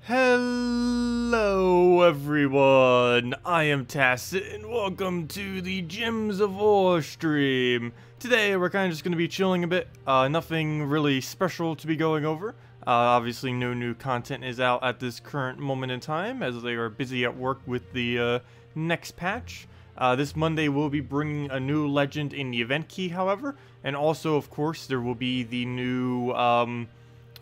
Hello everyone, I am Tacet and welcome to the Gems of War stream. Today we're kind of just going to be chilling a bit, nothing really special to be going over. Obviously no new content is out at this current moment in time as they are busy at work with the next patch. This Monday we'll be bringing a new legend in the event key, however, and also of course there will be the new,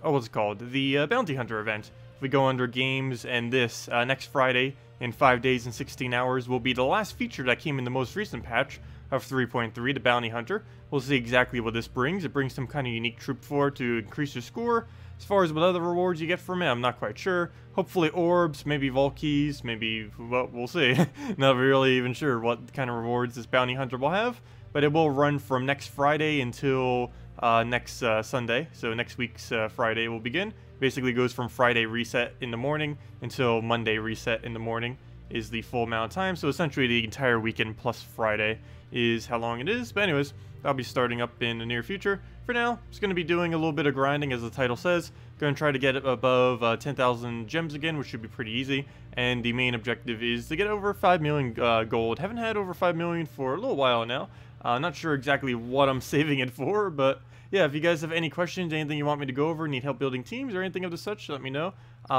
what's it called? The Bounty Hunter event. If we go under games, and this next Friday in 5 days and 16 hours will be the last feature that came in the most recent patch of 3.3, the Bounty Hunter. We'll see exactly what this brings. It brings some kind of unique troop for to increase your score. As far as what other rewards you get from it, I'm not quite sure. Hopefully orbs, maybe vault keys, maybe, well, we'll see. Not really even sure what kind of rewards this Bounty Hunter will have, but it will run from next Friday until next Sunday. So next week's Friday will begin. Basically goes from Friday reset in the morning until Monday reset in the morning is the full amount of time. So essentially the entire weekend plus Friday is how long it is. But anyways, I'll be starting up in the near future. For now, just going to be doing a little bit of grinding as the title says. Going to try to get above 10,000 gems again, which should be pretty easy. And the main objective is to get over 5 million gold. Haven't had over 5 million for a little while now. Not sure exactly what I'm saving it for, but yeah, if you guys have any questions, anything you want me to go over, need help building teams or anything of the such, let me know.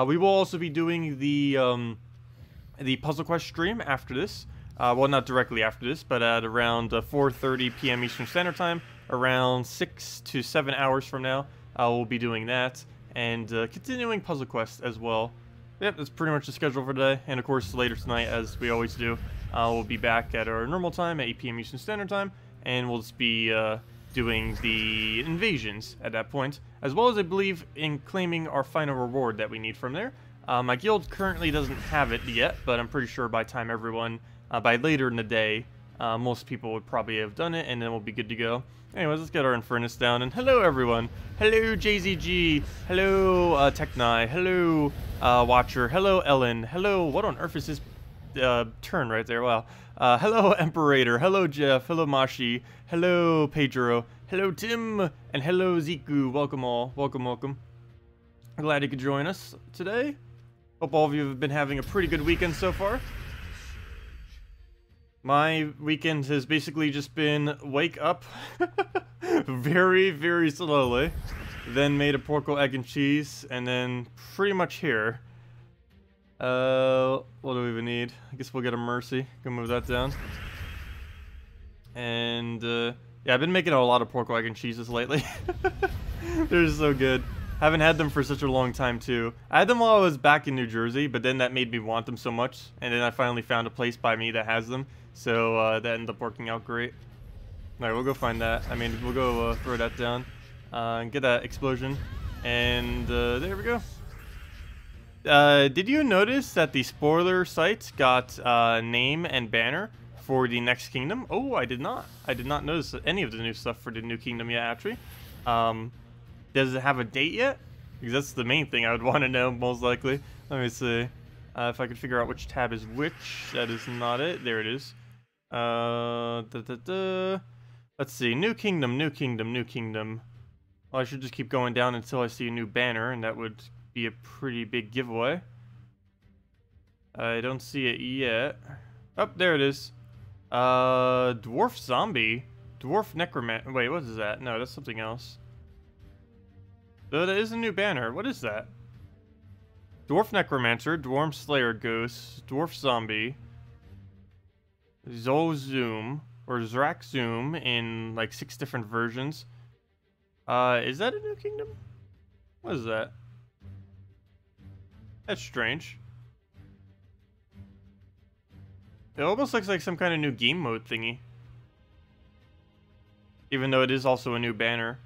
We will also be doing the Puzzle Quest stream after this. Well, not directly after this, but at around 4:30 p.m. Eastern Standard Time, around 6 to 7 hours from now, we'll be doing that and continuing Puzzle Quest as well. Yep, that's pretty much the schedule for today. And of course, later tonight, as we always do, we'll be back at our normal time at 8 p.m. Eastern Standard Time, and we'll just be doing the invasions at that point, as well as I believe in claiming our final reward that we need from there. My guild currently doesn't have it yet, but I'm pretty sure by time everyone, by later in the day, most people would probably have done it, and then we'll be good to go. Anyways, let's get our Infernus down, and hello everyone! Hello JZG! Hello Techni! Hello Watcher! Hello Ellen! Hello, what on earth is this turn right there? Wow. Hello Emperator, hello Jeff, hello Mashi, hello Pedro, hello Tim, and hello Ziku. Welcome all, welcome. Glad you could join us today. Hope all of you have been having a pretty good weekend so far. My weekend has basically just been wake up very slowly, then made a pork, egg, and cheese, and then pretty much here. What do we even need? I guess we'll get a mercy. Go move that down. And, yeah, I've been making a lot of pork, egg, and cheeses lately. They're so good. Haven't had them for such a long time, too. I had them while I was back in New Jersey, but then that made me want them so much. And then I finally found a place by me that has them. So, that ended up working out great. Alright, we'll go find that. I mean, we'll go throw that down. And get that explosion. And, there we go. Did you notice that the spoiler site got name and banner for the next kingdom? Oh, I did not. I did not notice any of the new stuff for the new kingdom yet, actually. Does it have a date yet? Because that's the main thing I would want to know, most likely. Let me see. If I could figure out which tab is which. That is not it. There it is. Let's see. New kingdom. Well, I should just keep going down until I see a new banner, and that would be a pretty big giveaway. I don't see it yet. Oh, there it is. Dwarf zombie. Dwarf necromancer. Wait, what is that? No, that's something else. Though that is a new banner. What is that? Dwarf necromancer, dwarf slayer ghost, dwarf zombie, Zoom or Zrak Zoom in like 6 different versions. Is that a new kingdom? What is that? That's strange. It almost looks like some kind of new game mode thingy. Even though it is also a new banner.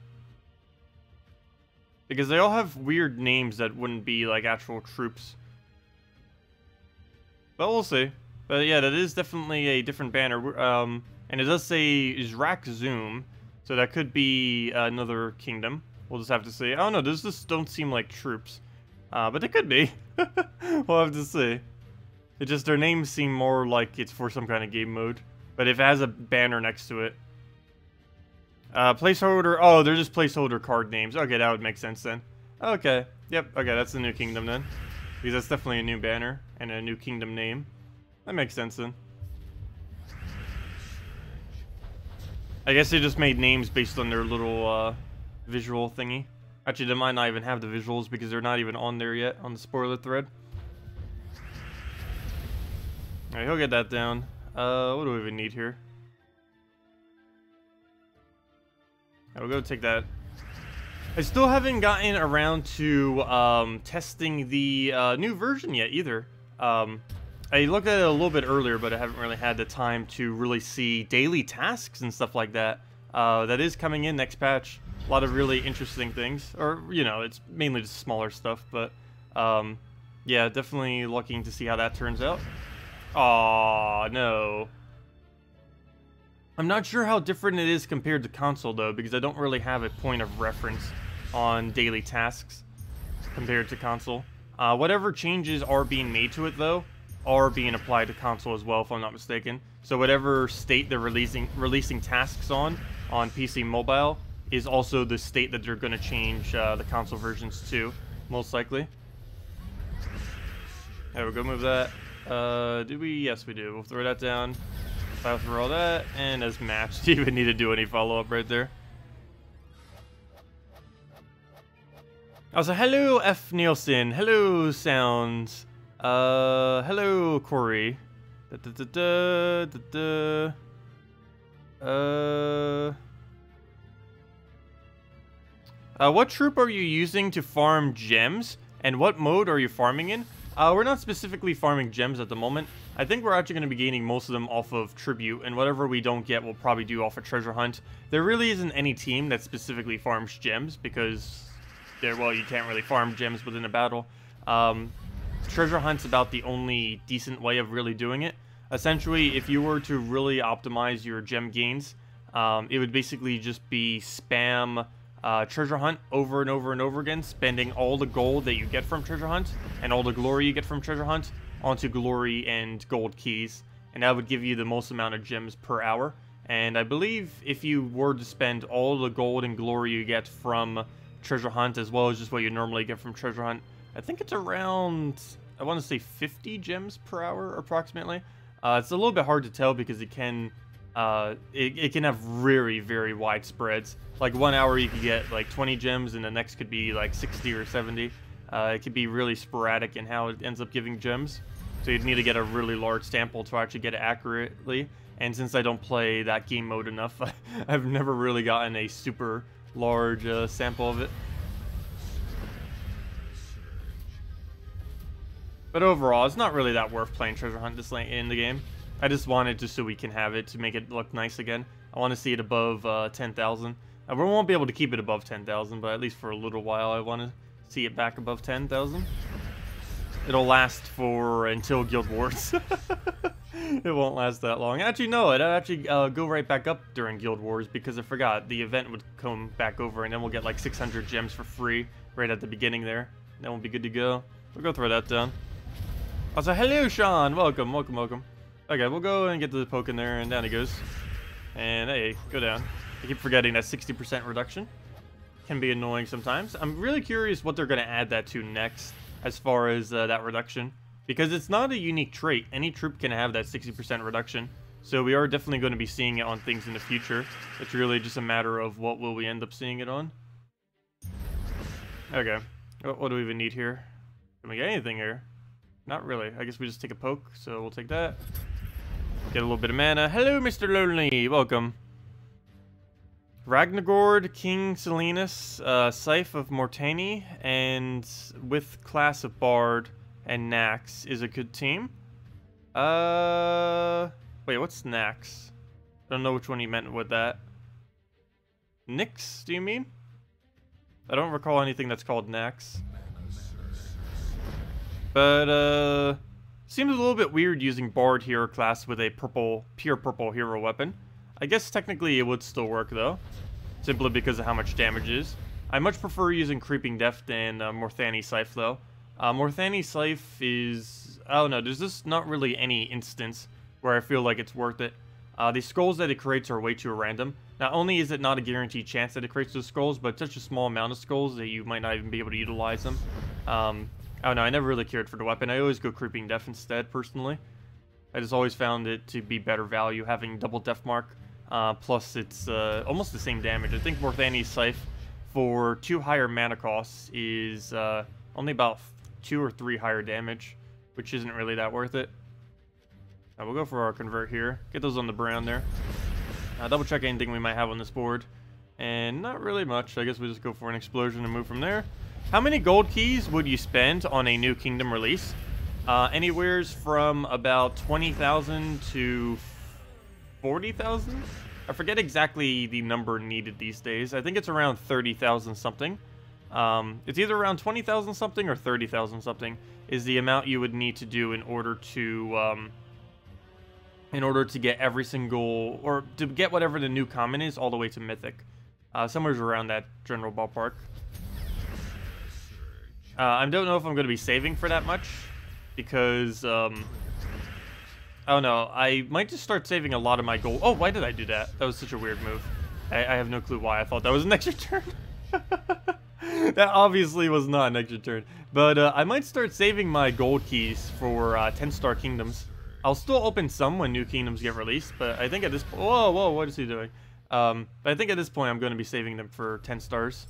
Because they all have weird names that wouldn't be like actual troops. But we'll see. But yeah, that is definitely a different banner. And it does say Zrak Zoom. So that could be another kingdom. We'll just have to see. Oh no, those just don't seem like troops. But they could be. We'll have to see. It just, their names seem more like it's for some kind of game mode. But if it has a banner next to it. Placeholder, oh, they're just placeholder card names. Okay, that would make sense then. Okay, yep, okay, that's the new kingdom then. Because that's definitely a new banner and a new kingdom name. That makes sense then. I guess they just made names based on their little visual thingy. Actually, they might not even have the visuals because they're not even on there yet on the spoiler thread. Alright, he'll get that down. What do we even need here? We'll go take that. I still haven't gotten around to testing the new version yet either. I looked at it a little bit earlier, but I haven't really had the time to really see daily tasks and stuff like that. That is coming in next patch. A lot of really interesting things. Or, you know, it's mainly just smaller stuff, but yeah, definitely looking to see how that turns out. Aw, no. I'm not sure how different it is compared to console, though, because I don't really have a point of reference on daily tasks compared to console. Whatever changes are being made to it, though, are being applied to console as well, if I'm not mistaken. So whatever state they're releasing tasks on PC Mobile is also the state that they're going to change the console versions to, most likely. There we go, move that. Do we? Yes, we do. We'll throw that down. File through all that, and as matched. Do you even need to do any follow-up right there? Also, hello F. Nielsen. Hello Sounds. Hello Corey. What troop are you using to farm gems? And what mode are you farming in? We're not specifically farming gems at the moment. I think we're actually going to be gaining most of them off of tribute, and whatever we don't get, we'll probably do off a treasure hunt. There really isn't any team that specifically farms gems, because well, you can't really farm gems within a battle. Treasure hunt's about the only decent way of really doing it. Essentially, if you were to really optimize your gem gains, it would basically just be spam treasure hunt over and over and over again, spending all the gold that you get from treasure hunt and all the glory you get from treasure hunt onto glory and gold keys, and that would give you the most amount of gems per hour. And I believe if you were to spend all the gold and glory you get from treasure hunt as well as just what you normally get from treasure hunt, I think it's around, I want to say 50 gems per hour approximately. It's a little bit hard to tell because it can it can have very, very wide spreads. Like 1 hour you could get like 20 gems and the next could be like 60 or 70. It could be really sporadic in how it ends up giving gems. So you'd need to get a really large sample to actually get it accurately. And since I don't play that game mode enough, I've never really gotten a super large sample of it. But overall, it's not really that worth playing treasure hunt this late in the game. I just wanted just so we can have it to make it look nice again. I want to see it above 10,000. We won't be able to keep it above 10,000, but at least for a little while I want to see it back above 10,000. It'll last for until Guild Wars. It won't last that long. Actually, no, it'll actually go right back up during Guild Wars because I forgot the event would come back over and then we'll get like 600 gems for free right at the beginning there. Then we'll be good to go. We'll go throw that down. Also, hello, Sean. Welcome, welcome, welcome. Okay, we'll go and get to the poke in there, and down he goes. And hey, go down. I keep forgetting that 60% reduction. Can be annoying sometimes. I'm really curious what they're going to add that to next as far as that reduction. Because it's not a unique trait. Any troop can have that 60% reduction. So we are definitely going to be seeing it on things in the future. It's really just a matter of what will we end up seeing it on. Okay. What do we even need here? Can we get anything here? Not really. I guess we just take a poke, so we'll take that. Get a little bit of mana. Hello, Mr. Lonely. Welcome. Ragnagord, King Selinus, Scythe of Mortani, and with class of Bard and Nax is a good team. Wait, what's Nax? I don't know which one he meant with that. Nyx, do you mean? I don't recall anything that's called Nax. But, seems a little bit weird using Bard hero class with a pure purple hero weapon. I guess technically it would still work though, simply because of how much damage it is. I much prefer using Creeping Death than Morthani Scythe though. Morthani Scythe is, I don't know, there's just not really any instance where I feel like it's worth it. The skulls that it creates are way too random. Not only is it not a guaranteed chance that it creates those skulls, but such a small amount of skulls that you might not even be able to utilize them. Oh no, I never really cared for the weapon. I always go Creeping Death instead, personally. I just always found it to be better value having double Death Mark. Plus, it's almost the same damage. I think Morthani's Scythe, for 2 higher mana costs, is only about 2 or 3 higher damage, which isn't really that worth it. We'll go for our Convert here. Get those on the brown there. Double check anything we might have on this board. And not really much. I guess we just go for an Explosion and move from there. How many gold keys would you spend on a new Kingdom release? Anywheres from about 20,000 to 40,000? I forget exactly the number needed these days. I think it's around 30,000 something. It's either around 20,000 something or 30,000 something is the amount you would need to do in order to get every single, or to get whatever the new common is all the way to Mythic. Somewhere around that general ballpark. I don't know if I'm going to be saving for that much, because, I don't know, I might just start saving a lot of my gold. Oh, why did I do that? That was such a weird move. I have no clue why. I thought that was an extra turn. That obviously was not an extra turn. But I might start saving my gold keys for 10-star kingdoms. I'll still open some when new kingdoms get released, but I think at this point... Whoa, what is he doing? But I think at this point I'm going to be saving them for 10 stars.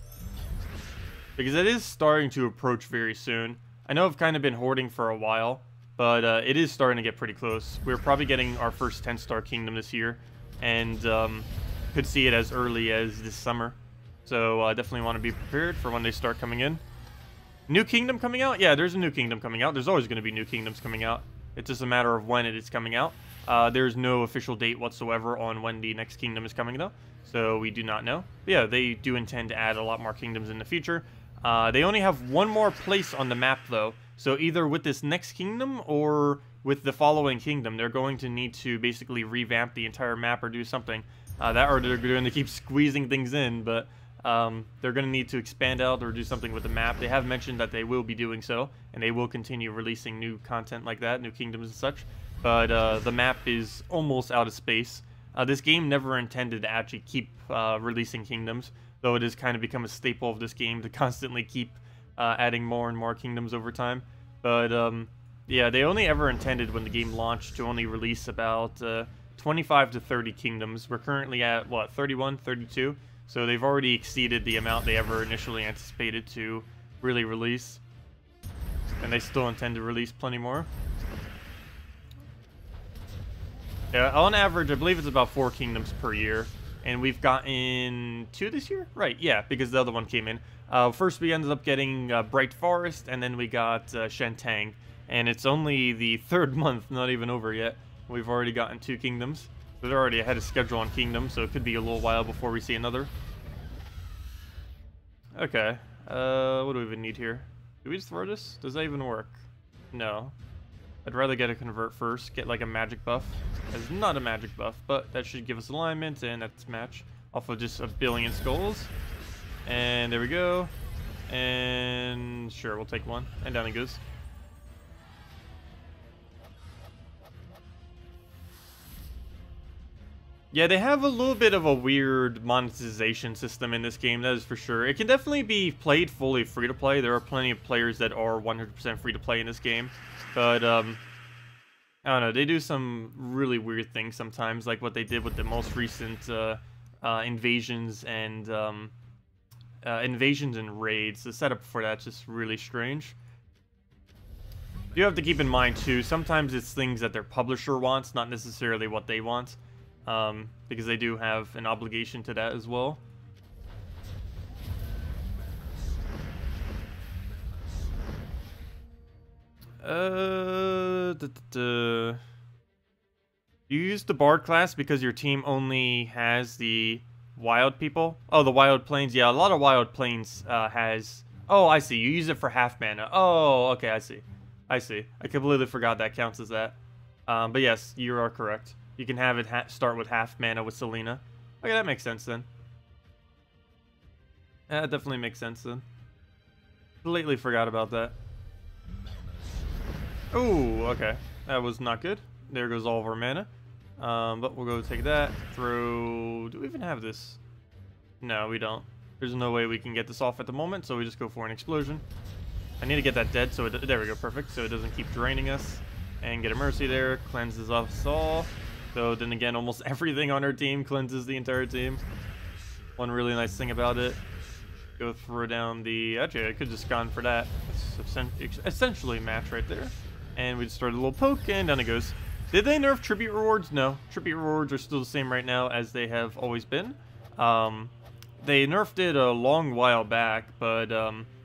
Because it is starting to approach very soon. I know I've kind of been hoarding for a while, but it is starting to get pretty close. We're probably getting our first 10-star kingdom this year, and could see it as early as this summer. So I definitely want to be prepared for when they start coming in. New kingdom coming out? Yeah, there's a new kingdom coming out. There's always going to be new kingdoms coming out. It's just a matter of when it is coming out. There's no official date whatsoever on when the next kingdom is coming, though. So we do not know. But yeah, they do intend to add a lot more kingdoms in the future. They only have one more place on the map, though. So either with this next kingdom or with the following kingdom, they're going to need to basically revamp the entire map or do something. That or they're going to keep squeezing things in, but they're going to need to expand out or do something with the map. They have mentioned that they will be doing so, and they will continue releasing new content like that, new kingdoms and such. But the map is almost out of space. This game never intended to actually keep releasing kingdoms, though it has kind of become a staple of this game to constantly keep adding more and more kingdoms over time. But yeah, they only ever intended when the game launched to only release about 25 to 30 kingdoms. We're currently at, what, 31, 32? So they've already exceeded the amount they ever initially anticipated to really release. And they still intend to release plenty more. Yeah, on average, I believe it's about 4 kingdoms per year. And we've gotten 2 this year? Right, yeah, because the other one came in. First, we ended up getting Bright Forest, and then we got Shentang. And it's only the 3rd month, not even over yet. We've already gotten 2 kingdoms. So they're already ahead of schedule on kingdoms, so it could be a little while before we see another. Okay, what do we even need here? Do we just throw this? Does that even work? No. I'd rather get a Convert first, get like a magic buff. It's not a magic buff, but that should give us alignment, and that's match. Off of just a billion skulls. And there we go. And sure, we'll take one. And down it goes. Yeah, they have a little bit of a weird monetization system in this game, that is for sure. It can definitely be played fully free-to-play. There are plenty of players that are 100% free-to-play in this game. But, I don't know, they do some really weird things sometimes, like what they did with the most recent invasions and raids. The setup for that's just really strange. You have to keep in mind, too, sometimes it's things that their publisher wants, not necessarily what they want. Because they do have an obligation to that as well. You use the Bard class because your team only has the Wild people? Oh, the Wild Plains. Yeah, a lot of Wild Plains has... Oh, I see. You use it for half mana. Oh, okay, I see. I completely forgot that counts as that. But yes, you are correct. You can have it start with half mana with Selena. Okay, that makes sense then. That definitely makes sense then. Completely forgot about that. Ooh, okay. That was not good. There goes all of our mana. But we'll go take that. Throw... Do we even have this? No, we don't. There's no way we can get this off at the moment, so we just go for an explosion. I need to get that dead, so there we go, perfect. So it doesn't keep draining us. And get a Mercy there, cleanses us all. So then again, almost everything on our team cleanses the entire team. One really nice thing about it. Go throw down the... Actually, I could just gone for that. It's essentially a match right there. And we just started a little poke, and down it goes. Did they nerf tribute rewards? No. Tribute rewards are still the same right now as they have always been. They nerfed it a long while back, but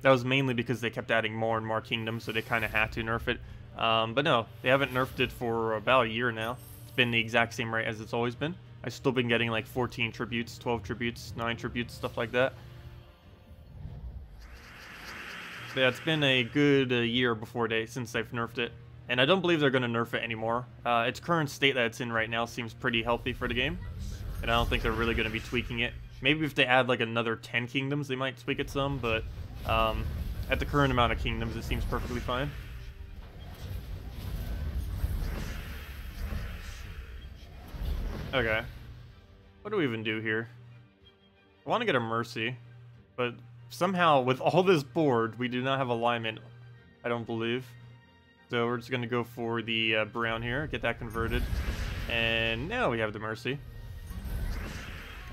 that was mainly because they kept adding more and more kingdoms, so they kind of had to nerf it. But no, they haven't nerfed it for about a year now. It's been the exact same rate as it's always been. I've still been getting like 14 tributes, 12 tributes, 9 tributes, stuff like that. But yeah, it's been a good year since they've nerfed it. And I don't believe they're going to nerf it anymore. Its current state that it's in right now seems pretty healthy for the game. And I don't think they're really going to be tweaking it. Maybe if they add like another 10 kingdoms, they might tweak it some. But at the current amount of kingdoms, it seems perfectly fine. Okay. What do we even do here? I want to get a Mercy. But somehow, with all this board, we do not have alignment, I don't believe. So we're just going to go for the brown here, get that converted. And now we have the Mercy.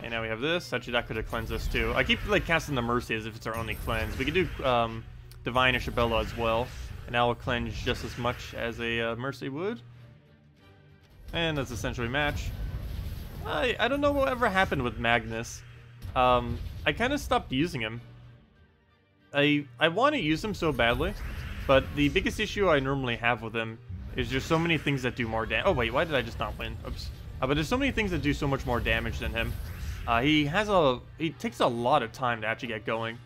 And now we have this. Actually, that could have cleansed us too. I keep like casting the Mercy as if it's our only cleanse. We could do Divine Isabella as well. And that will cleanse just as much as a Mercy would. And that's essentially a match. I don't know what ever happened with Magnus. I kind of stopped using him. I want to use him so badly, but the biggest issue I normally have with him is there's so many things that do more damage. Oh wait, why did I just not win? Oops. But there's so many things that do so much more damage than him. He takes a lot of time to actually get going.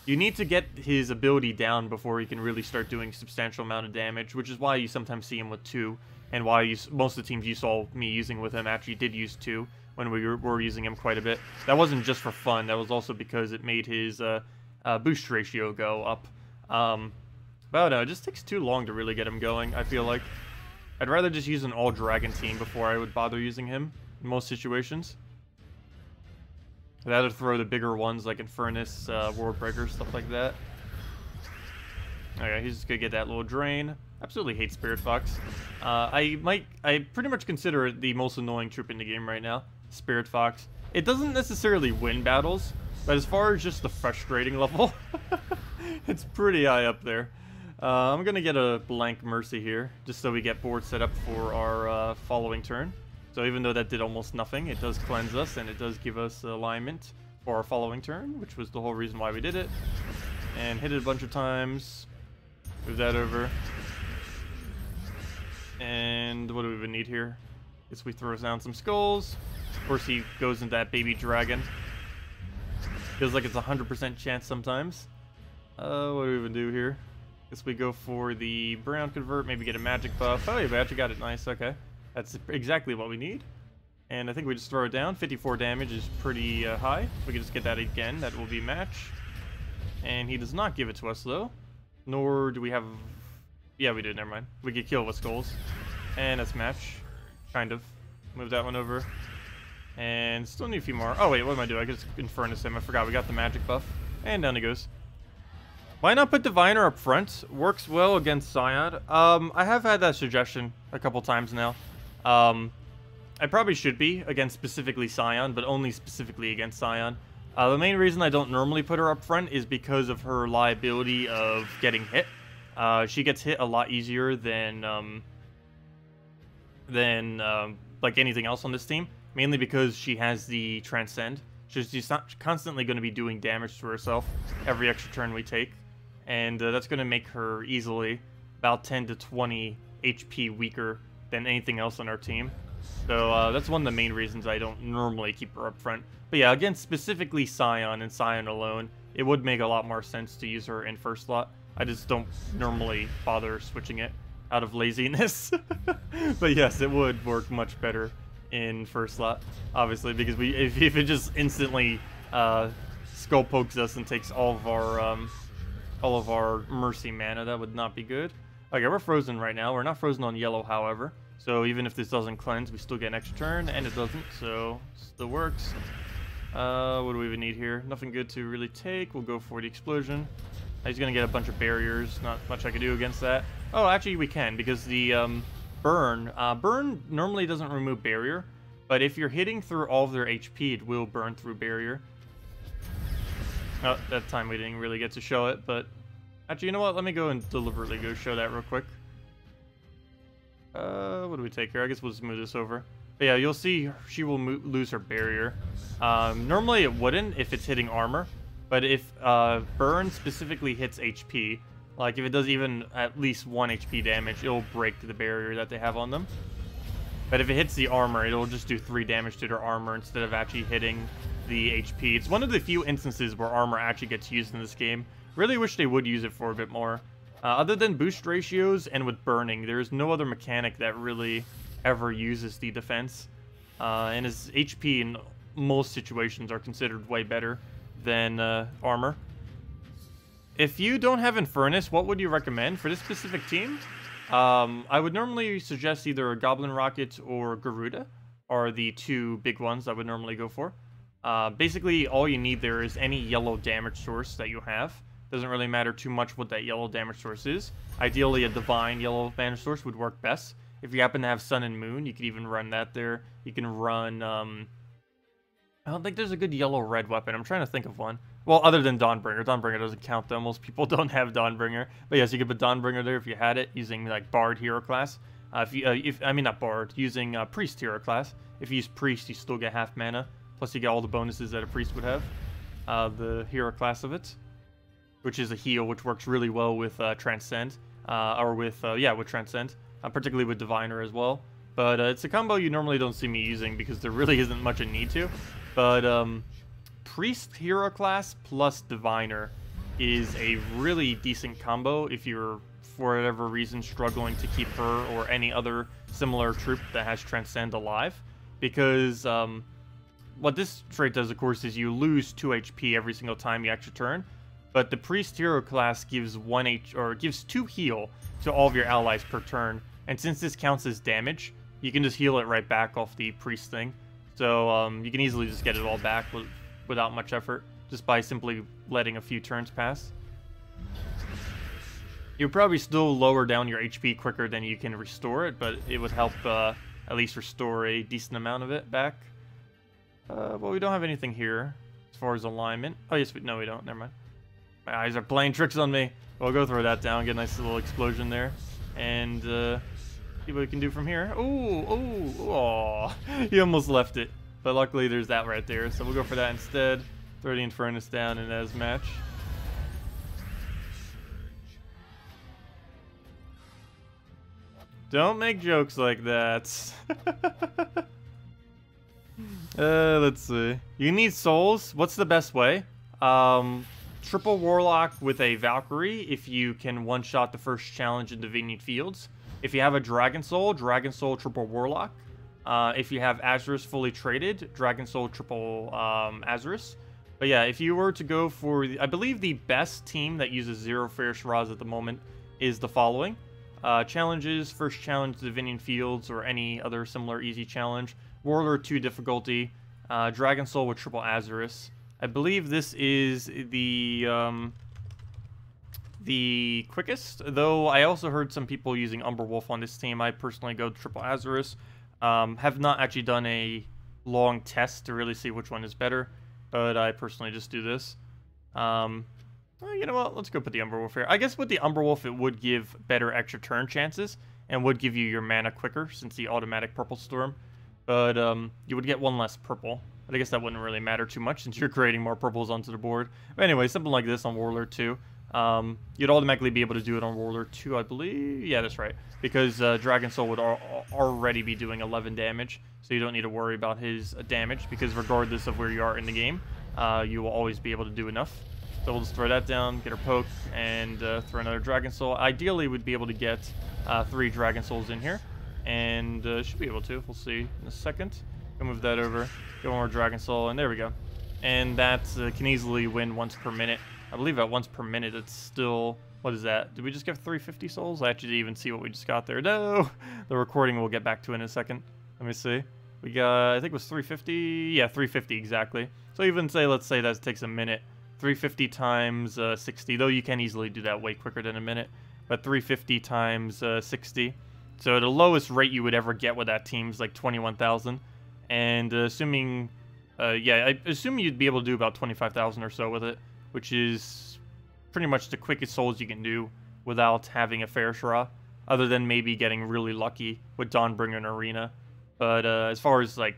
You need to get his ability down before he can really start doing substantial amount of damage, which is why you sometimes see him with 2. And why most of the teams you saw me using with him actually did use 2 when we were using him quite a bit. That wasn't just for fun. That was also because it made his boost ratio go up. But no, it just takes too long to really get him going, I feel like. I'd rather just use an all-dragon team before I would bother using him in most situations. I'd rather throw the bigger ones like Infernus, World Breaker, stuff like that. Okay, he's just gonna get that little drain. Absolutely hate Spirit Fox. I pretty much consider it the most annoying troop in the game right now. Spirit Fox. It doesn't necessarily win battles, but as far as just the frustrating level, it's pretty high up there. I'm gonna get a blank Mercy here, just so we get board set up for our following turn. So even though that did almost nothing, it does cleanse us, and it does give us alignment for our following turn, which was the whole reason why we did it. And hit it a bunch of times. Move that over. And what do we even need here? Guess we throw down some skulls. Of course, he goes into that baby dragon. Feels like it's a 100% chance sometimes. What do we even do here? Guess we go for the brown convert, maybe get a magic buff. Oh, yeah, we actually got it. Nice, okay. That's exactly what we need. And I think we just throw it down. 54 damage is pretty high. We can just get that again. That will be match. And he does not give it to us, though. Nor do we have... Yeah, we did. Never mind. We get killed with skulls. And that's match. Kind of. Move that one over. And still need a few more. Oh, wait. What am I doing? I could just Infernus him. I forgot. We got the magic buff. And down he goes. Why not put Diviner up front? Works well against Scion. I have had that suggestion a couple times now. I probably should be against specifically Scion, but only specifically against Scion. The main reason I don't normally put her up front is because of her liability of getting hit. She gets hit a lot easier than like anything else on this team, mainly because she has the Transcend. She's not constantly going to be doing damage to herself every extra turn we take, and that's going to make her easily about 10 to 20 HP weaker than anything else on our team. So that's one of the main reasons I don't normally keep her up front. But yeah, again, specifically Scion and Scion alone, it would make a lot more sense to use her in first slot. I just don't normally bother switching it out of laziness. But yes, it would work much better in first slot, obviously, because if it just instantly skull pokes us and takes all of our mercy mana, that would not be good. Okay, we're frozen right now. We're not frozen on yellow, however. So even if this doesn't cleanse, we still get an extra turn, and it doesn't, so it still works. What do we even need here? Nothing good to really take. We'll go for the explosion. He's gonna get a bunch of barriers. Not much I can do against that. Oh, actually we can, because the burn normally doesn't remove barrier, but if you're hitting through all of their HP, it will burn through barrier. Oh, that time we didn't really get to show it, but actually, you know what? Let me go and deliberately go show that real quick. What do we take here? I guess we'll just move this over. But yeah, you'll see she will lose her barrier. Normally it wouldn't if it's hitting armor, but if burn specifically hits HP, like if it does even at least 1 HP damage, it'll break the barrier that they have on them. But if it hits the armor, it'll just do 3 damage to their armor instead of actually hitting the HP. It's one of the few instances where armor actually gets used in this game. Really wish they would use it for a bit more. Other than boost ratios and with burning, there's no other mechanic that really ever uses the defense. And his HP in most situations are considered way better than armor. If you don't have Infernus, what would you recommend for this specific team? I would normally suggest either Goblin Rocket or Garuda are the 2 big ones I would normally go for. Basically, all you need there is any yellow damage source that you have. Doesn't really matter too much what that yellow damage source is. Ideally, a divine yellow damage source would work best. If you happen to have Sun and Moon, you could even run that there. You can run, I don't think there's a good yellow-red weapon. I'm trying to think of one. Well, other than Dawnbringer. Dawnbringer doesn't count, though. Most people don't have Dawnbringer. But yes, you could put Dawnbringer there if you had it, using, like, Bard hero class. I mean, not Bard, using Priest hero class. If you use Priest, you still get half mana. Plus, you get all the bonuses that a Priest would have. The hero class of it, which is a heal, which works really well with Transcend. With Transcend. Particularly with Diviner as well. But it's a combo you normally don't see me using because there really isn't much a need to. But Priest hero class plus Diviner is a really decent combo if you're, for whatever reason, struggling to keep her or any other similar troop that has Transcend alive. Because what this trait does, of course, is you lose 2 HP every single time you extra turn. But the Priest hero class gives 2 heal to all of your allies per turn. And since this counts as damage, you can just heal it right back off the Priest thing. So you can easily just get it all back without much effort, just by simply letting a few turns pass. You'll probably still lower down your HP quicker than you can restore it, but it would help at least restore a decent amount of it back. Well, we don't have anything here as far as alignment. Oh, yes, no, we don't. Never mind. My eyes are playing tricks on me. We'll go throw that down, get a nice little explosion there, and see what we can do from here. Oh, he almost left it, but luckily there's that right there, so we'll go for that instead. Throw the Infernus down in as match. Don't make jokes like that. Let's see. You need souls. What's the best way? Triple Warlock with a Valkyrie if you can one-shot the first challenge in the Vineyard Fields. If you have a Dragon Soul Triple Warlock. If you have Azurus fully traded, Dragon Soul Triple Azurus. But yeah, if you were to go for, I believe the best team that uses 0 Fair Shiraz at the moment is the following. Challenges, first challenge the Vineyard Fields or any other similar easy challenge. Warlord 2 difficulty, Dragon Soul with Triple Azurus. I believe this is the quickest, though I also heard some people using Umberwolf on this team. I personally go Triple Azurus. Have not actually done a long test to really see which one is better, but I personally just do this. Well, you know what? Let's go put the Umberwolf here. I guess with the Umberwolf, it would give better extra turn chances and would give you your mana quicker since the automatic Purple Storm. But you would get 1 less purple. But I guess that wouldn't really matter too much since you're creating more purples onto the board. But anyway, something like this on Warlord 2. You'd automatically be able to do it on Warlord 2, I believe. Yeah, that's right. Because Dragon Soul would already be doing 11 damage. So you don't need to worry about his damage. Because regardless of where you are in the game, you will always be able to do enough. So we'll just throw that down, get her poke, and throw another Dragon Soul. Ideally, we'd be able to get 3 Dragon Souls in here. And should be able to. We'll see in a second. Go move that over. Get 1 more Dragon Soul, and there we go. And that can easily win once per minute. I believe at once per minute, it's still... What is that? Did we just get 350 souls? I actually didn't even see what we just got there. No! The recording we'll get back to in a second. Let me see. We got... I think it was 350? Yeah, 350 exactly. So even say, let's say that takes a minute. 350 times 60, though you can easily do that way quicker than a minute. But 350 times 60. So the lowest rate you would ever get with that team is like 21,000. And assuming, yeah, I assume you'd be able to do about 25,000 or so with it, which is pretty much the quickest souls you can do without having a fair Shra, other than maybe getting really lucky with Dawnbringer and Arena. But as far as like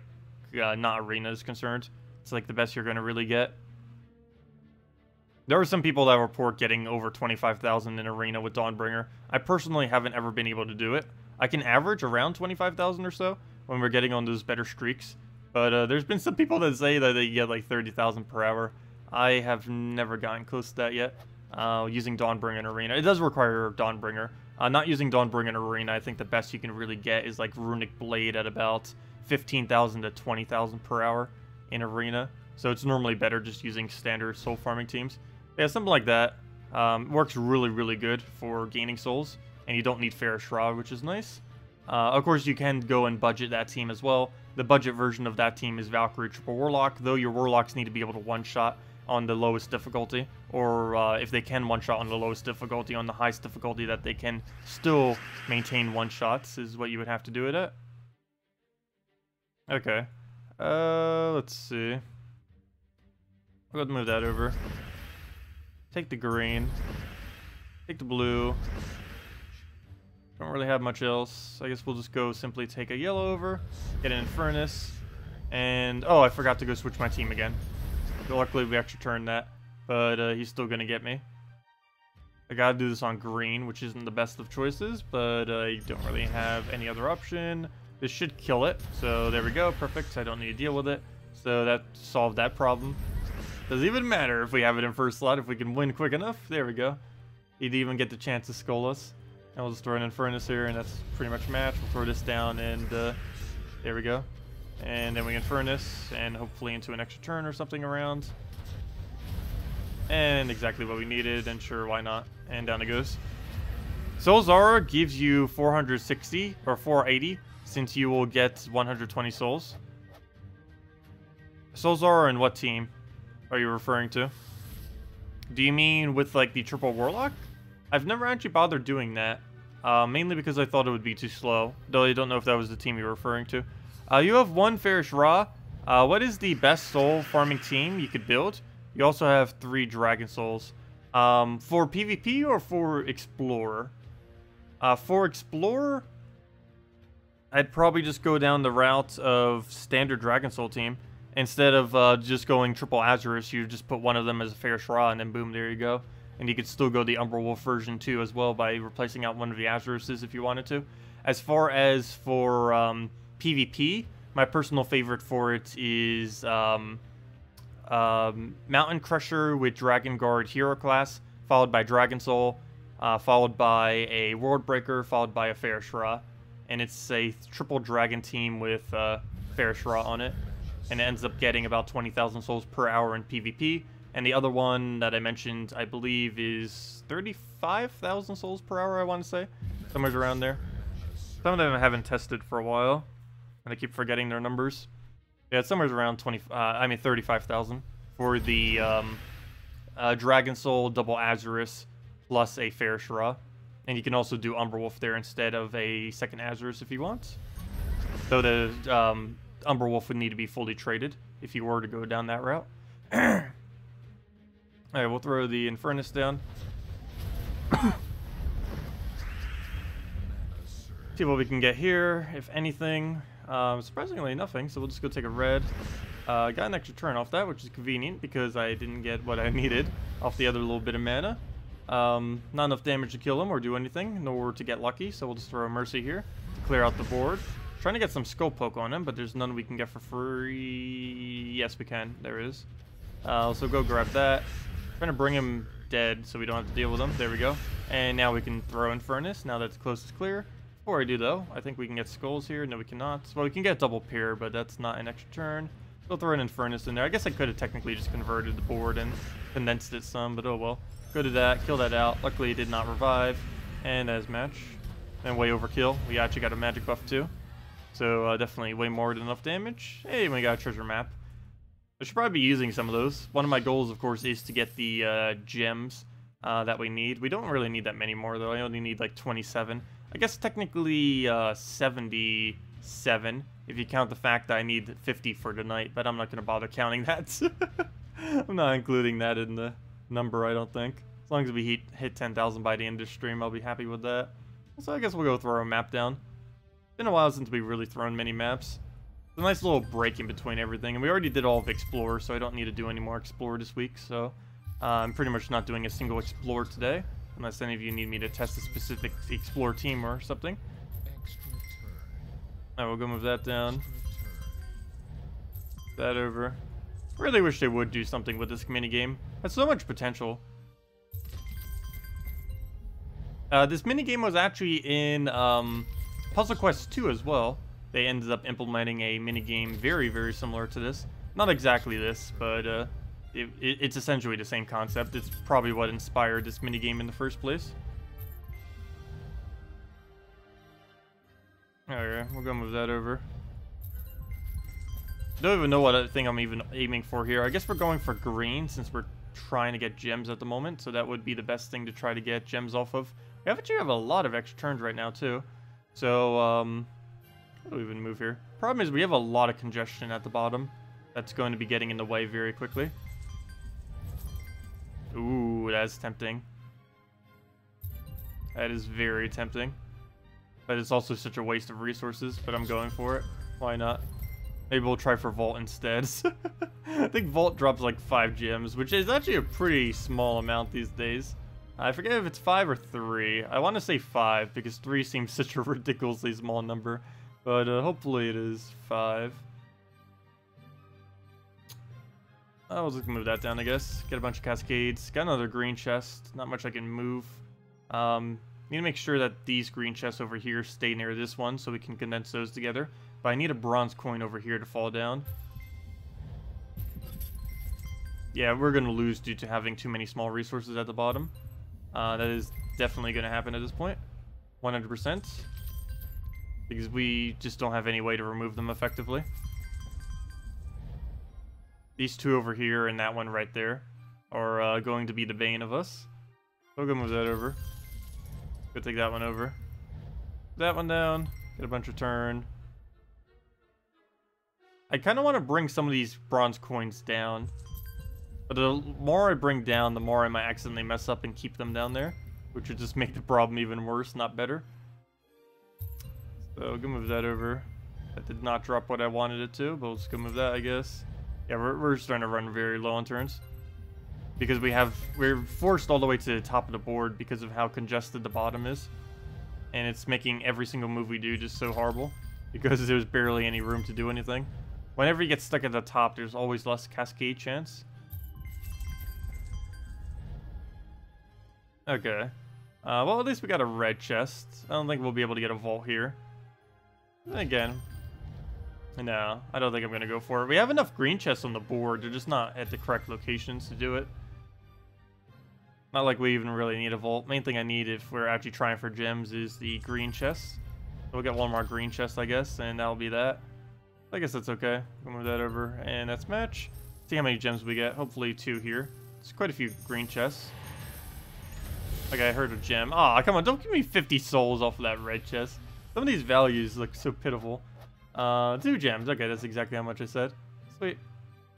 not Arena is concerned, it's like the best you're going to really get. There are some people that report getting over 25,000 in Arena with Dawnbringer. I personally haven't ever been able to do it. I can average around 25,000 or so when we're getting on those better streaks. But there's been some people that say that they get like 30,000 per hour. I have never gotten close to that yet using Dawnbringer in Arena. It does require Dawnbringer. Not using Dawnbringer in Arena, I think the best you can really get is like Runic Blade at about 15,000 to 20,000 per hour in Arena. So it's normally better just using standard soul farming teams. Yeah, something like that. Works really, really good for gaining souls, and you don't need Fair Shroud, which is nice. Of course, you can go and budget that team as well. The budget version of that team is Valkyrie Triple Warlock, though your Warlocks need to be able to one-shot on the lowest difficulty, or if they can one-shot on the lowest difficulty, on the highest difficulty that they can still maintain one-shots is what you would have to do it at. Okay. Let's see. We'll move that over. Take the green. Take the blue. Don't really have much else. I guess we'll just go simply take a yellow over, get an Infernus, and oh, I forgot to go switch my team again. So luckily we actually turned that, but he's still gonna get me. I gotta do this on green, which isn't the best of choices, but I don't really have any other option. This should kill it, so there we go, perfect. I don't need to deal with it, so that solved that problem. Doesn't even matter if we have it in first slot, if we can win quick enough. There we go. He'd even get the chance to skull us. And we'll just throw an Infernus here, and that's pretty much a match. We'll throw this down, and there we go. And then we Infernus, and hopefully into an extra turn or something around. And exactly what we needed, and sure, why not? And down it goes. Soulzara gives you 460, or 480, since you will get 120 souls. Soulzara in what team are you referring to? Do you mean with like the Triple Warlock? I've never actually bothered doing that, mainly because I thought it would be too slow, though I don't know if that was the team you're referring to. You have one Fairish Ra. What is the best soul farming team you could build? You also have 3 Dragon Souls. For PvP or for Explorer? For Explorer, I'd probably just go down the route of standard Dragon Soul team. Instead of just going triple Azurus, you just put one of them as a Fairish Ra, and then boom, there you go. And you could still go the Umberwolf version too as well by replacing out one of the Azuruses if you wanted to. As far as for PvP, my personal favorite for it is Mountain Crusher with Dragon Guard Hero class, followed by Dragon Soul, followed by a World Breaker, followed by a Fairish Ra. And it's a triple dragon team with Fairish Ra on it. And it ends up getting about 20,000 souls per hour in PvP. And the other one that I mentioned, I believe, is 35,000 souls per hour, I want to say. Somewhere around there. Some of them I haven't tested for a while, and I keep forgetting their numbers. Yeah, it's somewhere around 35,000 for the Dragon Soul, double Azurus, plus a Fairish Ra. And you can also do Umberwolf there instead of a second Azurus if you want. So the Umberwolf would need to be fully traded if you were to go down that route. Alright, we'll throw the Infernus down. See what we can get here, if anything. Surprisingly nothing, so we'll just go take a red. Got an extra turn off that, which is convenient because I didn't get what I needed off the other little bit of mana. Not enough damage to kill him or do anything, nor to get lucky, so we'll just throw a Mercy here to clear out the board. Trying to get some Skull Poke on him, but there's none we can get for free. Yes, we can. There is. So go grab that. Trying to bring him dead so we don't have to deal with him. There we go. And now we can throw Infernus now that the coast is clear. Before I do, though, I think we can get Skulls here. No, we cannot. Well, we can get Double Peer, but that's not an extra turn. We'll throw an Infernus in there. I guess I could have technically just converted the board and condensed it some, but oh well. Go to that, kill that out. Luckily, it did not revive. And as match. And way overkill. We actually got a magic buff, too. So definitely way more than enough damage. Hey, we got a treasure map. I should probably be using some of those. One of my goals, of course, is to get the gems that we need. We don't really need that many more, though. I only need like 27. I guess technically 77, if you count the fact that I need 50 for tonight, but I'm not going to bother counting that. I'm not including that in the number, I don't think. As long as we hit 10,000 by the end of the stream, I'll be happy with that. So I guess we'll go throw our map down. It's been a while since we've really thrown many maps. It's a nice little break in between everything, and we already did all of Explorer, so I don't need to do any more Explorer this week, so I'm pretty much not doing a single Explorer today, unless any of you need me to test a specific Explorer team or something. Alright, we'll go move that down. That over. I really wish they would do something with this minigame. Has so much potential. This minigame was actually in Puzzle Quest 2 as well. They ended up implementing a minigame very, very similar to this. Not exactly this, but it's essentially the same concept. It's probably what inspired this minigame in the first place. Alright, we'll go move that over. Don't even know what thing I'm even aiming for here. I guess we're going for green since we're trying to get gems at the moment, so that would be the best thing to try to get gems off of. We actually have a lot of extra turns right now too. So, how do we even move here? Problem is we have a lot of congestion at the bottom. That's going to be getting in the way very quickly. Ooh, that's tempting. That is very tempting. But it's also such a waste of resources, but I'm going for it. Why not? Maybe we'll try for Vault instead. I think Vault drops like 5 gems, which is actually a pretty small amount these days. I forget if it's 5 or 3. I want to say 5, because 3 seems such a ridiculously small number. But hopefully it is 5. I'll just move that down, I guess. Get a bunch of cascades. Got another green chest. Not much I can move. Need to make sure that these green chests over here stay near this one so we can condense those together. But I need a bronze coin over here to fall down. Yeah, we're going to lose due to having too many small resources at the bottom. That is definitely going to happen at this point. 100%. Because we just don't have any way to remove them effectively. These two over here and that one right there are going to be the bane of us. We'll go move that over. Go take that one over. That one down. Get a bunch of turn. I kind of want to bring some of these bronze coins down. But the more I bring down, the more I might accidentally mess up and keep them down there. Which would just make the problem even worse, not better. So we'll go move that over. That did not drop what I wanted it to, but we'll just go move that, I guess. Yeah, we're starting to run very low on turns. Because we're forced all the way to the top of the board because of how congested the bottom is. And it's making every single move we do just so horrible. Because there's barely any room to do anything. Whenever you get stuck at the top, there's always less cascade chance. Okay. Well, at least we got a red chest. I don't think we'll be able to get a vault here. Again. No, I don't think I'm going to go for it. We have enough green chests on the board. They're just not at the correct locations to do it. Not like we even really need a vault. Main thing I need if we're actually trying for gems is the green chest. So we'll get one more green chest, I guess, and that'll be that. I guess that's okay. We'll move that over, and that's match. See how many gems we get. Hopefully 2 here. It's quite a few green chests. Okay, I heard a gem. Aw, come on, don't give me 50 souls off of that red chest. Some of these values look so pitiful. 2 gems. Okay, that's exactly how much I said. Sweet.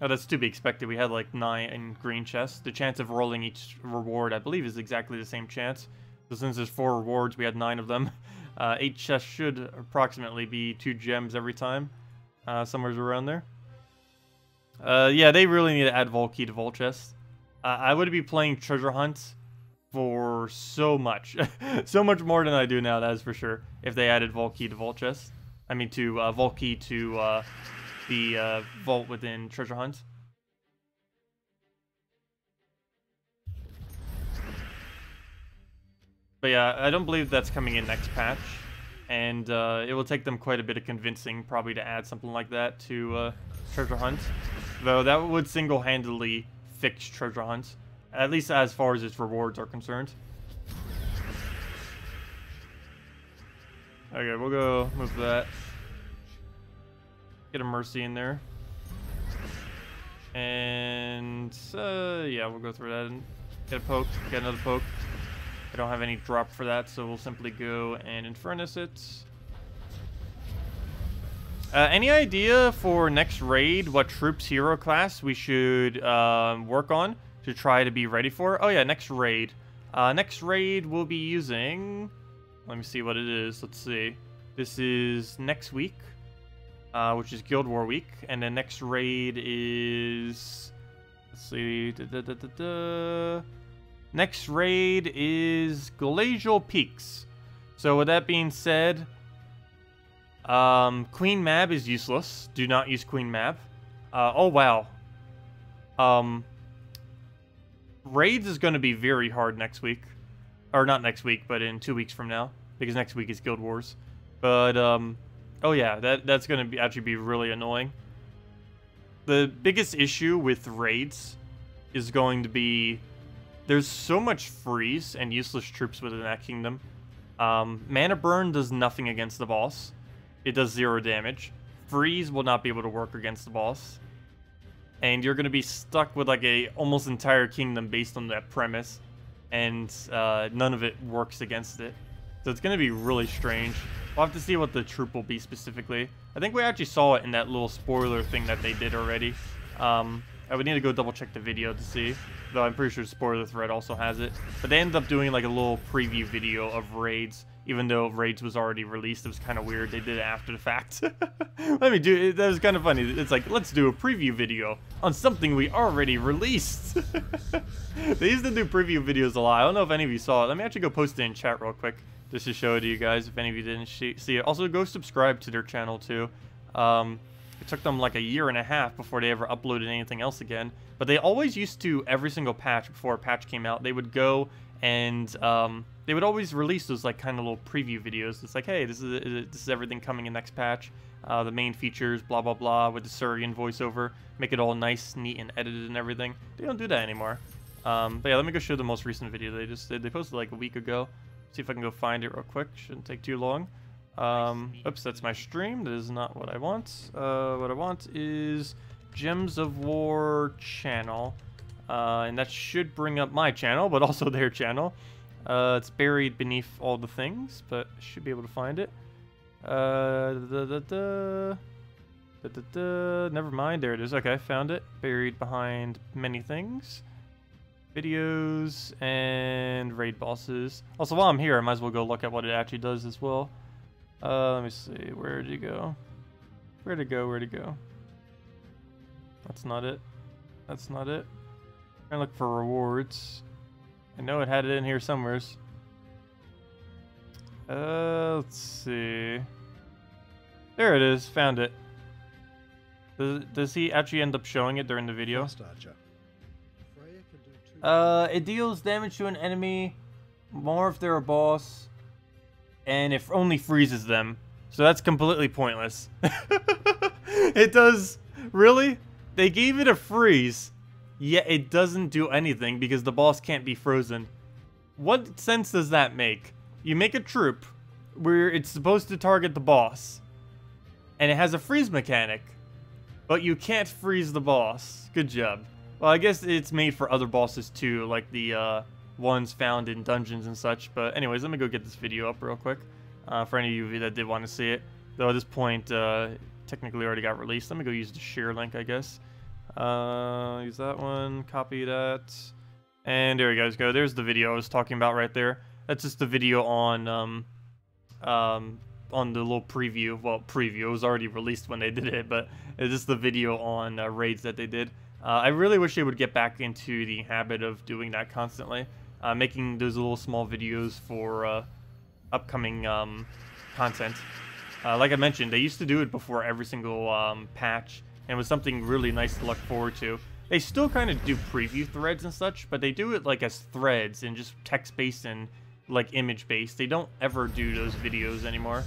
Oh, that's to be expected. We had like 9 in green chests. The chance of rolling each reward, I believe, is exactly the same chance. So since there's 4 rewards, we had 9 of them. 8 chests should approximately be 2 gems every time. Somewhere around there. Yeah, they really need to add Vault Key to Vault Chest. I would be playing Treasure Hunt for so much. So much more than I do now, that is for sure. If they added Vault Key to Vault Chest. I mean, to Vault Key to the vault within Treasure Hunt. But yeah, I don't believe that's coming in next patch. And it will take them quite a bit of convincing, probably, to add something like that to Treasure Hunt. Though that would single-handedly fix Treasure Hunt. At least as far as its rewards are concerned. Okay, we'll go move that. Get a Mercy in there. And yeah, we'll go through that and get a poke, get another poke. I don't have any drop for that, so we'll simply go and Infernus it. Any idea for next raid what troops hero class we should work on to try to be ready for? Oh yeah, next raid. Next raid we'll be using... Let me see what it is. Let's see. This is next week, which is Guild War week. And then next raid is... Let's see... Next raid is Glacial Peaks. So with that being said, Queen Mab is useless. Do not use Queen Mab. Oh wow. Raids is going to be very hard next week. Or not next week, but in 2 weeks from now. Because next week is Guild Wars. But, oh yeah, that's going to actually be really annoying. The biggest issue with raids is going to be... There's so much freeze and useless troops within that kingdom. Mana Burn does nothing against the boss. It does 0 damage. Freeze will not be able to work against the boss. And you're going to be stuck with like a almost entire kingdom based on that premise. And none of it works against it. So it's going to be really strange. We'll have to see what the troop will be specifically. I think we actually saw it in that little spoiler thing that they did already. I would need to go double check the video to see. Though I'm pretty sure Spoiler Thread also has it. But they ended up doing like a little preview video of raids. Even though Raids was already released, it was kind of weird. They did it after the fact. Let me do it. That was kind of funny. It's like, let's do a preview video on something we already released. They used to do preview videos a lot. I don't know if any of you saw it. Let me actually go post it in chat real quick, just to show it to you guys if any of you didn't see it. Also, go subscribe to their channel too. It took them like a year and a half before they ever uploaded anything else again. But they always used to, every single patch before a patch came out, they would go and they would always release those like kind of little preview videos. It's like, hey, this is everything coming in next patch. The main features, blah blah blah, with the Surian voiceover, make it all nice, neat, and edited and everything. They don't do that anymore. But yeah, let me go show the most recent video they just did. They posted like a week ago. See if I can go find it real quick. Shouldn't take too long. Oops, that's my stream. That is not what I want. What I want is Gems of War channel. And that should bring up my channel, but also their channel. It's buried beneath all the things, but I should be able to find it. Never mind, there it is. Okay, found it. Buried behind many things. Videos and raid bosses. Also, while I'm here, I might as well go look at what it actually does as well. Let me see. Where'd you go? Where'd it go? Where'd it go? That's not it. That's not it. I'm trying to look for rewards. I know it had it in here somewheres. Let's see. There it is. Found it. Does he actually end up showing it during the video? It deals damage to an enemy more if they're a boss, and it only freezes them. So that's completely pointless. It does... Really? They gave it a freeze, yet it doesn't do anything because the boss can't be frozen. What sense does that make? You make a troop where it's supposed to target the boss, and it has a freeze mechanic, but you can't freeze the boss. Good job. Well, I guess it's made for other bosses too, like the ones found in dungeons and such. But anyways, let me go get this video up real quick for any of you that did want to see it. Though at this point, technically already got released. Let me go use the share link, I guess. Use that one, copy that, and there you guys go. There's the video I was talking about right there. That's just the video on the little preview. Well, preview. It was already released when they did it, but it's just the video on raids that they did. I really wish they would get back into the habit of doing that constantly, making those little small videos for upcoming content. Like I mentioned, they used to do it before every single patch, and it was something really nice to look forward to. They still kind of do preview threads and such, but they do it like as threads and just text-based and like image-based. They don't ever do those videos anymore,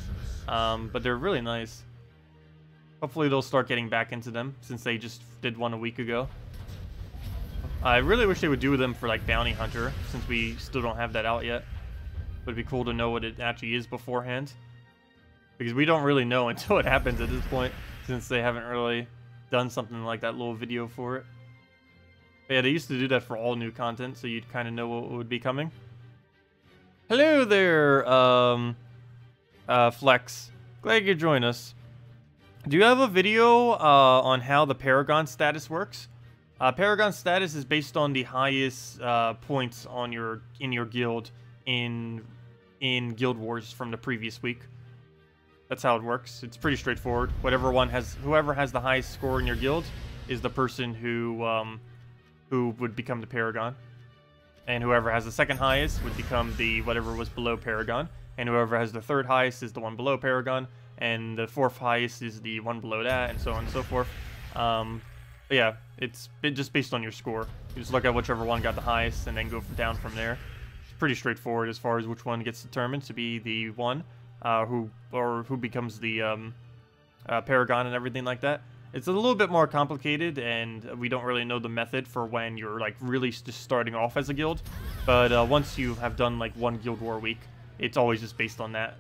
but they're really nice. Hopefully they'll start getting back into them, since they just did one a week ago. I really wish they would do them for like Bounty Hunter, since we still don't have that out yet. But it'd be cool to know what it actually is beforehand, because we don't really know until it happens at this point, since they haven't really done something like that little video for it. But yeah, they used to do that for all new content, so you'd kind of know what would be coming. Hello there, Flex. Glad you could join us. Do you have a video on how the Paragon status works? Paragon status is based on the highest points on in your guild in Guild Wars from the previous week. That's how it works. It's pretty straightforward. Whoever has the highest score in your guild is the person who would become the Paragon. And whoever has the second highest would become the whatever was below Paragon. And whoever has the third highest is the one below Paragon. And the fourth highest is the one below that, and so on and so forth. But yeah, it's just based on your score. You just look at whichever one got the highest and then go down from there. It's pretty straightforward as far as which one gets determined to be the one who becomes the Paragon and everything like that. It's a little bit more complicated, and we don't really know the method for when you're like really just starting off as a guild. But once you have done like one Guild War week, it's always just based on that.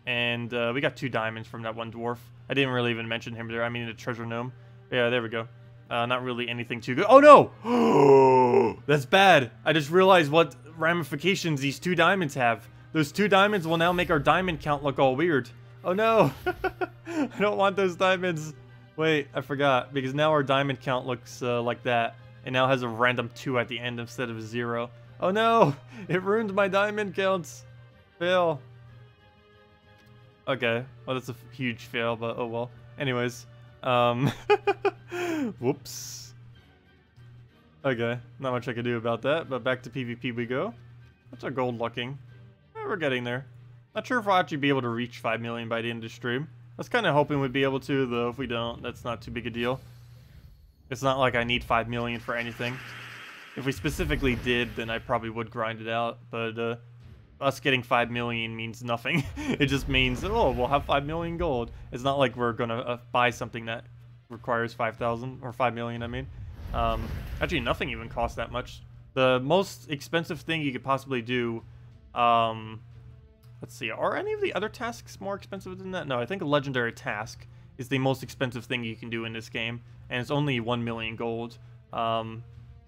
And we got 2 diamonds from that one dwarf. I didn't really even mention him there. I mean the treasure gnome. Yeah, there we go. Not really anything too good. Oh no! That's bad. I just realized what ramifications these 2 diamonds have. Those 2 diamonds will now make our diamond count look all weird. Oh no! I don't want those diamonds. Wait, I forgot. Because now our diamond count looks like that. It now has a random 2 at the end instead of a 0. Oh no! It ruined my diamond counts. Fail. Okay. Well, that's a huge fail, but oh well. Anyways. Whoops. Okay. Not much I can do about that, but back to PvP we go. What's our gold looking? We're getting there. Not sure if I'll actually be able to reach 5 million by the end of the stream. I was kind of hoping we'd be able to, though. If we don't, that's not too big a deal. It's not like I need 5 million for anything. If we specifically did, then I probably would grind it out. But us getting 5 million means nothing. It just means, oh, we'll have 5 million gold. It's not like we're going to buy something that requires 5,000, or 5 million, I mean. Actually, nothing even costs that much. The most expensive thing you could possibly do... let's see, are any of the other tasks more expensive than that? No, I think a legendary task is the most expensive thing you can do in this game, and it's only 1 million gold. And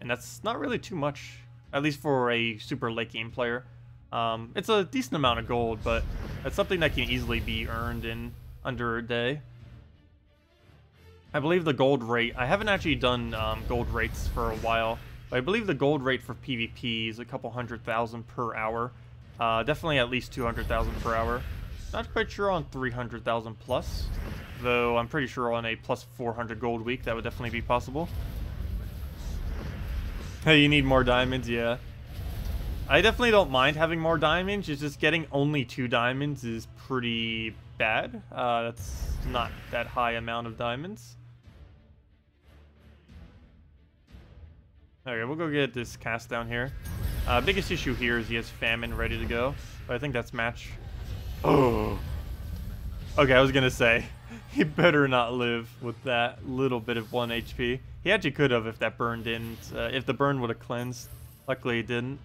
that's not really too much, at least for a super late game player. It's a decent amount of gold, but it's something that can easily be earned in under a day. I believe the gold rate, I haven't actually done gold rates for a while, but I believe the gold rate for PvP is a couple 100,000 per hour. Definitely at least 200,000 per hour. Not quite sure on 300,000 plus, though I'm pretty sure on a plus 400 gold week that would definitely be possible. Hey, you need more diamonds? Yeah. I definitely don't mind having more diamonds. It's just getting only 2 diamonds is pretty bad. That's not that high amount of diamonds. Okay, we'll go get this cast down here. Biggest issue here is he has famine ready to go, but I think that's match. Oh. Okay, I was gonna say, he better not live with that little bit of 1 HP. He actually could have if that burn didn't, if the burn would have cleansed. Luckily it didn't.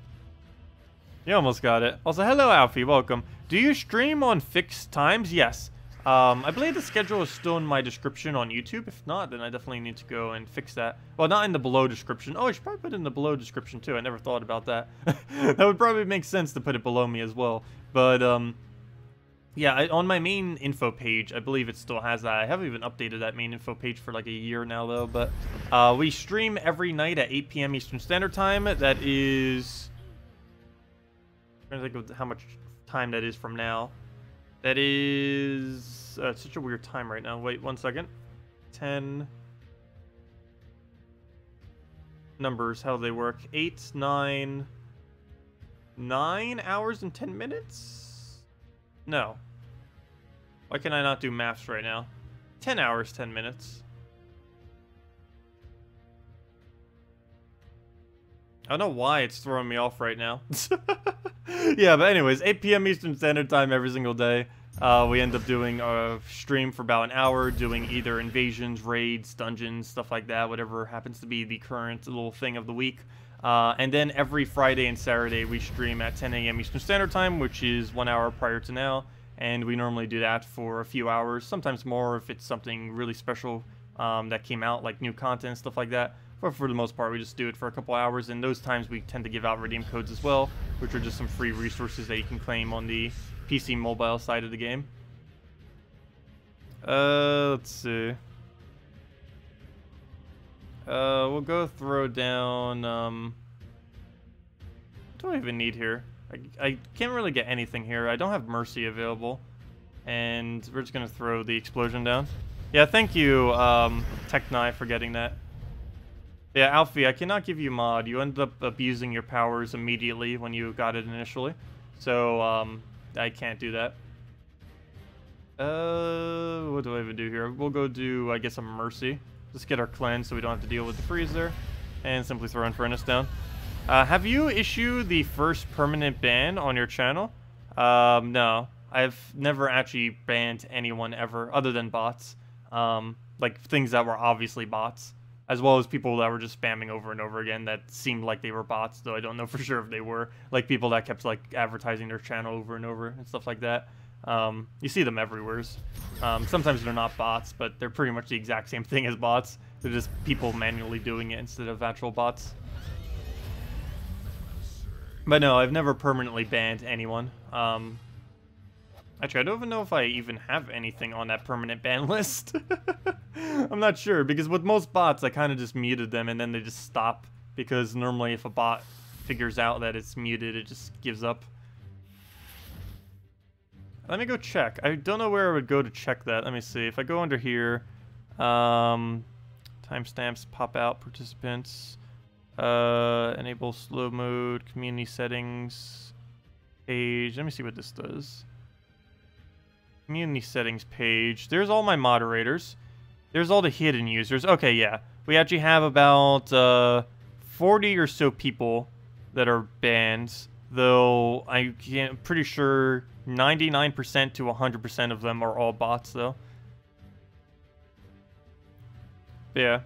You almost got it. Also, hello Alfie, welcome. Do you stream on fixed times? Yes. I believe the schedule is still in my description on YouTube. If not, then I definitely need to go and fix that. Well, not in the below description. Oh, I should probably put it in the below description too. I never thought about that. That would probably make sense to put it below me as well. But, yeah, on my main info page, I believe it still has that. I haven't even updated that main info page for like a year now, though. But we stream every night at 8 p.m. Eastern Standard Time. That is... I'm trying to think of how much time that is from now. That is... it's such a weird time right now. Wait, 1 second. 10... Numbers, how do they work? 8, 9... 9 hours and 10 minutes? No. Why can I not do maths right now? 10 hours, 10 minutes. I don't know why it's throwing me off right now. Yeah, but anyways, 8 p.m. Eastern Standard Time every single day. We end up doing a stream for about an hour, doing either invasions, raids, dungeons, stuff like that, whatever happens to be the current little thing of the week. And then every Friday and Saturday we stream at 10 a.m. Eastern Standard Time, which is 1 hour prior to now. And we normally do that for a few hours, sometimes more if it's something really special that came out, like new content, stuff like that. but for the most part, we just do it for a couple hours, and those times we tend to give out redeem codes as well, which are just some free resources that you can claim on the PC mobile side of the game. Let's see. We'll go throw down, what do I even need here? I can't really get anything here. I don't have Mercy available. And we're just gonna throw the explosion down. Yeah, thank you, Tech9 for getting that. Yeah, Alfie, I cannot give you mod. You ended up abusing your powers immediately when you got it initially. So, I can't do that. What do I even do here? We'll go do, I guess, a Mercy. Just get our cleanse so we don't have to deal with the freeze there. And simply throw Infernus down. Have you issued the first permanent ban on your channel? No. I've never actually banned anyone ever, other than bots. Like, things that were obviously bots. As well as people that were just spamming over and over again that seemed like they were bots, though I don't know for sure if they were. Like, people that kept, like, advertising their channel over and over and stuff like that. You see them everywhere. Sometimes they're not bots, but they're pretty much the exact same thing as bots. They're just people manually doing it instead of actual bots. But no, I've never permanently banned anyone. Actually, I don't even know if I even have anything on that permanent ban list. I'm not sure, because with most bots, I kind of just muted them and then they just stop. Because normally if a bot figures out that it's muted, it just gives up. Let me go check. I don't know where I would go to check that. Let me see. If I go under here, timestamps, pop out, participants, enable slow mode, community settings, page. Let me see what this does. Community settings page. There's all my moderators. There's all the hidden users. Okay, yeah. We actually have about 40 or so people that are banned, though I'm pretty sure 99% to 100% of them are all bots, though. Yeah.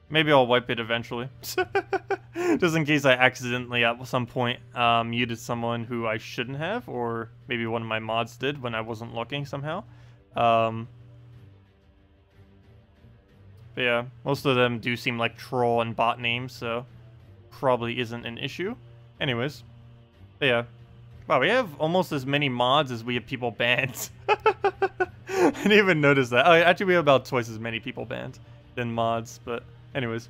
Maybe I'll wipe it eventually. Just in case I accidentally at some point muted someone who I shouldn't have, or maybe one of my mods did when I wasn't looking somehow. But yeah, most of them do seem like troll and bot names, so probably isn't an issue. Anyways, but yeah. Wow, we have almost as many mods as we have people banned. I didn't even notice that. Oh, actually, we have about twice as many people banned than mods, but anyways.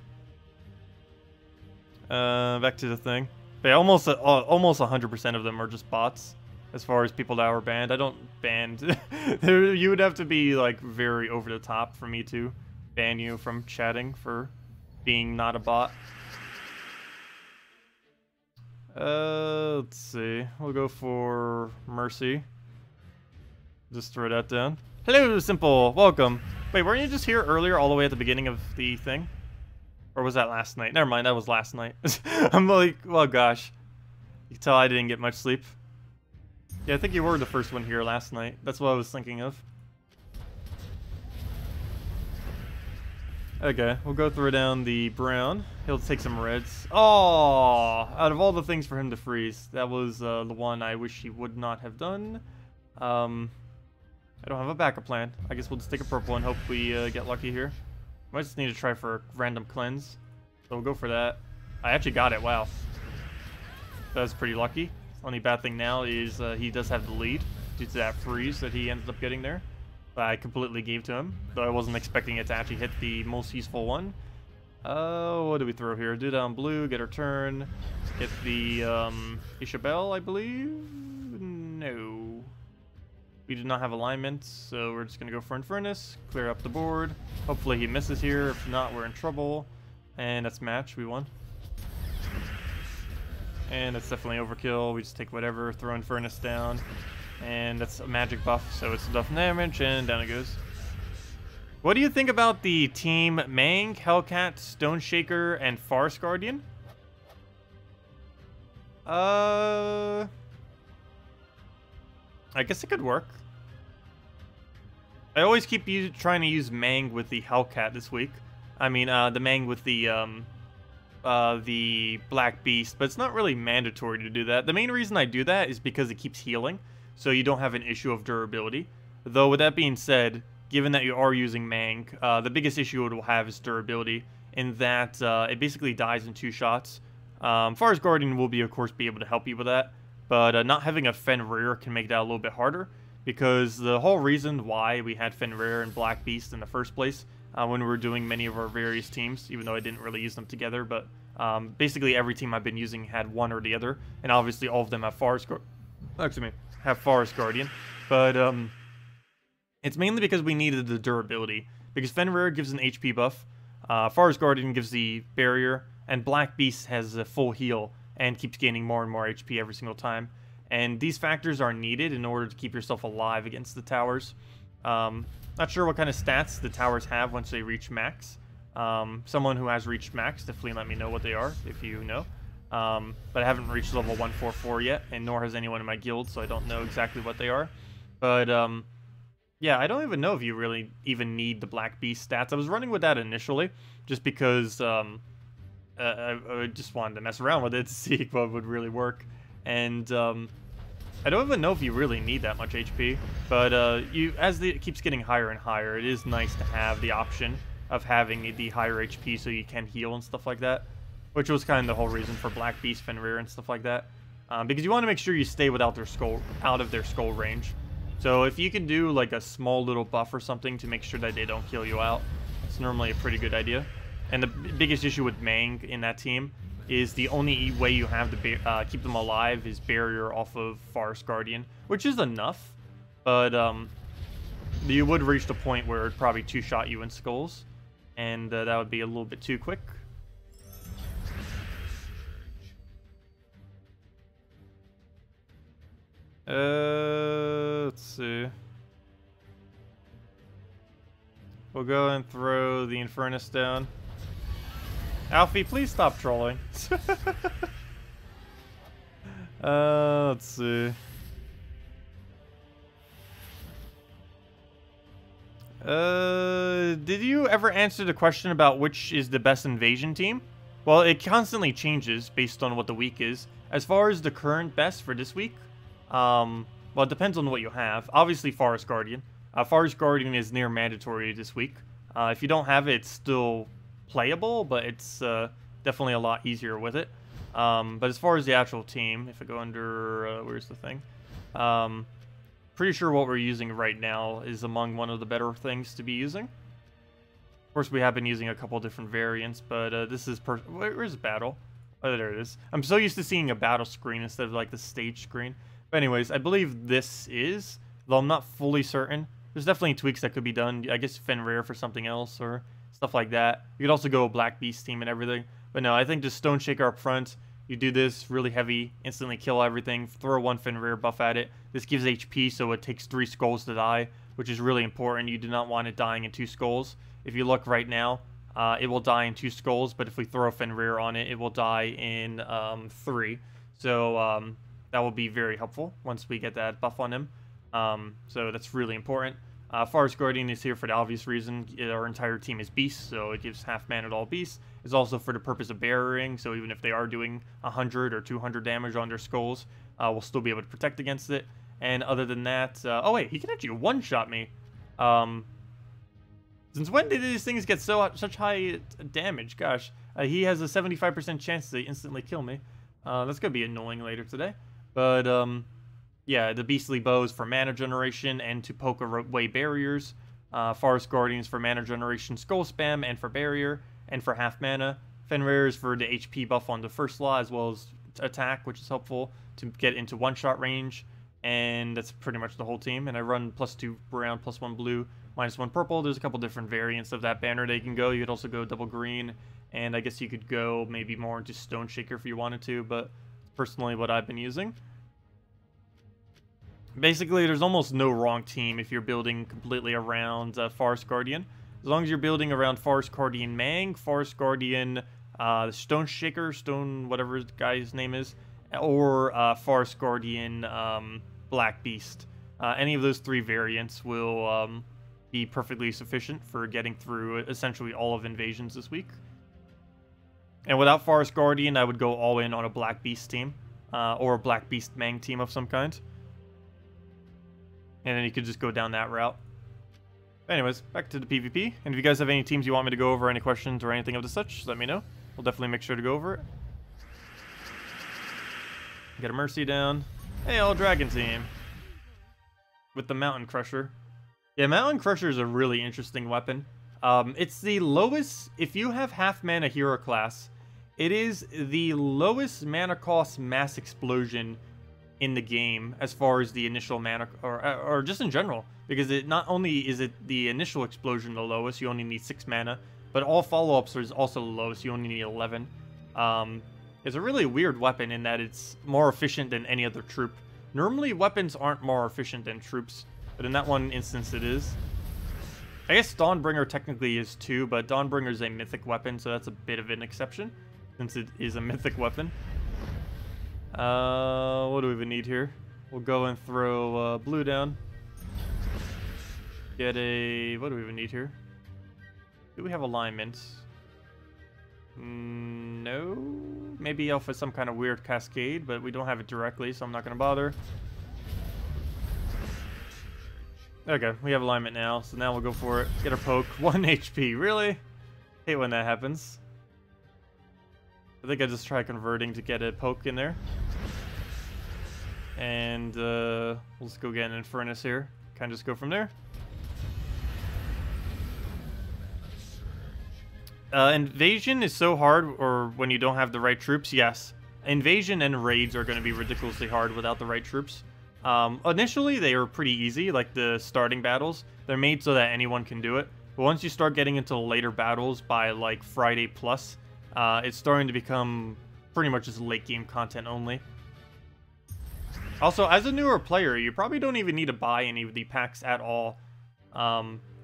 Back to the thing. But yeah, almost 100% of them are just bots, as far as people that were banned. I don't ban. You would have to be like very over the top for me to ban you from chatting for being not a bot. Let's see. We'll go for Mercy. Just throw that down. Hello, Simple. Welcome. Wait, weren't you just here earlier, all the way at the beginning of the thing? Or was that last night? Never mind, that was last night. I'm like, well, gosh. You can tell I didn't get much sleep. Yeah, I think you were the first one here last night. That's what I was thinking of. Okay, we'll go throw down the brown. He'll take some reds. Oh, out of all the things for him to freeze, that was the one I wish he would not have done. I don't have a backup plan. I guess we'll just take a purple and hope we get lucky here. Might just need to try for a random cleanse. So we'll go for that. I actually got it, wow. That was pretty lucky. Only bad thing now is he does have the lead due to that freeze that he ended up getting there. I completely gave to him, though I wasn't expecting it to actually hit the most useful one. What do we throw here? Do down blue, get our turn. Get the Isabelle, I believe? No. We do not have alignment, so we're just going to go for Infernus, clear up the board. Hopefully he misses here. If not, we're in trouble. And that's match. We won. And that's definitely overkill. We just take whatever, throw Infernus down. And that's a magic buff, so it's enough damage, and down it goes. What do you think about the team Mang, Hellcat, Stone Shaker, and Forest Guardian? I guess it could work. I always keep trying to use Mang with the Hellcat this week. I mean, the Mang with the Black Beast, but it's not really mandatory to do that. The main reason I do that is because it keeps healing, so you don't have an issue of durability. Though, with that being said, given that you are using Mang, the biggest issue it will have is durability, in that it basically dies in 2 shots. Forest Guardian will, of course, be able to help you with that, but not having a Fenrir can make that a little bit harder, because the whole reason why we had Fenrir and Black Beast in the first place, when we were doing many of our various teams, even though I didn't really use them together, but basically every team I've been using had one or the other, and obviously all of them have Forest Guardian, but it's mainly because we needed the durability, because Fenrir gives an HP buff, Forest Guardian gives the barrier, and Black Beast has a full heal and keeps gaining more and more HP every single time. And these factors are needed in order to keep yourself alive against the towers. Not sure what kind of stats the towers have once they reach max. Someone who has reached max, definitely let me know what they are, if you know. But I haven't reached level 144 yet, and nor has anyone in my guild, so I don't know exactly what they are. But, yeah, I don't even know if you really even need the Black Beast stats. I was running with that initially, just because I just wanted to mess around with it to see what would really work. And I don't even know if you really need that much HP, but as it keeps getting higher and higher, it is nice to have the option of having the higher HP so you can heal and stuff like that, which was kind of the whole reason for Black Beast, Fenrir, and stuff like that, because you want to make sure you stay out of their skull range. So if you can do like a small little buff or something to make sure that they don't kill you out, it's normally a pretty good idea. And the biggest issue with Mang in that team is the only way you have to keep them alive is barrier off of Forest Guardian, which is enough, but you would reach the point where it'd probably 2-shot you in skulls, and that would be a little bit too quick. Let's see. We'll go and throw the Infernus down. Alfie, please stop trolling. Let's see. Did you ever answer the question about which is the best invasion team? Well, it constantly changes based on what the week is. As far as the current best for this week, well, it depends on what you have. Obviously, Forest Guardian. Forest Guardian is near mandatory this week. If you don't have it, it's still playable, but it's definitely a lot easier with it. But as far as the actual team, if I go under, where's the thing? Pretty sure what we're using right now is among one of the better things to be using. Of course, we have been using a couple different variants, but this is where's battle? Oh, there it is. I'm so used to seeing a battle screen instead of like the stage screen. But anyways, I believe this is, though I'm not fully certain. There's definitely tweaks that could be done. I guess Fenrir for something else or stuff like that. You could also go Black Beast team and everything. But no, I think just Stone Shaker up front. You do this really heavy, instantly kill everything, throw 1 Fenrir buff at it. This gives HP, so it takes 3 skulls to die, which is really important. You do not want it dying in 2 skulls. If you look right now, it will die in 2 skulls, but if we throw Fenrir on it, it will die in 3. So that will be very helpful once we get that buff on him. So that's really important. Forest Guardian is here for the obvious reason. Our entire team is beasts, so it gives half mana to all beasts. It's also for the purpose of barriering, so even if they are doing 100 or 200 damage on their skulls, we'll still be able to protect against it. And other than that, oh wait, he can actually one-shot me. Since when did these things get such high damage? Gosh, he has a 75% chance to instantly kill me. That's gonna be annoying later today. But yeah, the Beastly Bows for mana generation and to poke away barriers. Forest Guardians for mana generation, skull spam, and for barrier, and for half mana. Fenrir is for the HP buff on the first law, as well as attack, which is helpful to get into one-shot range. And that's pretty much the whole team. And I run +2 brown, +1 blue, -1 purple. There's a couple different variants of that banner that you can go. You could also go double green, and I guess you could go maybe more into Stone Shaker if you wanted to, but personally what I've been using. Basically, there's almost no wrong team if you're building completely around Forest Guardian. As long as you're building around Forest Guardian Mang, Forest Guardian Stone Shaker, whatever the guy's name is, or Forest Guardian Black Beast. Any of those 3 variants will be perfectly sufficient for getting through essentially all of invasions this week. And without Forest Guardian, I would go all in on a Black Beast team, or a Black Beast Mang team of some kind. And then you could just go down that route. Anyways, back to the PvP. And if you guys have any teams you want me to go over, any questions or anything of the such, let me know. We'll definitely make sure to go over it. Get a Mercy down. Hey, all Dragon team. With the Mountain Crusher. Yeah, Mountain Crusher is a really interesting weapon. It's the lowest, if you have half mana hero class, it is the lowest mana cost mass explosion in the game as far as the initial mana, or just in general, because it not only is it the initial explosion the lowest, you only need 6 mana, but all follow-ups is also the lowest, you only need 11. It's a really weird weapon in that it's more efficient than any other troop. Normally weapons aren't more efficient than troops, but in that one instance it is. I guess Dawnbringer technically is too, but Dawnbringer is a mythic weapon, so that's a bit of an exception, since it is a mythic weapon. What do we even need here? We'll go and throw blue down. Get a... what do we even need here? Do we have alignment? No? Maybe alpha some kind of weird cascade, but we don't have it directly, so I'm not going to bother. Okay, we have alignment now, so now we'll go for it. Get our poke. 1 HP, really? Hate when that happens. I think I just try converting to get a poke in there. And we'll just go get an Infernus here. Kind of just go from there. Invasion is so hard, or when you don't have the right troops, yes. Invasion and raids are going to be ridiculously hard without the right troops. Initially, they are pretty easy, like the starting battles. They're made so that anyone can do it. But once you start getting into later battles by, like, Friday plus, it's starting to become pretty much just late game content only. Also, as a newer player, you probably don't even need to buy any of the packs at all.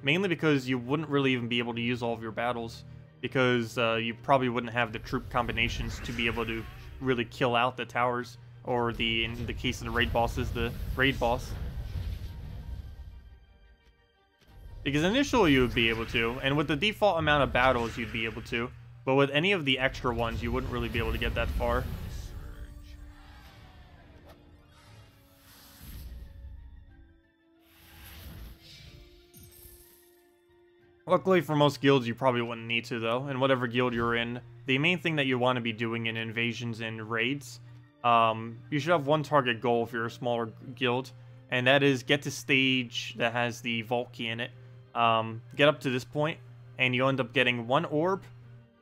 Mainly because you wouldn't really even be able to use all of your battles. Because you probably wouldn't have the troop combinations to be able to really kill out the towers. Or in the case of the raid bosses, the raid boss. Because initially you would be able to, and with the default amount of battles you'd be able to. But with any of the extra ones, you wouldn't really be able to get that far. Luckily for most guilds, you probably wouldn't need to, though. And whatever guild you're in, the main thing that you want to be doing in invasions and raids, you should have one target goal if you're a smaller guild, and that is get to stage that has the vault key in it. Get up to this point, and you end up getting 1 orb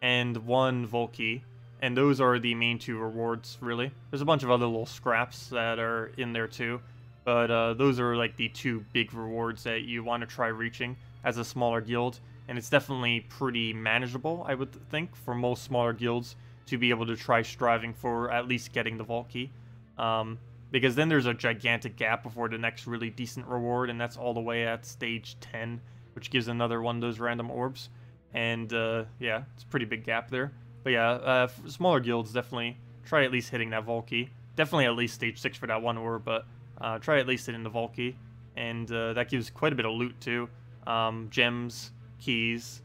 and 1 vault key, and those are the main 2 rewards, really. There's a bunch of other little scraps that are in there too, but those are like the 2 big rewards that you want to try reaching as a smaller guild, and it's definitely pretty manageable, I would think, for most smaller guilds to be able to try striving for at least getting the vault key. Because then there's a gigantic gap before the next really decent reward, and that's all the way at stage 10, which gives another one of those random orbs. And yeah, it's a pretty big gap there. But yeah, for smaller guilds, definitely try at least hitting that vault key. Definitely at least stage 6 for that 1 orb, but try at least hitting the vault key. And that gives quite a bit of loot too. Gems, keys,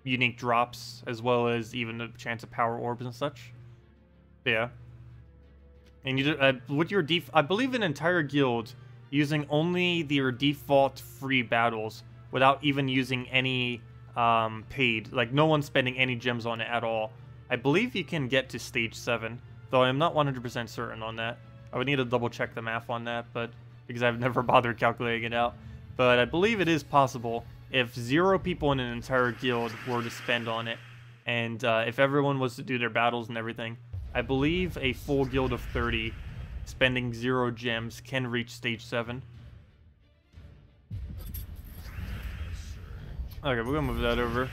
unique drops, as well as even a chance of power orbs and such. Yeah. And you with your I believe an entire guild using only your default free battles without even using any paid, like no one spending any gems on it at all. I believe you can get to stage 7, though I'm not 100% certain on that. I would need to double check the math on that, but because I've never bothered calculating it out. But I believe it is possible if 0 people in an entire guild were to spend on it, and if everyone was to do their battles and everything, I believe a full guild of 30 spending 0 gems can reach stage 7. Okay, we're gonna move that over.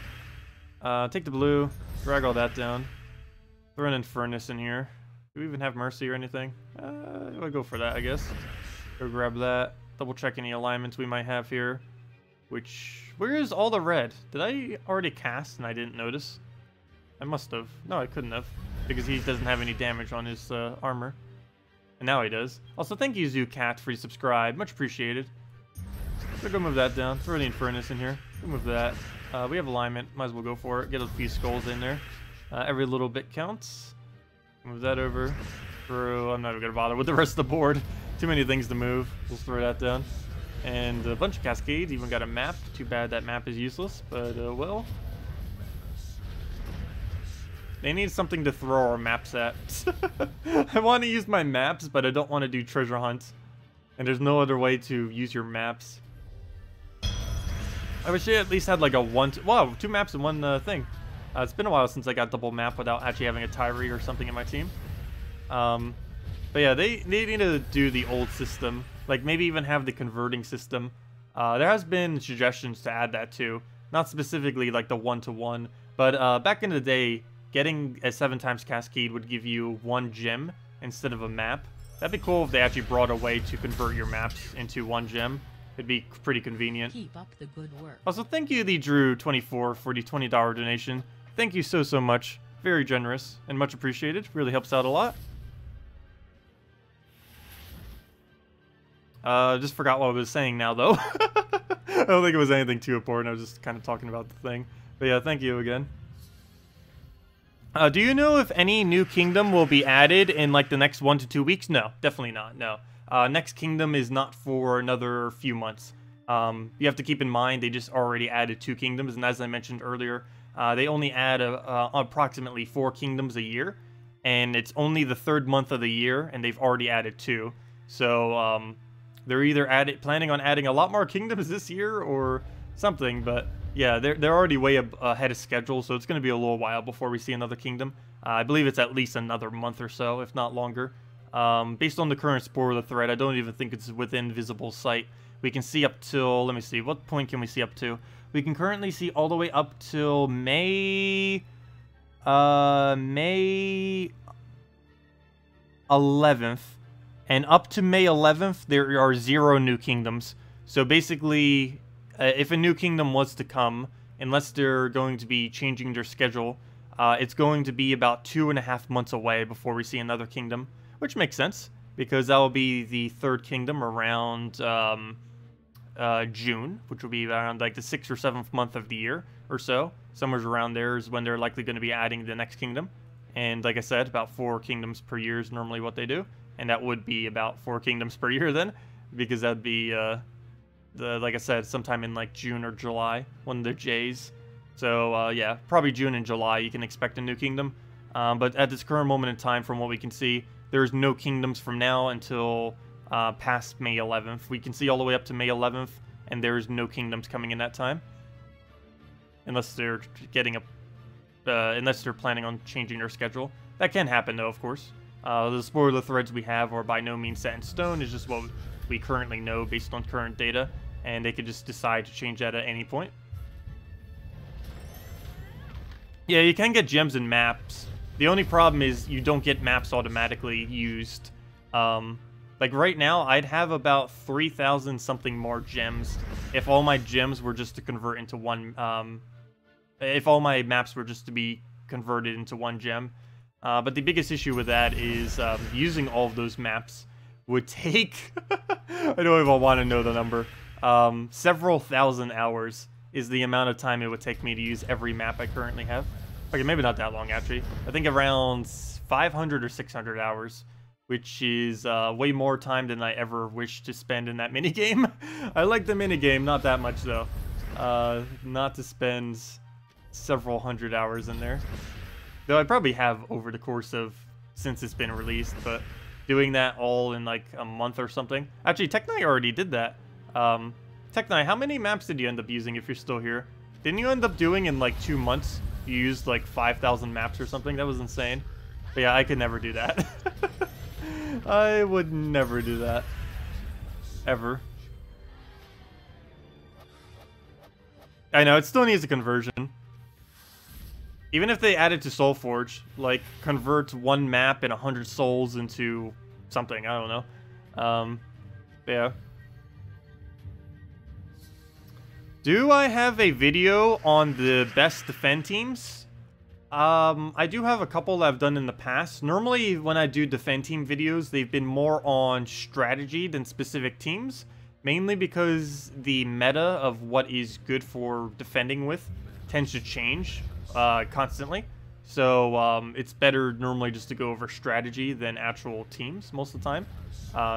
Take the blue, drag all that down. Throw an Infernus in here. Do we even have Mercy or anything? I'll go for that, I guess. Go grab that. Double check any alignments we might have here. Where is all the red? Did I already cast and I didn't notice? I must have. No, I couldn't have. Because he doesn't have any damage on his armor. And now he does. Also, thank you, ZooCat, for subscribe. Much appreciated. So go move that down. Throw the Infernus in here. Go move that. We have alignment. Might as well go for it. Get a few skulls in there. Every little bit counts. Move that over. I'm not even going to bother with the rest of the board. Too many things to move. We'll throw that down. And a bunch of cascades, even got a map. Too bad that map is useless, but well. They need something to throw our maps at. I want to use my maps, but I don't want to do treasure hunts. And there's no other way to use your maps. I wish they at least had like a wow, 2 maps in one thing. It's been a while since I got double map without actually having a Tyree or something in my team. But yeah, they need to do the old system. Like maybe even have the converting system. There has been suggestions to add that too. Not specifically like the 1-to-1. But back in the day, getting a 7x cascade would give you 1 gem instead of a map. That'd be cool if they actually brought a way to convert your maps into 1 gem. It'd be pretty convenient. Keep up the good work. Also, thank you, the Drew24, for the $20 donation. Thank you so much. Very generous and much appreciated. Really helps out a lot. Just forgot what I was saying now, though. I don't think it was anything too important. I was just kind of talking about the thing. But yeah, thank you again. Do you know if any new kingdom will be added in like the next 1 to 2 weeks? No, definitely not. No. Next kingdom is not for another few months. You have to keep in mind they just already added 2 kingdoms, and as I mentioned earlier, they only add approximately 4 kingdoms a year, and it's only the 3rd month of the year, and they've already added 2. So they're either planning on adding a lot more kingdoms this year or something, but yeah, they're already way ahead of schedule, so it's going to be a little while before we see another kingdom. I believe it's at least another month or so, if not longer. Based on the current spoiler thread, I don't even think it's within visible sight. We can see up till, let me see, what point can we see up to? We can currently see all the way up till May 11th. And up to May 11th, there are 0 new kingdoms. So basically, if a new kingdom was to come, unless they're going to be changing their schedule, it's going to be about 2.5 months away before we see another kingdom. Which makes sense, because that will be the 3rd kingdom around June, which will be around like the 6th or 7th month of the year or so. Somewhere around there is when they're likely going to be adding the next kingdom. And like I said, about 4 kingdoms per year is normally what they do. And that would be about 4 kingdoms per year then, because that'd be, like I said, sometime in like June or July, one of the J's. So yeah, probably June and July you can expect a new kingdom. But at this current moment in time, from what we can see, there's no kingdoms from now until past May 11th. We can see all the way up to May 11th, and there's no kingdoms coming in that time. Unless they're unless they're planning on changing their schedule. That can happen though, of course. The spoiler threads we have are by no means set in stone. It's just what we currently know based on current data, and they could just decide to change that at any point. Yeah, you can get gems and maps. The only problem is you don't get maps automatically used. Like right now, I'd have about 3,000 something more gems if all my gems were just to convert into one. If all my maps were just to be converted into 1 gem. But the biggest issue with that is using all of those maps would take, I don't even want to know the number, several thousand hours is the amount of time it would take me to use every map I currently have. Okay, maybe not that long actually. I think around 500 or 600 hours, which is way more time than I ever wish to spend in that minigame. I like the minigame, not that much though. Not to spend several hundred hours in there. Though I probably have over the course of, since it's been released, but doing that all in like a month or something. Actually, Techni already did that. Techni, how many maps did you end up using if you're still here? Didn't you end up doing in like 2 months? You used like 5,000 maps or something? That was insane. But yeah, I could never do that. I would never do that. Ever. I know, it still needs a conversion. Even if they added to Soulforge, like, convert 1 map and 100 souls into something, I don't know. Yeah. Do I have a video on the best defend teams? I do have a couple that I've done in the past. Normally, when I do defend team videos, they've been more on strategy than specific teams. Mainly because the meta of what is good for defending with tends to change constantly. So it's better normally just to go over strategy than actual teams most of the time.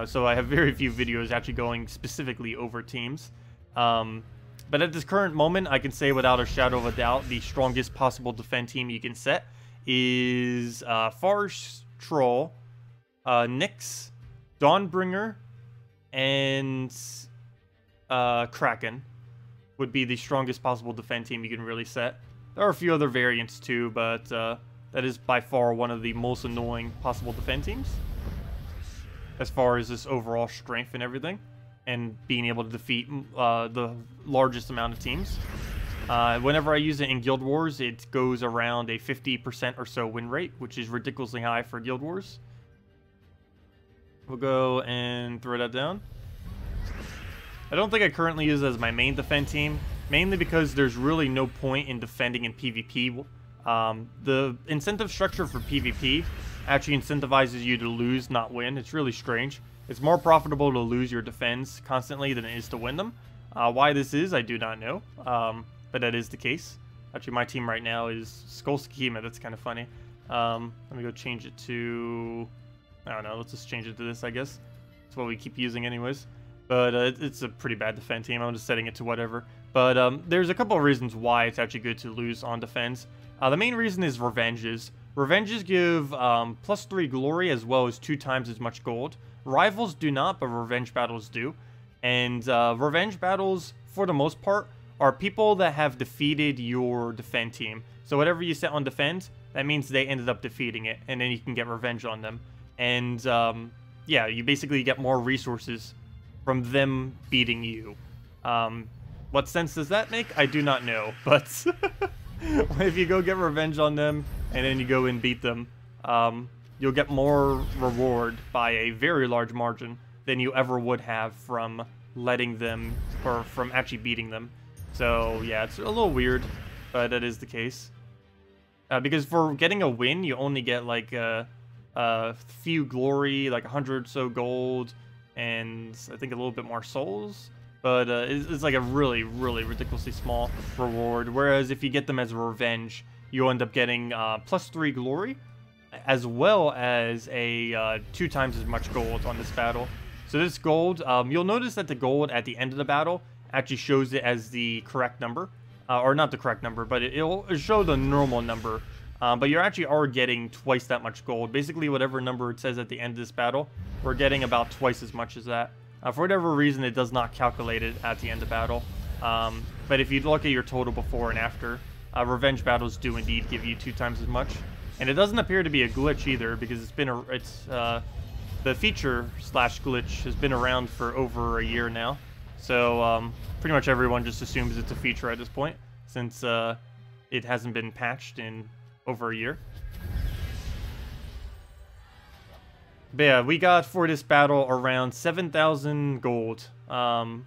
So I have very few videos actually going specifically over teams. But at this current moment, I can say without a shadow of a doubt, the strongest possible defend team you can set is Farce, Troll, Nyx, Dawnbringer, and Kraken would be the strongest possible defend team you can really set. There are a few other variants too, but that is by far one of the most annoying possible defend teams as far as this overall strength and everything, and being able to defeat the largest amount of teams. Whenever I use it in Guild Wars, it goes around a 50% or so win rate, which is ridiculously high for Guild Wars. We'll go and throw that down. I don't think I currently use it as my main defend team, mainly because there's really no point in defending in PvP. The incentive structure for PvP actually incentivizes you to lose, not win. It's really strange. It's more profitable to lose your defense constantly than it is to win them. Why this is, I do not know, but that is the case. Actually, my team right now is Skullskima. That's kind of funny. Let me go change it to... I don't know, let's just change it to this, I guess. That's what we keep using anyways. But it's a pretty bad defense team. I'm just setting it to whatever. But there's a couple of reasons why it's actually good to lose on defense. The main reason is revenges. Revenges give +3 glory as well as 2 times as much gold. Rivals do not, but revenge battles do. And revenge battles, for the most part, are people that have defeated your defend team. So whatever you set on defend, that means they ended up defeating it, and then you can get revenge on them. And yeah, you basically get more resources from them beating you. What sense does that make? I do not know, but if you go get revenge on them and then you go and beat them, you'll get more reward by a very large margin than you ever would have from letting them, or from actually beating them. So yeah, it's a little weird, but that is the case. Because for getting a win, you only get like a few glory, like 100 or so gold, and I think a little bit more souls. But it's like a really, really ridiculously small reward. Whereas if you get them as a revenge, you end up getting +3 glory, as well as a 2 times as much gold on this battle. So this gold, you'll notice that the gold at the end of the battle actually shows it as the correct number. Or not the correct number, but it'll show the normal number. But you actually are getting twice that much gold. Basically, whatever number it says at the end of this battle, we're getting about twice as much as that. For whatever reason, it does not calculate it at the end of battle. But if you look at your total before and after, revenge battles do indeed give you 2 times as much. And it doesn't appear to be a glitch either, because the feature slash glitch has been around for over a year now. So pretty much everyone just assumes it's a feature at this point, since it hasn't been patched in over a year. But yeah, we got for this battle around 7,000 gold. Around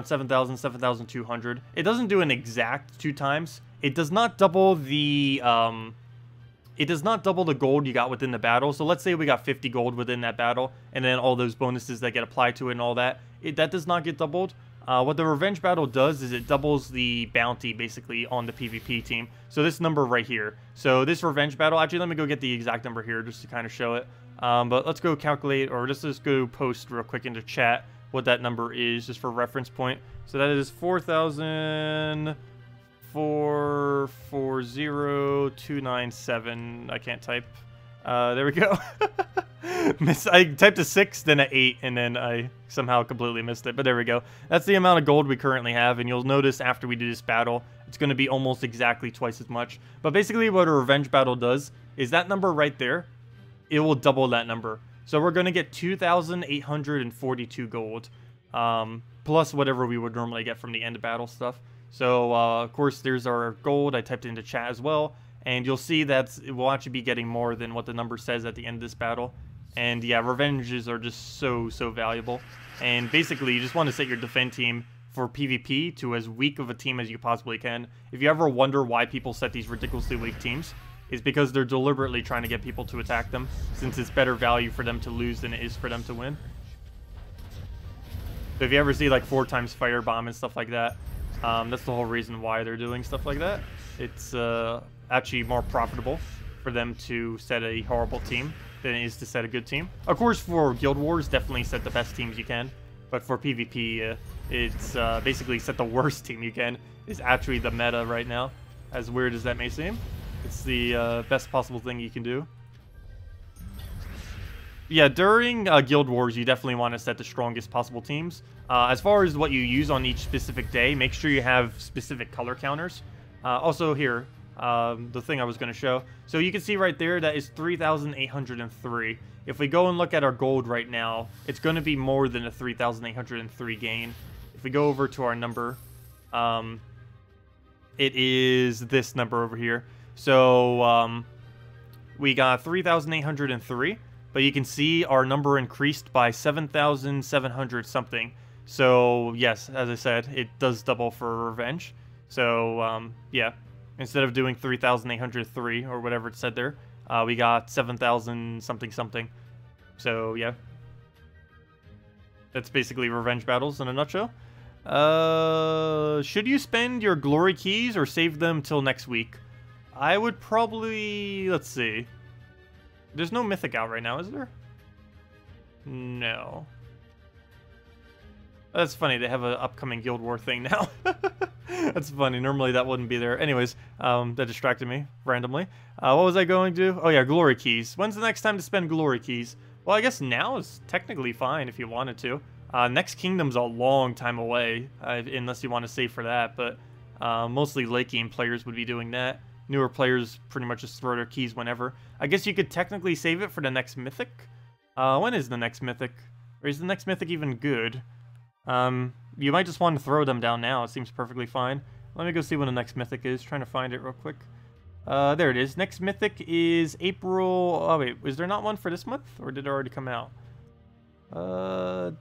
7,000, 7,200. It doesn't do an exact 2 times. It does not double the gold you got within the battle. So let's say we got 50 gold within that battle, and then all those bonuses that get applied to it and all that. That does not get doubled. What the revenge battle does is it doubles the bounty, basically, on the PvP team. So this number right here. So this revenge battle, actually, let me go get the exact number here just to kind of show it. But let's go calculate, or just go post real quick into chat what that number is, just for reference point. So that is 4,440,297. I can't type. There we go. I typed a 6, then an 8, and then I somehow completely missed it. But there we go. That's the amount of gold we currently have, and you'll notice after we do this battle, it's going to be almost exactly twice as much. But basically what a revenge battle does is that number right there, it will double that number. So we're going to get 2,842 gold, plus whatever we would normally get from the end of battle stuff. So, of course, there's our gold. I typed it into chat as well. And you'll see that it will actually be getting more than what the number says at the end of this battle. And yeah, revenges are just so valuable. And basically, you just want to set your defend team for PvP to as weak of a team as you possibly can. If you ever wonder why people set these ridiculously weak teams, it's because they're deliberately trying to get people to attack them, since it's better value for them to lose than it is for them to win. So if you ever see like 4 times firebomb and stuff like that, that's the whole reason why they're doing stuff like that. It's actually more profitable for them to set a horrible team than it is to set a good team. Of course, for Guild Wars, definitely set the best teams you can. But for PvP, it's basically set the worst team you can. Is actually the meta right now. As weird as that may seem. It's the best possible thing you can do. Yeah, during Guild Wars, you definitely want to set the strongest possible teams. As far as what you use on each specific day, make sure you have specific color counters. Also here, the thing I was going to show. So you can see right there, that is 3,803. If we go and look at our gold right now, it's going to be more than a 3,803 gain. If we go over to our number, it is this number over here. So we got 3,803, but you can see our number increased by 7,700 something. So yes, as I said, it does double for revenge. So yeah, instead of doing 3,803 or whatever it said there, we got 7,000 something something. So yeah, that's basically revenge battles in a nutshell. Should you spend your glory keys or save them till next week? I would probably, let's see. There's no mythic out right now, is there? No. That's funny, they have an upcoming Guild War thing now. That's funny, normally that wouldn't be there. Anyways, that distracted me randomly. What was I going to do? Oh yeah, glory keys. When's the next time to spend glory keys? Well, I guess now is technically fine if you wanted to. Next Kingdom's a long time away, unless you want to save for that, but mostly late game players would be doing that. Newer players pretty much just throw their keys whenever. I guess you could technically save it for the next Mythic. When is the next Mythic? Or is the next Mythic even good? You might just want to throw them down now. It seems perfectly fine. Let me go see when the next Mythic is. Trying to find it real quick. There it is. Next Mythic is April... Oh, wait. Was there not one for this month? Or did it already come out? I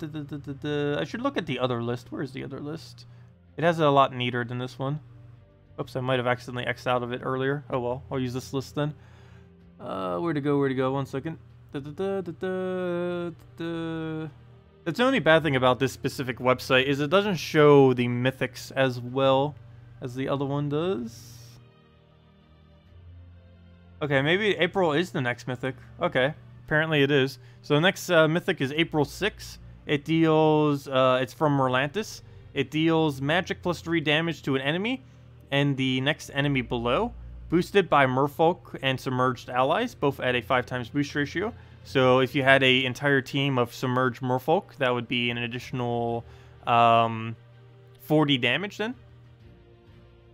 should look at the other list. Where is the other list? It has it a lot neater than this one. Oops, I might have accidentally X'd out of it earlier. Oh well, I'll use this list then. Where to go, where to go? 1 second. That's the only bad thing about this specific website is it doesn't show the mythics as well as the other one does. Okay, maybe April is the next mythic. Okay, apparently it is. So the next mythic is April 6. It deals, it's from Merlantis. It deals magic plus 3 damage to an enemy and the next enemy below, boosted by merfolk and submerged allies, both at a 5x boost ratio. So if you had an entire team of submerged merfolk, that would be an additional 40 damage then.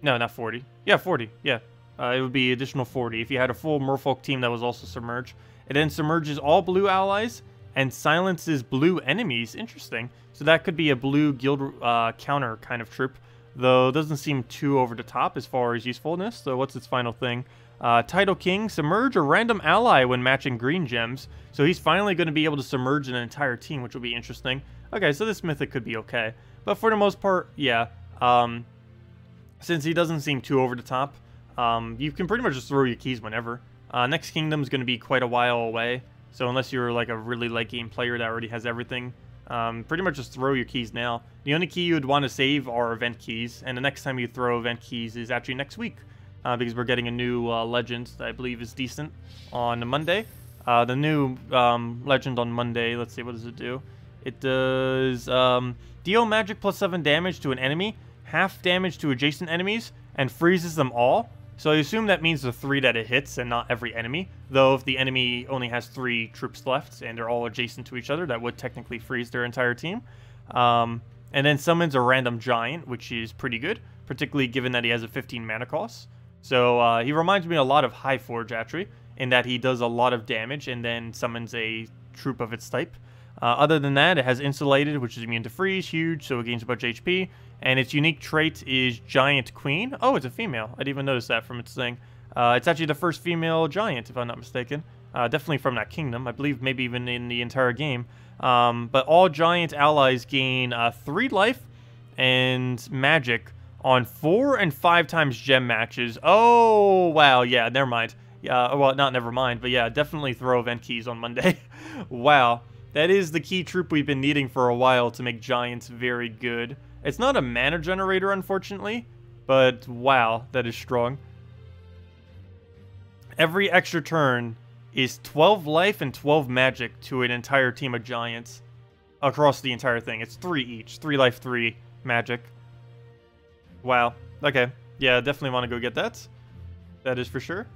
No, not 40. Yeah, 40. Yeah, it would be additional 40 if you had a full merfolk team that was also submerged. It then submerges all blue allies and silences blue enemies. Interesting. So that could be a blue guild counter kind of troop, though it doesn't seem too over the top as far as usefulness. So what's its final thing? Title King, submerge a random ally when matching green gems. So he's finally going to be able to submerge an entire team, which will be interesting. Okay, so this mythic could be okay. But for the most part, yeah. Since he doesn't seem too over the top, you can pretty much just throw your keys whenever. Next Kingdom's going to be quite a while away. So unless you're like a really late game player that already has everything, pretty much just throw your keys now. The only key you would want to save are event keys, and the next time you throw event keys is actually next week, because we're getting a new legend that I believe is decent on Monday. The new legend on Monday, let's see, what does it do? It does deal magic plus 7 damage to an enemy, half damage to adjacent enemies, and freezes them all. So I assume that means the 3 that it hits and not every enemy. Though if the enemy only has 3 troops left and they're all adjacent to each other, that would technically freeze their entire team. And then summons a random giant, which is pretty good, particularly given that he has a 15 mana cost. So he reminds me a lot of Highforge, actually, in that he does a lot of damage and then summons a troop of its type. Other than that, it has Insulated, which is immune to freeze, huge, so it gains a bunch of HP. And its unique trait is Giant Queen. Oh, it's a female. I didn't even notice that from its thing. It's actually the first female giant, if I'm not mistaken. Definitely from that kingdom. I believe maybe even in the entire game. But all giant allies gain 3 life and magic on 4 and 5 times gem matches. Oh, wow. Yeah, never mind. Yeah, well, not never mind, but yeah, definitely throw event keys on Monday. Wow. That is the key troop we've been needing for a while to make giants very good. It's not a mana generator, unfortunately, but wow, that is strong. Every extra turn is 12 life and 12 magic to an entire team of giants across the entire thing. It's 3 each. 3 life, 3 magic. Wow. Okay. Yeah, definitely want to go get that. That is for sure.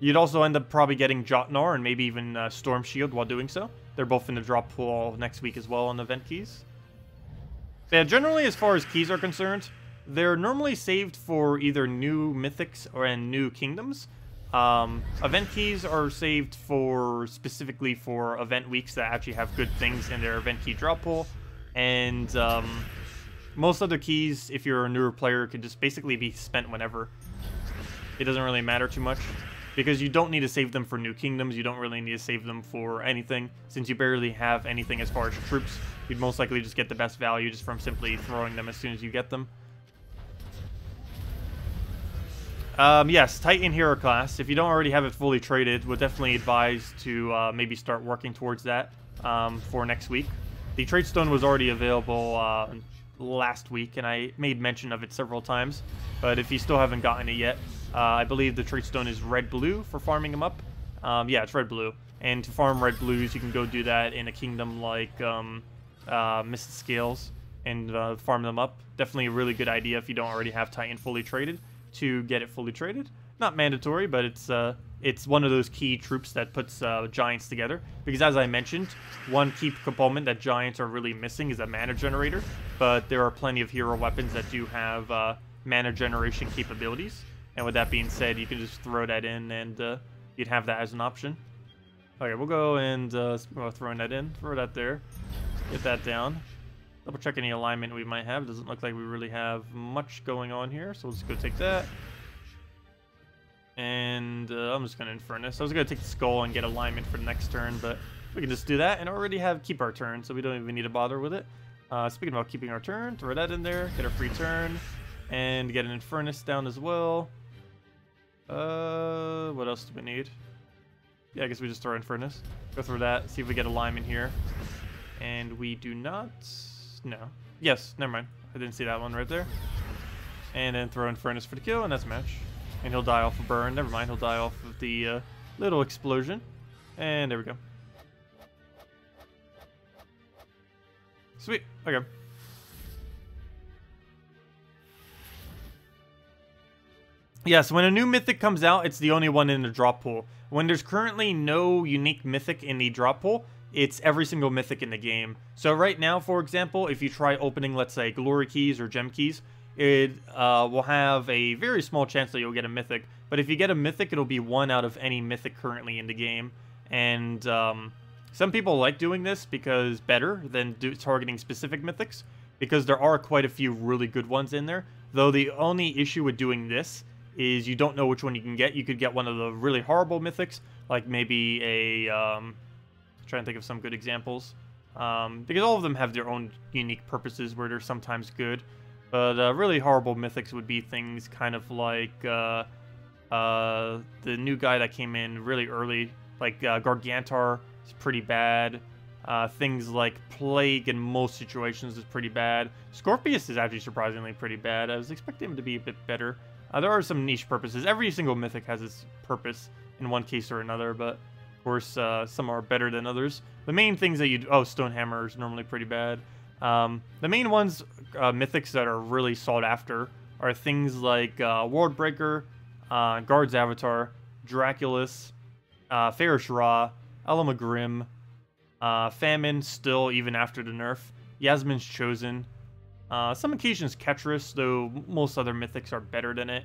You'd also end up probably getting JoeConnors and maybe even Storm Shield while doing so. They're both in the drop pool next week as well on event keys. So yeah, generally as far as keys are concerned, they're normally saved for either new mythics and new kingdoms. Event keys are saved for specifically for event weeks that actually have good things in their event key drop pool. And most other keys, if you're a newer player, can just basically be spent whenever. It doesn't really matter too much. Because you don't need to save them for new kingdoms, you don't really need to save them for anything. Since you barely have anything as far as troops, you'd most likely just get the best value just from simply throwing them as soon as you get them. Yes, Titan Hero class. If you don't already have it fully traded, would definitely advise to maybe start working towards that for next week. The trade stone was already available last week, and I made mention of it several times. But if you still haven't gotten it yet, I believe the trait stone is red-blue for farming them up. Yeah, it's red-blue. And to farm red-blues, you can go do that in a kingdom like Mist Scales and farm them up. Definitely a really good idea if you don't already have Titan fully traded to get it fully traded. Not mandatory, but it's one of those key troops that puts giants together. Because as I mentioned, one key component that giants are really missing is a mana generator. But there are plenty of hero weapons that do have mana generation capabilities. And with that being said, you can just throw that in and you'd have that as an option. Okay, we'll go and throwing that in. Throw that there. Get that down. Double check any alignment we might have. Doesn't look like we really have much going on here. So let's go take that. And I'm just going to Infernus. I was going to take the Skull and get alignment for the next turn. But we can just do that and already keep our turn. So we don't even need to bother with it. Speaking about keeping our turn, throw that in there. Get a free turn. And get an Infernus down as well. What else do we need? Yeah, I guess we just throw Infernus. Go through that, see if we get alignment here. And we do not. No. Yes, never mind. I didn't see that one right there. And then throw Infernus for the kill, and that's a match. And he'll die off a burn. Never mind, he'll die off of the little explosion. And there we go. Sweet. Okay. Yeah, so when a new mythic comes out, it's the only one in the drop pool. When there's currently no unique mythic in the drop pool, it's every single mythic in the game. So right now, for example, if you try opening, let's say, glory keys or gem keys, it will have a very small chance that you'll get a mythic. But if you get a mythic, it'll be one out of any mythic currently in the game. And some people like doing this because better than targeting specific mythics, because there are quite a few really good ones in there. Though the only issue with doing this is you don't know which one you can get. You could get one of the really horrible mythics, like maybe a, trying to think of some good examples, because all of them have their own unique purposes where they're sometimes good, but really horrible mythics would be things kind of like the new guy that came in really early, like Gargantar is pretty bad. Things like Plague in most situations is pretty bad. Scorpius is actually surprisingly pretty bad. I was expecting him to be a bit better. There are some niche purposes. Every single mythic has its purpose in one case or another, but of course some are better than others. The main things that you do... Oh, Stonehammer is normally pretty bad. The main ones, mythics that are really sought after, are things like Worldbreaker, Guard's Avatar, Draculus, Fairish Ra, Elamagrim, Famine still even after the nerf, Yasmin's Chosen, some occasions Ketris, though most other mythics are better than it.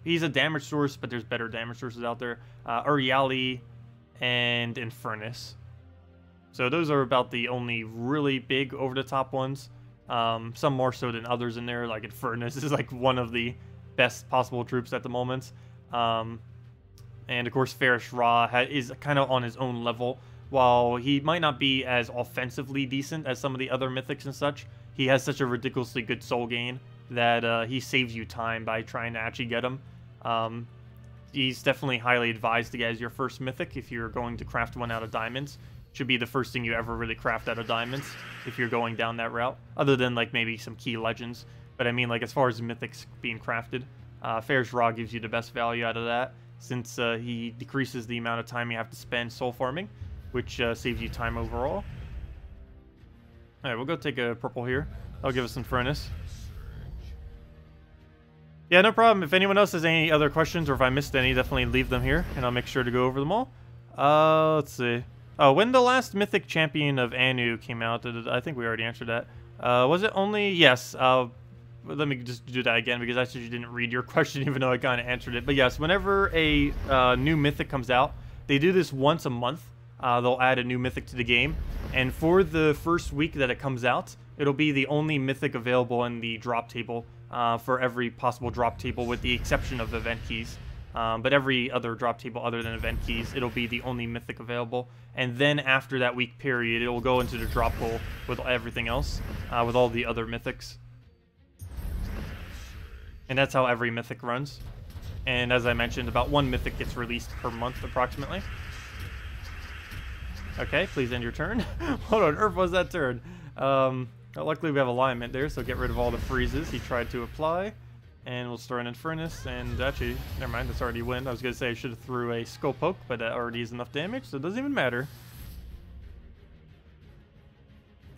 He's a damage source, but there's better damage sources out there. Uriali and Infernus. So those are about the only really big over-the-top ones. Some more so than others in there, like Infernus is like one of the best possible troops at the moment. And of course Fairish Ra is kind of on his own level. While he might not be as offensively decent as some of the other mythics and such, he has such a ridiculously good soul gain that he saves you time by trying to actually get him. He's definitely highly advised to get as your first mythic if you're going to craft one out of diamonds. Should be the first thing you ever really craft out of diamonds if you're going down that route, other than like maybe some key legends. But I mean, like as far as mythics being crafted, Fairish Ra gives you the best value out of that. since he decreases the amount of time you have to spend soul farming, which saves you time overall. Alright, we'll go take a purple here. That'll give us some furnace. Yeah, no problem. If anyone else has any other questions or if I missed any, definitely leave them here, and I'll make sure to go over them all. Let's see. Oh, when the last Mythic Champion of Anu came out, I think we already answered that. Was it only... Yes, let me just do that again because I actually didn't read your question even though I kind of answered it. But yes, whenever a new Mythic comes out, they do this once a month. They'll add a new Mythic to the game. And for the first week that it comes out, it'll be the only Mythic available in the drop table for every possible drop table with the exception of event keys. But every other drop table other than event keys, it'll be the only Mythic available. And then after that week period, it will go into the drop hole with everything else, with all the other Mythics. And that's how every Mythic runs. And as I mentioned, about one Mythic gets released per month approximately. Okay, please end your turn. What on earth was that turn? Luckily we have alignment there, so get rid of all the freezes he tried to apply. And we'll start an Infernus, and actually, never mind, that's already win. I was going to say I should have threw a Skull Poke, but that already is enough damage, so it doesn't even matter.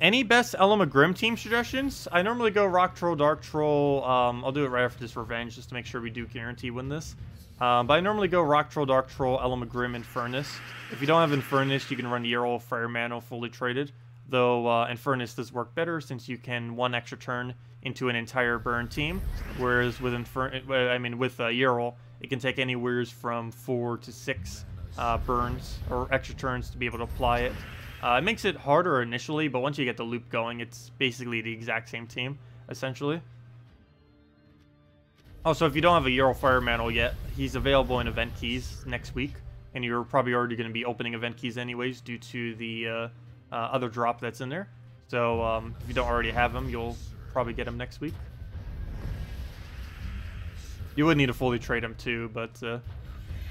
Any best Elma Grim team suggestions? I normally go Rock Troll, Dark Troll. I'll do it right after this Revenge, just to make sure we do guarantee win this. But I normally go Rock Troll, Dark Troll, Elma Grim, Infernus. If you don't have Infernus, you can run Yarrow, Fire Mano fully traded. Though Infernus does work better since you can 1 extra turn into an entire burn team, whereas with Yarrow, it can take anywhere from 4 to 6 burns or extra turns to be able to apply it. It makes it harder initially, but once you get the loop going, it's basically the exact same team, essentially. Also, if you don't have a Yarrow Fire Mantle yet, he's available in event keys next week, and you're probably already going to be opening event keys anyways due to the other drop that's in there. So if you don't already have him, you'll probably get him next week. You would need to fully trade him too, but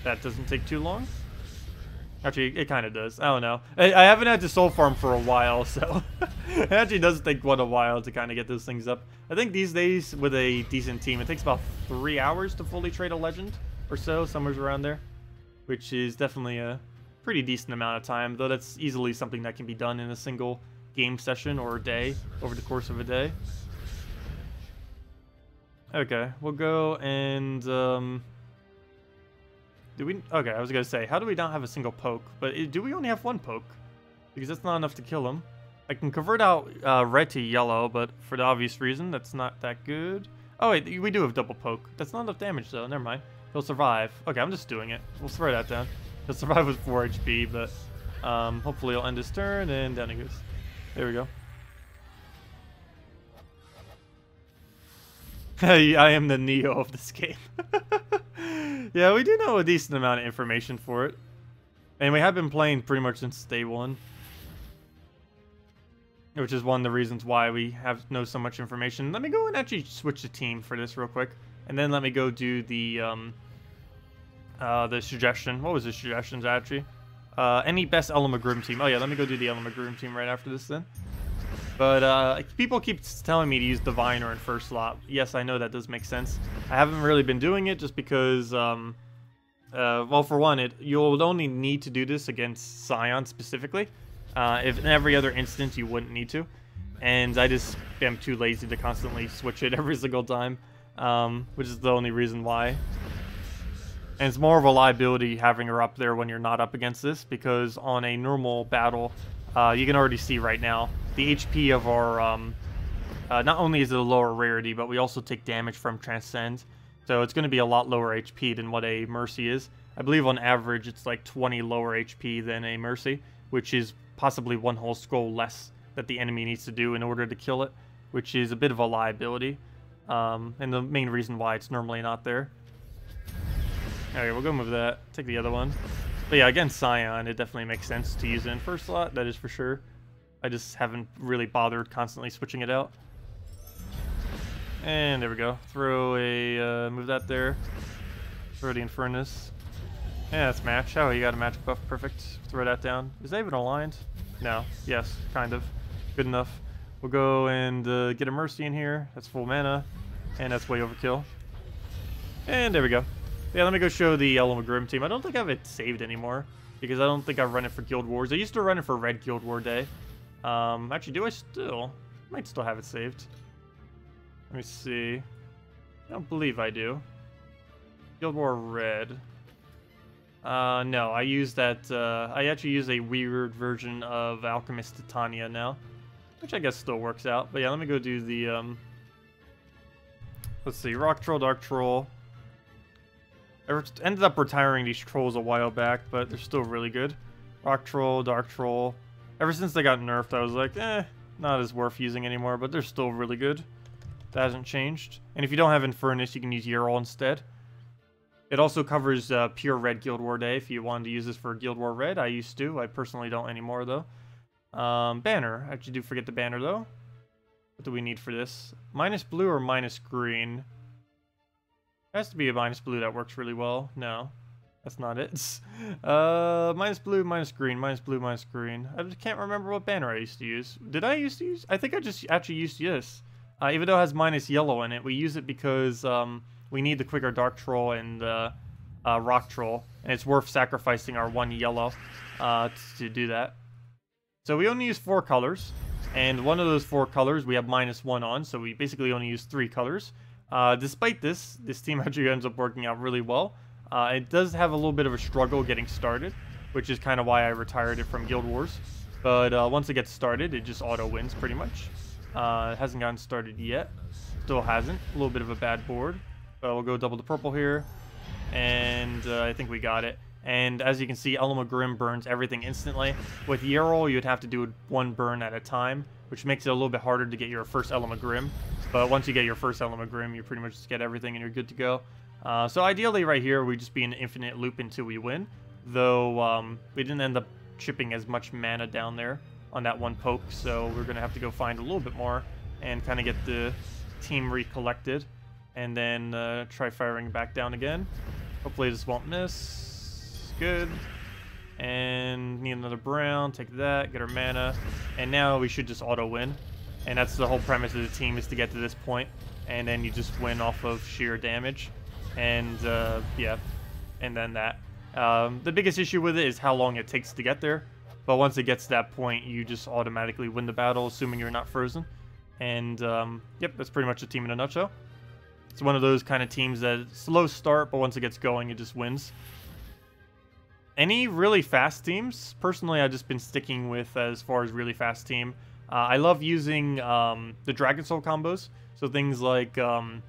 that doesn't take too long. Actually, it kind of does. I don't know. I haven't had to soul farm for a while, so it actually does take quite a while to kind of get those things up. I think these days, with a decent team, it takes about 3 hours to fully trade a legend or so, somewhere around there, which is definitely a pretty decent amount of time, though that's easily something that can be done in a single game session or a day, over the course of a day. Okay, we'll go and... Okay, I was going to say, how do we not have a single poke? But do we only have 1 poke? Because that's not enough to kill him. I can convert out red to yellow, but for the obvious reason, that's not that good. Oh wait, we do have double poke. That's not enough damage though, never mind. He'll survive. Okay, I'm just doing it. We'll throw that down. He'll survive with 4 HP, but hopefully he'll end his turn, and down he goes. There we go. I am the Neo of this game. Yeah, we do know a decent amount of information for it. And we have been playing pretty much since day 1. Which is one of the reasons why we know so much information. Let me go and actually switch the team for this real quick. And then let me go do the suggestion. What was the suggestions, actually? Any best Elma Grim team. Oh yeah, let me go do the Elma Grim team right after this then. But people keep telling me to use Diviner in first slot. Yes, I know that does make sense. I haven't really been doing it just because, well, for one, you'll only need to do this against Scion specifically. If in every other instance, you wouldn't need to. And I just am too lazy to constantly switch it every single time, which is the only reason why. And it's more of a liability having her up there when you're not up against this, because on a normal battle, you can already see right now, the HP of our, not only is it a lower rarity, but we also take damage from Transcend. So it's going to be a lot lower HP than what a Mercy is. I believe on average it's like 20 lower HP than a Mercy, which is possibly 1 whole scroll less that the enemy needs to do in order to kill it, which is a bit of a liability. And the main reason why it's normally not there. Okay, we'll go move that. Take the other one. But yeah, against Scion, it definitely makes sense to use it in first slot, that is for sure. I just haven't really bothered constantly switching it out. And there we go. Throw a, move that there. Throw the Infernus. Yeah, that's match. Oh, you got a match buff. Perfect. Throw that down. Is that even aligned? No. Yes, kind of. Good enough. We'll go and get a Mercy in here. That's full mana. And that's way overkill. And there we go. Yeah, let me go show the Grim team. I don't think I have it saved anymore, because I don't think I've run it for Guild Wars. I used to run it for Red Guild War Day. Actually, do I still? Might still have it saved. Let me see. I don't believe I do. Guild War Red. No, I use that, I actually use a weird version of Alchemist Titania now, which I guess still works out. But yeah, let me go do the, let's see, Rock Troll, Dark Troll. I ended up retiring these trolls a while back, but they're still really good. Rock Troll, Dark Troll. Ever since they got nerfed, I was like, not as worth using anymore, but they're still really good. That hasn't changed. And if you don't have Infernus, you can use Yerol instead. It also covers pure Red Guild War Day if you wanted to use this for Guild War Red. I used to. I personally don't anymore, though. Banner. I actually do forget the banner, though. What do we need for this? Minus blue or minus green? It has to be a minus blue that works really well. No, that's not it. Minus blue, minus green, minus blue, minus green. I just can't remember what banner I used to use. Did I used to use? I think I just actually used this. Even though it has minus yellow in it, we use it because we need the quicker Dark Troll and Rock Troll, and it's worth sacrificing our 1 yellow to do that. So we only use 4 colors, and one of those 4 colors we have -1 on, so we basically only use 3 colors. Despite this team actually ends up working out really well. It does have a little bit of a struggle getting started, which is kind of why I retired it from Guild Wars. But once it gets started, it just auto-wins pretty much. It hasn't gotten started yet. Still hasn't. A little bit of a bad board. But we'll go double the purple here. And I think we got it. And as you can see, Grim burns everything instantly. With Yerol, you'd have to do 1 burn at a time, which makes it a little bit harder to get your first Grim. But once you get your first Grim, you pretty much just get everything and you're good to go. So ideally right here, we just be in an infinite loop until we win. Though we didn't end up chipping as much mana down there on that 1 poke, so we're going to have to go find a little bit more and kind of get the team recollected. And then try firing back down again. Hopefully this won't miss. Good. And need another brown. Take that. Get our mana. And now we should just auto-win. And that's the whole premise of the team, is to get to this point. And then you just win off of sheer damage. And, yeah. And then that. The biggest issue with it is how long it takes to get there. But once it gets to that point, you just automatically win the battle, assuming you're not frozen. And, yep, that's pretty much the team in a nutshell. It's one of those kind of teams that slow start, but once it gets going, it just wins. Any really fast teams? Personally, I've just been sticking with, as far as really fast team, I love using the Dragon Soul combos. So things like Dragon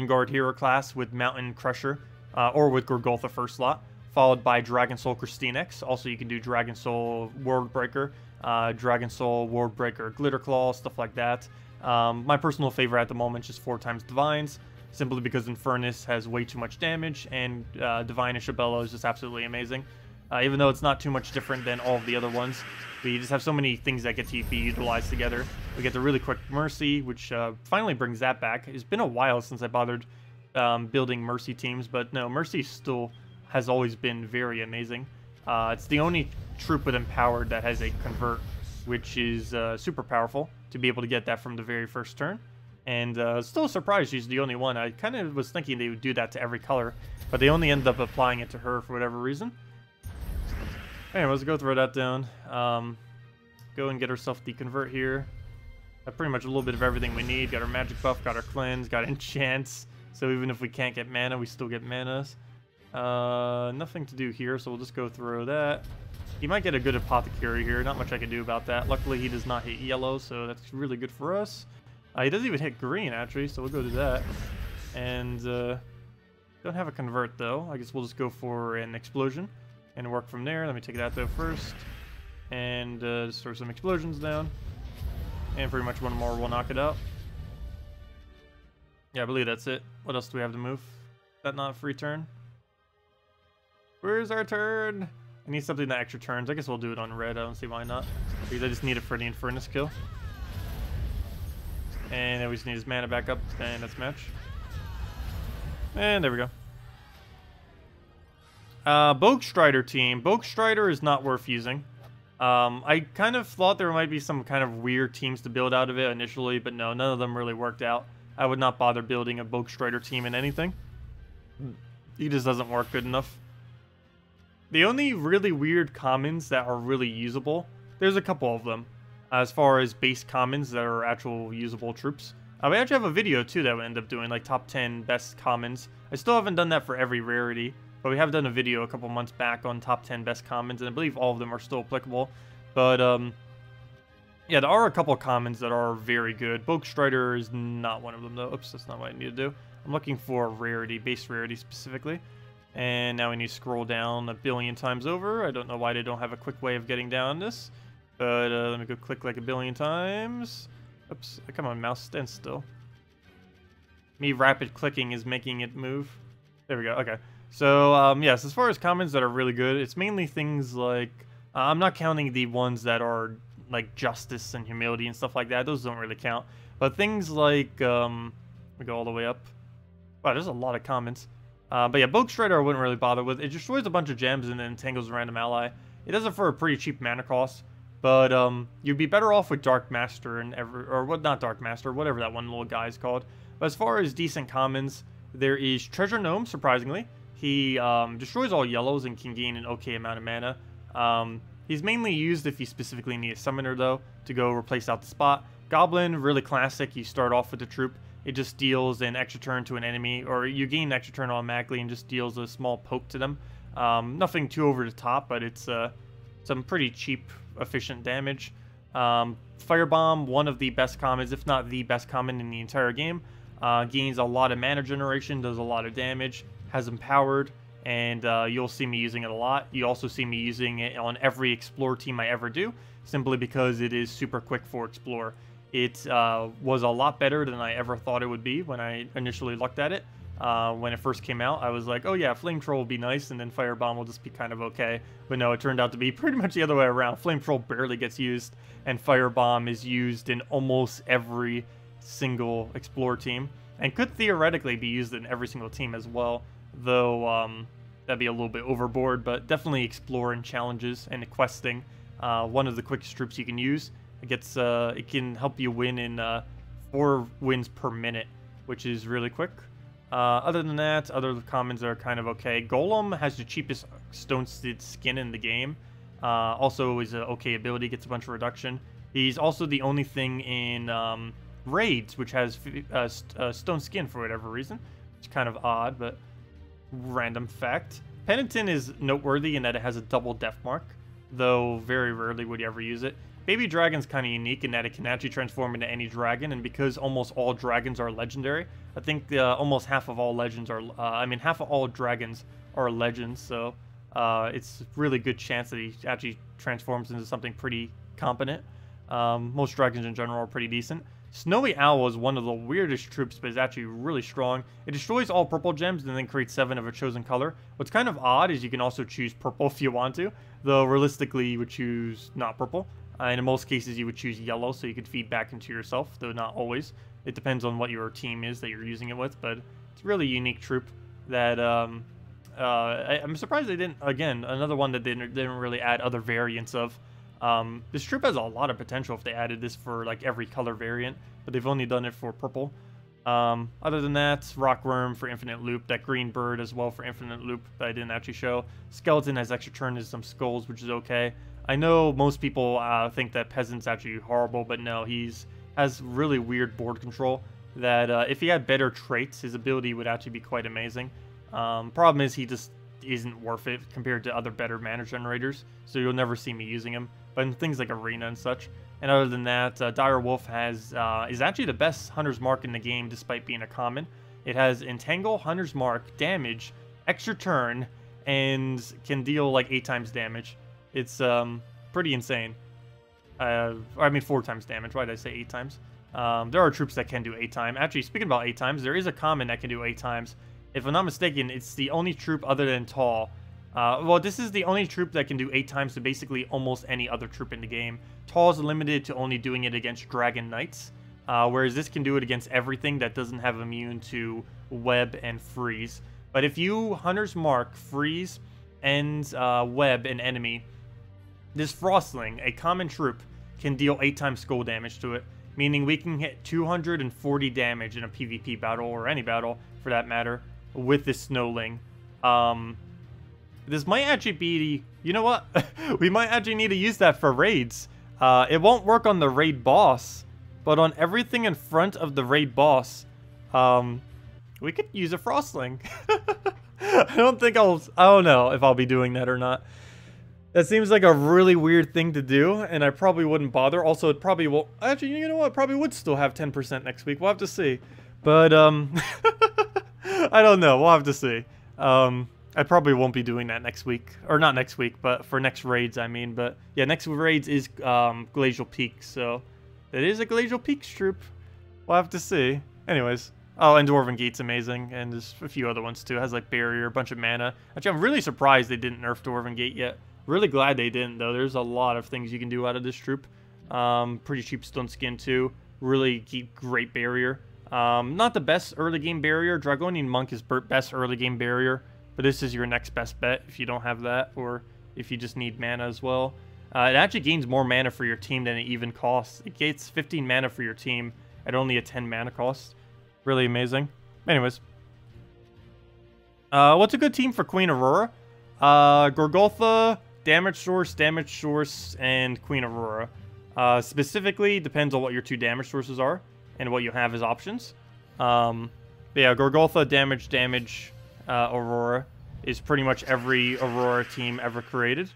Guard Hero class with Mountain Crusher, or with Gorgoltha first slot, followed by Dragon Soul Christine X. Also, you can do Dragon Soul World Breaker, Dragon Soul World Breaker Glitter Claw, stuff like that. My personal favorite at the moment is just 4 times Divines, simply because Infernus has way too much damage, and Divine Isabella is just absolutely amazing. Even though it's not too much different than all of the other ones, we just have so many things that get to be utilized together. We get the really quick Mercy, which finally brings that back. It's been a while since I bothered building Mercy teams, but no, Mercy still has always been very amazing. It's the only troop with Empowered that has a Convert, which is super powerful to be able to get that from the very first turn. And still surprised she's the only one. I kind of was thinking they would do that to every color, but they only ended up applying it to her for whatever reason. Anyway, let's go throw that down. Go and get ourselves the Convert here. Have pretty much a little bit of everything we need. Got our magic buff, got our cleanse, got enchants. So even if we can't get mana, we still get manas. Nothing to do here, so we'll just go throw that. He might get a good Apothecary here. Not much I can do about that. Luckily, he does not hit yellow, so that's really good for us. He doesn't even hit green, actually, so we'll go to that. And don't have a Convert, though. I guess we'll just go for an Explosion and work from there. Let me take that, though, first. And just throw some Explosions down. And pretty much one more will knock it out. Yeah, I believe that's it. What else do we have to move? Is that not a free turn? Where's our turn? I need something that extra turns. I guess we'll do it on red. I don't see why not. Because I just need it for the Infernus kill. And then we just need his mana back up. And that's match. And there we go. Bogue Strider team. Bogue Strider is not worth using. I kind of thought there might be some kind of weird teams to build out of it initially, but no, none of them really worked out. I would not bother building a Bogue Strider team in anything. he just doesn't work good enough. The only really weird commons that are really usable, there's a couple of them, as far as base commons that are actual usable troops. We actually have a video too that we end up doing, like top 10 best commons. I still haven't done that for every rarity, but we have done a video a couple months back on top 10 best commons, and I believe all of them are still applicable. But yeah, there are a couple commons that are very good. Bogue Strider is not one of them though. Oops, that's not what I need to do. I'm looking for rarity, base rarity specifically. And now we need to scroll down a billion times over. I don't know why they don't have a quick way of getting down this. But let me go click like a billion times. Oops, come on, mouse, stand still. Me rapid clicking is making it move. There we go, okay. So, yes, as far as commons that are really good, it's mainly things like... I'm not counting the ones that are like justice and humility and stuff like that. Those don't really count. But things like... we go all the way up. Wow, there's a lot of commons. But yeah, Bogue Strider I wouldn't really bother with. It destroys a bunch of gems and then entangles a random ally. It does it for a pretty cheap mana cost. But you'd be better off with Dark Master and not Dark Master, whatever that one little guy is called. But as far as decent commons, there is Treasure Gnome, surprisingly. He destroys all yellows and can gain an okay amount of mana. He's mainly used if you specifically need a summoner, though, to go replace out the spot. Goblin, really classic. You start off with the troop. It just deals an extra turn to an enemy, or you gain an extra turn automatically and just deals a small poke to them. Nothing too over the top, but it's some pretty cheap, efficient damage. Firebomb, one of the best commons, if not the best common in the entire game. Gains a lot of mana generation, does a lot of damage, has Empowered, and you'll see me using it a lot. You also see me using it on every Explore team I ever do, simply because it is super quick for Explore. It was a lot better than I ever thought it would be when I initially looked at it. When it first came out, I was like, oh yeah, Flame Troll will be nice, and then Firebomb will just be kind of okay. But no, it turned out to be pretty much the other way around. Flame Troll barely gets used, and Firebomb is used in almost every single Explore team, and could theoretically be used in every single team as well, though that'd be a little bit overboard, but definitely Explore and challenges and questing. One of the quickest troops you can use. It can help you win in 4 wins per minute, which is really quick. Other than that, other commons are kind of okay. Golem has the cheapest stone skin in the game. Also is an okay ability, gets a bunch of reduction. He's also the only thing in raids which has stone skin for whatever reason. It's kind of odd, but random fact. Penitent is noteworthy in that it has a double death mark, though very rarely would you ever use it. Baby Dragon's kind of unique in that it can actually transform into any dragon, and because almost all dragons are legendary, I think almost half of all legends are, half of all dragons are legends, so it's really good chance that he actually transforms into something pretty competent. Most dragons in general are pretty decent. Snowy Owl is one of the weirdest troops, but is actually really strong. It destroys all purple gems and then creates 7 of a chosen color. What's kind of odd is you can also choose purple if you want to, though realistically you would choose not purple. And in most cases, you would choose yellow, so you could feed back into yourself, though not always. It depends on what your team is that you're using it with, but it's a really unique troop that I'm surprised they didn't, again, another one that they didn't really add other variants of. This troop has a lot of potential if they added this for like every color variant, but they've only done it for purple. Other than that, Rockworm for infinite loop, that green bird as well for infinite loop that I didn't actually show. Skeleton has extra turn and some skulls, which is okay. I know most people think that Peasant's actually horrible, but no, has really weird board control that if he had better traits, his ability would actually be quite amazing. Problem is he just isn't worth it compared to other better mana generators, so you'll never see me using him. But in things like Arena and such. And other than that, Dire Wolf is actually the best Hunter's Mark in the game despite being a common. It has Entangle, Hunter's Mark, damage, extra turn, and can deal like 8 times damage. It's pretty insane. 4 times damage. Why did I say 8 times? There are troops that can do 8 times. Actually, speaking about 8 times, there is a common that can do 8 times. If I'm not mistaken, it's the only troop other than Tall. Well, this is the only troop that can do 8 times to basically almost any other troop in the game. Tall is limited to only doing it against Dragon Knights, whereas this can do it against everything that doesn't have immune to Web and Freeze. But if you Hunter's Mark, Freeze, and Web an enemy, this Frostling, a common troop, can deal 8 times skull damage to it, meaning we can hit 240 damage in a PvP battle, or any battle for that matter, with this snowling. This might actually be, you know what? We might actually need to use that for raids. It won't work on the raid boss, but on everything in front of the raid boss, we could use a frostling. I don't know if I'll be doing that or not. That seems like a really weird thing to do, and I probably wouldn't bother. Also, it probably will... Actually, you know what? Probably would still have 10% next week. We'll have to see. But, I don't know. We'll have to see. I probably won't be doing that next week. Or not next week, but for next raids, I mean. But, yeah, next raids is Glacial Peak, so... It is a Glacial Peaks troop. We'll have to see. Anyways. Oh, and Dwarven Gate's amazing, and there's a few other ones, too. It has, like, Barrier, a bunch of mana. Actually, I'm really surprised they didn't nerf Dwarven Gate yet. Really glad they didn't, though. There's a lot of things you can do out of this troop. Pretty cheap stun skin, too. Really great barrier. Not the best early game barrier. Dragonian Monk is best early game barrier. But this is your next best bet if you don't have that. Or if you just need mana as well. It actually gains more mana for your team than it even costs. It gets 15 mana for your team at only a 10 mana cost. Really amazing. Anyways. What's a good team for Queen Aurora? Gorgoltha... Damage source, and Queen Aurora. Specifically, depends on what your 2 damage sources are, and what you have as options. But yeah, Gorgoltha, damage, Aurora is pretty much every Aurora team ever created.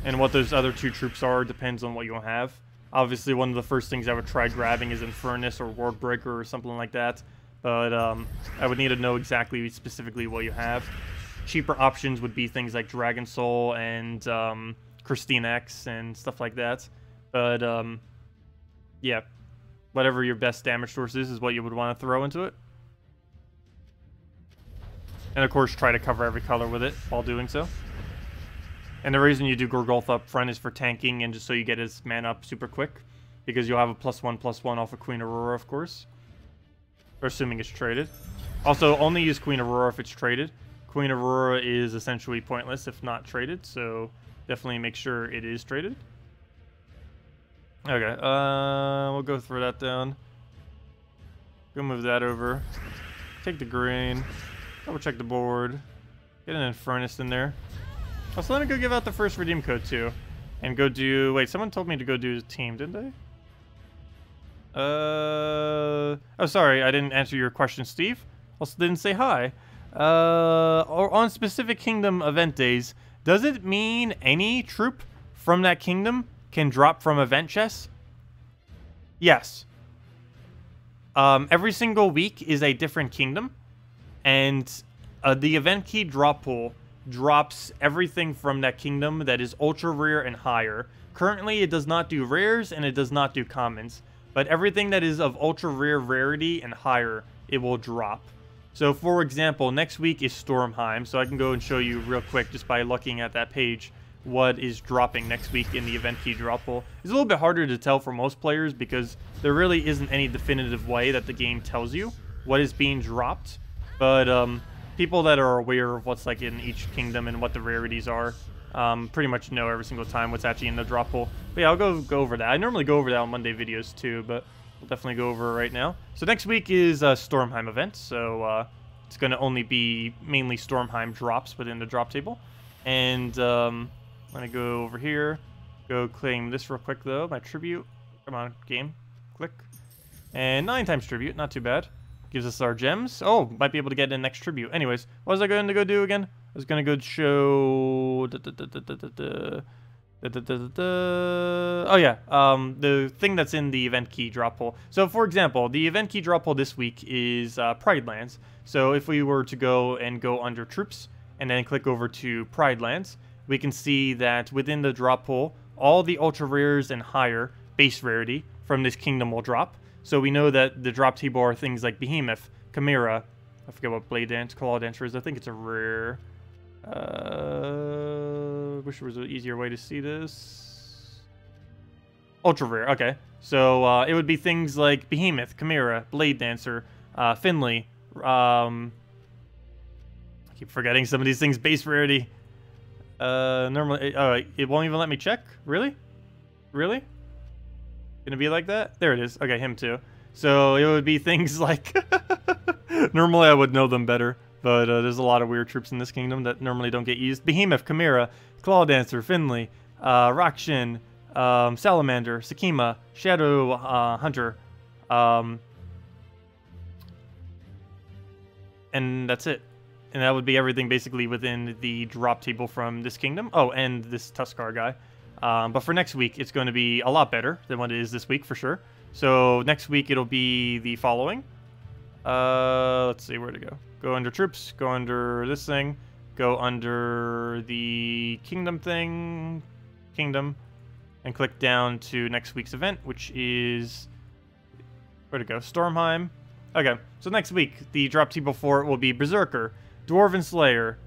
And what those other 2 troops are depends on what you have. Obviously, one of the first things I would try grabbing is Infernus or Wardbreaker or something like that. But I would need to know specifically what you have. Cheaper options would be things like Dragon Soul and Christine X and stuff like that. But, yeah. Whatever your best damage source is what you would want to throw into it. And, of course, try to cover every color with it while doing so. And the reason you do Gorgoltha up front is for tanking and just so you get his mana up super quick. Because you'll have a +1/+1 off of Queen Aurora, of course. Or assuming it's traded. Also, only use Queen Aurora if it's traded. Queen Aurora is essentially pointless if not traded, so definitely make sure it is traded. Okay, we'll go throw that down. Go move that over. Take the green. Double check the board. Get an Infernus in there. Also, let me go give out the first redeem code too. And go do... Wait, someone told me to go do a team, didn't they? Oh, sorry, I didn't answer your question, Steve. Also didn't say hi. Or on specific kingdom event days, does it mean any troop from that kingdom can drop from event chests? Yes. Every single week is a different kingdom, and the event key drop pool drops everything from that kingdom that is ultra rare and higher. Currently, it does not do rares and it does not do commons, but everything that is of ultra rare rarity and higher, it will drop. So, for example, next week is Stormheim, so I can go and show you real quick just by looking at that page what is dropping next week in the event key drop pool. It's a little bit harder to tell for most players because there really isn't any definitive way that the game tells you what is being dropped. But people that are aware of what's like in each kingdom and what the rarities are pretty much know every single time what's actually in the drop pool. But yeah, I'll go over that. I normally go over that on Monday videos too, but we'll definitely go over it right now. So next week is a Stormheim event, so it's going to only be mainly Stormheim drops within the drop table. And let me go over here, go claim this real quick though, my tribute. Come on, game, click. And 9 times tribute, not too bad. Gives us our gems. Oh, might be able to get an next tribute. Anyways, what was I going to go do again? I was going to go show... Oh yeah, the thing that's in the event key drop pool. So for example, the event key drop pool this week is Pride Lands. So if we were to go under troops and then click over to Pride Lands, we can see that within the drop pool, all the ultra rares and higher base rarity from this kingdom will drop. So we know that the drop table are things like Behemoth, Chimera, I forget what Claw Dancer is, I think it's a rare. Wish there was an easier way to see this. Ultra rare, okay. So it would be things like Behemoth, Chimera, Blade Dancer, Finley. I keep forgetting some of these things. Base rarity. Normally, it won't even let me check. Really? Really? Gonna be like that? There it is. Okay, him too. So it would be things like Normally I would know them better, but there's a lot of weird troops in this kingdom that normally don't get used. Behemoth, Chimera, Claw Dancer, Finley, Rakshin, Salamander, Sakima, Shadow Hunter, and that's it. And that would be everything basically within the drop table from this kingdom. Oh, and this Tuskar guy. But for next week, it's going to be a lot better than what it is this week for sure. So next week, it'll be the following. Let's see where to go. Go under troops, go under this thing, go under the kingdom thing, kingdom, and click down to next week's event, which is, where to go? Stormheim. Okay, so next week, the drop table for it will be Berserker, Dwarven Slayer,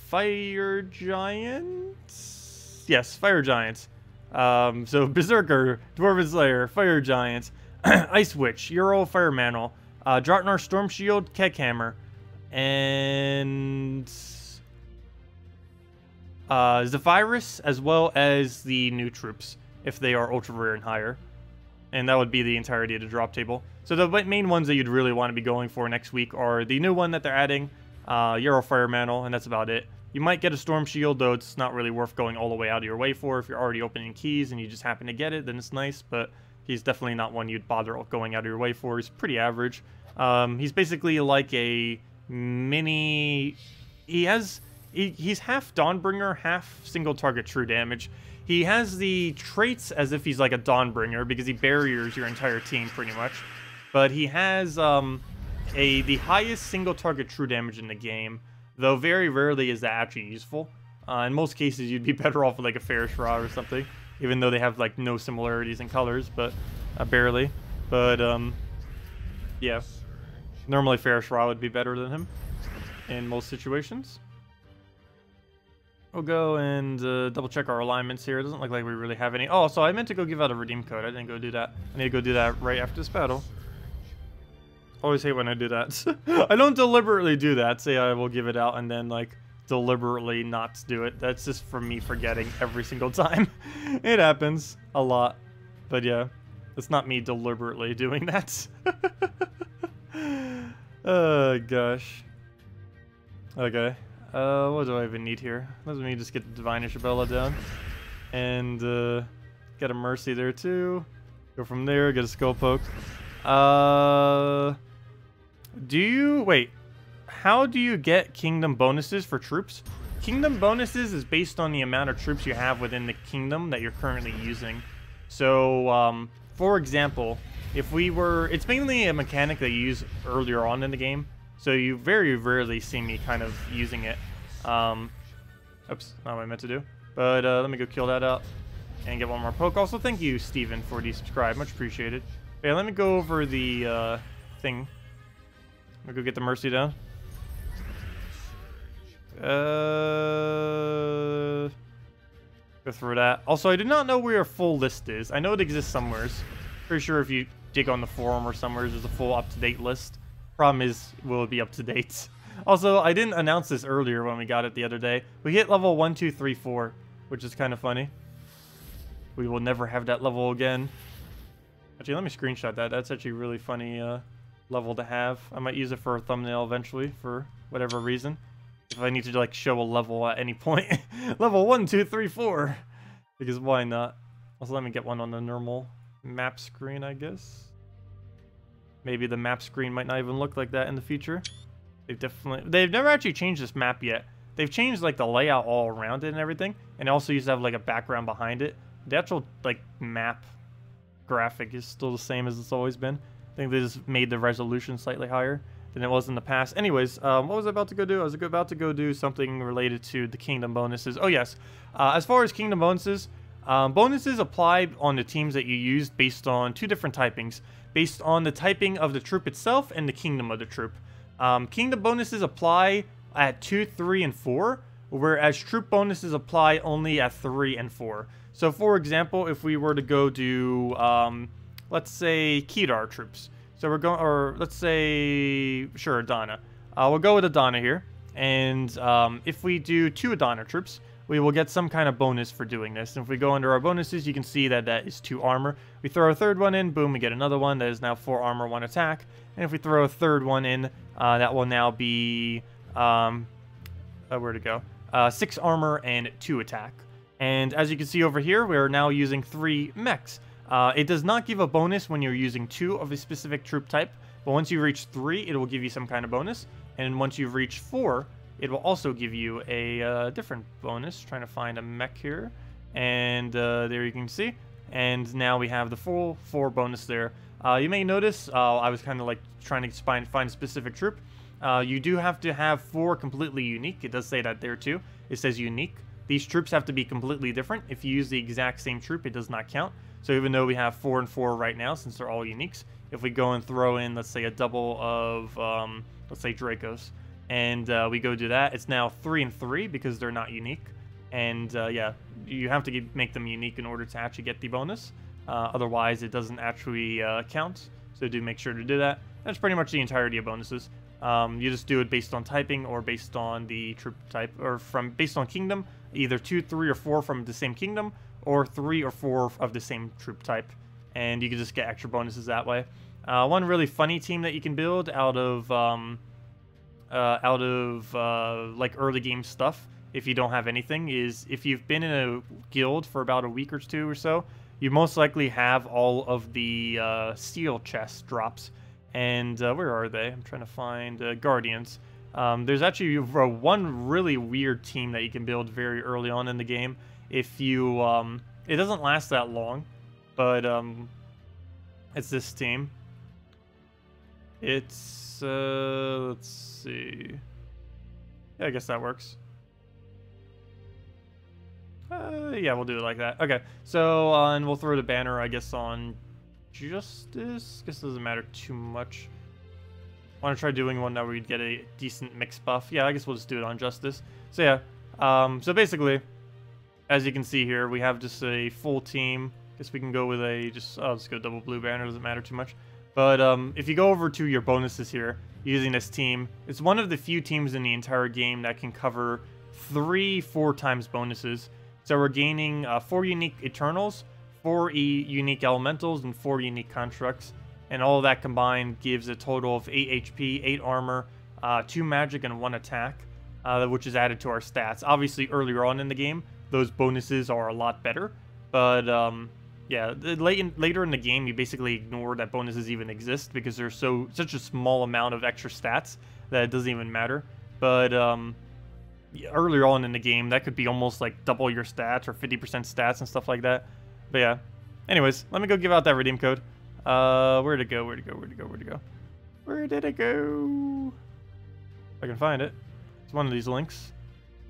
Fire Giants? Yes, Fire Giants. So Berserker, Dwarven Slayer, Fire Giants, Ice Witch, Euro Fire Mantle, Draughtnar Storm Shield, Keckhammer, and Zephyrus, as well as the new troops, if they are ultra rare and higher. And that would be the entirety of the drop table. So the main ones that you'd really want to be going for next week are the new one that they're adding, Euro Fire Mantle, and that's about it. You might get a Storm Shield, though it's not really worth going all the way out of your way for. If you're already opening keys and you just happen to get it, then it's nice, but he's definitely not one you'd bother going out of your way for. He's pretty average. He's basically like a mini... He's half Dawnbringer, half single target true damage. He has the traits as if he's like a Dawnbringer because he barriers your entire team pretty much. But he has the highest single target true damage in the game, though very rarely is that actually useful. In most cases, you'd be better off with like a Ferris Rod or something, even though they have like no similarities in colors, but barely. But yeah, normally Ferris Rod would be better than him in most situations. We'll go and double check our alignments here. It doesn't look like we really have any. Oh, so I meant to go give out a redeem code. I didn't go do that. I need to go do that right after this battle. Always hate when I do that. I don't deliberately do that. Say I will give it out and then like deliberately not do it. That's just from me forgetting every single time. It happens a lot. But yeah, it's not me deliberately doing that. Oh gosh. Okay. What do I even need here? Let me just get the Divine Isabella down. And, get a Mercy there too. Go from there, get a Skull Poke. Wait. How do you get Kingdom bonuses for troops? Kingdom bonuses is based on the amount of troops you have within the Kingdom that you're currently using. So, for example, if we were... It's mainly a mechanic that you use earlier on in the game. So you very rarely see me kind of using it. Oops, not what I meant to do. But let me go kill that out and get one more poke. Also, thank you, Steven, for the subscribe. Much appreciated. Yeah, let me go over the thing. Let me go get the Mercy down. Go through that. Also, I do not know where your full list is. I know it exists somewhere. Pretty sure if you dig on the forum or somewhere, there's a full up-to-date list. Problem is, will it be up to date? Also, I didn't announce this earlier when we got it the other day. We hit level 1, 2, 3, 4, which is kind of funny. We will never have that level again. Actually, let me screenshot that. That's actually a really funny level to have. I might use it for a thumbnail eventually for whatever reason. If I need to like show a level at any point. Level 1, 2, 3, 4. Because why not? Also, let me get one on the normal map screen, I guess. Maybe the map screen might not even look like that in the future. They've never actually changed this map yet. They've changed like the layout all around it and everything. And it also used to have like a background behind it. The actual like map graphic is still the same as it's always been. I think they just made the resolution slightly higher than it was in the past. Anyways, what was I about to go do? I was about to go do something related to the Kingdom bonuses. Oh yes, as far as Kingdom bonuses, bonuses apply on the teams that you use based on two different typings. Based on the typing of the troop itself and the kingdom of the troop. Kingdom bonuses apply at 2, 3, and 4, whereas troop bonuses apply only at 3 and 4. So, for example, if we were to go do, let's say, Kedar troops. So we're going, or let's say, sure, Adana. We'll go with Adana here. And if we do 2 Adana troops, we will get some kind of bonus for doing this. And if we go under our bonuses, you can see that that is 2 armor. We throw a third one in, boom, we get another one. That is now 4 armor, 1 attack. And if we throw a third one in, that will now be, where'd it go? 6 armor and 2 attack. And as you can see over here, we are now using 3 mechs. It does not give a bonus when you're using 2 of a specific troop type, but once you reach 3, it will give you some kind of bonus. And once you've reached 4, it will also give you a different bonus. Trying to find a mech here. And there you can see. And now we have the full 4 bonus there. You may notice, I was kind of like trying to find a specific troop. You do have to have 4 completely unique. It does say that there too. It says unique. These troops have to be completely different. If you use the exact same troop, it does not count. So even though we have 4 and 4 right now, since they're all uniques, if we go and throw in, let's say, a double of, let's say, Dracos, and we go do that, it's now 3 and 3 because they're not unique. And yeah, you have to make them unique in order to actually get the bonus. Otherwise, it doesn't actually count. So do make sure to do that. That's pretty much the entirety of bonuses. You just do it based on typing or based on the troop type, or based on kingdom, either 2, 3, or 4 from the same kingdom, or 3 or 4 of the same troop type, and you can just get extra bonuses that way. One really funny team that you can build out of like early game stuff, if you don't have anything, is if you've been in a guild for about a week or 2 or so, you most likely have all of the steel chest drops. And where are they? I'm trying to find Guardians. There's actually one really weird team that you can build very early on in the game. If you, it doesn't last that long, but it's this team. It's, let's see. Yeah, I guess that works. Yeah, we'll do it like that. Okay, so, and we'll throw the banner, I guess, on Justice. Guess it doesn't matter too much. Want to try doing one that we'd get a decent mix buff. Yeah, I guess we'll just do it on Justice. So yeah, so basically, as you can see here, we have just a full team. Guess we can go with a I'll just go double blue banner. Doesn't matter too much. But if you go over to your bonuses here using this team, it's one of the few teams in the entire game that can cover 3-4 times bonuses. So we're gaining 4 unique Eternals, 4 unique Elementals, and 4 unique Constructs. And all of that combined gives a total of 8 HP, 8 armor, 2 magic, and 1 attack, which is added to our stats. Obviously, earlier on in the game, those bonuses are a lot better. But, yeah, later in the game, you basically ignore that bonuses even exist because there's such a small amount of extra stats that it doesn't even matter. But, earlier on in the game, that could be almost like double your stats or 50% stats and stuff like that. But yeah. Anyways, let me go give out that redeem code. Where'd it go? Where'd it go? Where'd it go? Where'd it go? Where did it go? If I can find it. It's one of these links.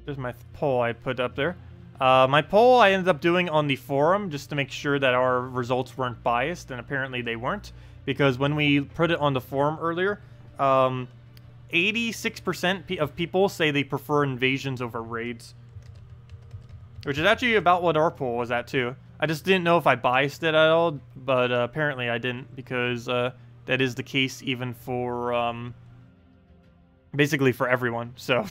There's my poll I put up there. My poll I ended up doing on the forum just to make sure that our results weren't biased, and apparently they weren't. Because when we put it on the forum earlier, 86% of people say they prefer invasions over raids. Which is actually about what our poll was at too. I just didn't know if I biased it at all, but apparently I didn't, because that is the case even for, basically for everyone. So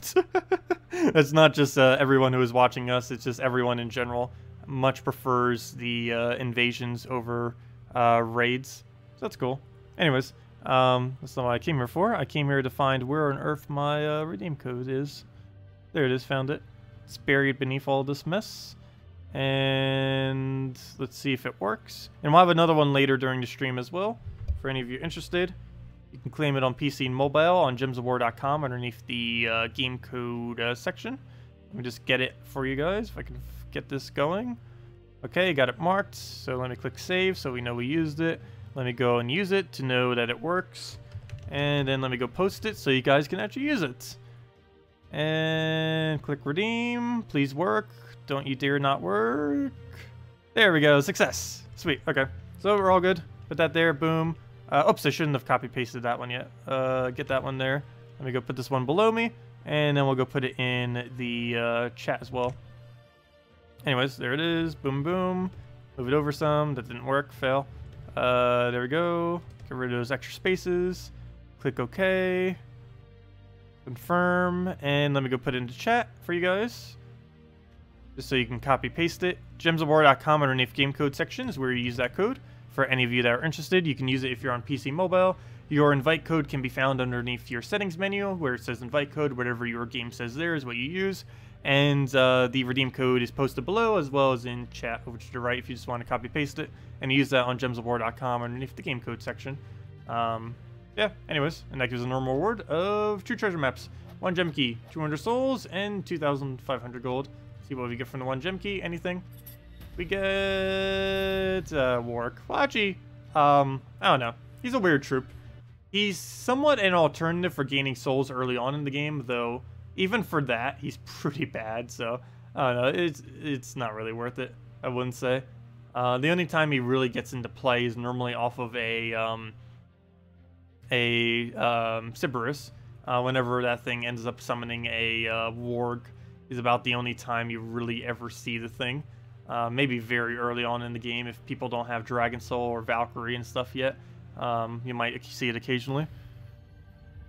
it's not just everyone who is watching us, it's just everyone in general much prefers the invasions over raids. So that's cool. Anyways, that's not what I came here for. I came here to find where on earth my redeem code is. There it is, found it. It's buried beneath all this mess. And let's see if it works. And we'll have another one later during the stream as well. For any of you interested, you can claim it on PC and mobile on gemsofwar.com underneath the game code section. Let me just get it for you guys if I can get this going. Okay, got it marked. So let me click save so we know we used it. Let me go and use it to know that it works. And then let me go post it so you guys can actually use it. And click redeem. Please work. Don't you dare not work. There we go. Success. Sweet. Okay. So we're all good. Put that there. Boom. Oops, I shouldn't have copy pasted that one yet. Get that one there. Let me go put this one below me. And then we'll go put it in the chat as well. Anyways, there it is. Boom, boom. Move it over some. That didn't work. Fail. There we go. Get rid of those extra spaces. Click OK. Confirm. And let me go put it into chat for you guys. just so you can copy paste it. gemsofwar.com underneath game code section is where you use that code. For any of you that are interested, you can use it if you're on PC mobile. Your invite code can be found underneath your settings menu where it says invite code. Whatever your game says there is what you use. And the redeem code is posted below as well as in chat over to the right if you just want to copy paste it. And use that on gemsofwar.com underneath the game code section. Yeah, anyways, and that gives a normal reward of 2 treasure maps. 1 gem key, 200 souls, and 2,500 gold. See what we get from the 1 gem key. Anything? We get Warwick. Well, actually, I don't know. He's a weird troop. He's somewhat an alternative for gaining souls early on in the game, though. Even for that, he's pretty bad. So I don't know. It's not really worth it, I wouldn't say. The only time he really gets into play is normally off of a Sybaris. Whenever that thing ends up summoning a warg is about the only time you really ever see the thing. Maybe very early on in the game if people don't have Dragon Soul or Valkyrie and stuff yet. You might see it occasionally.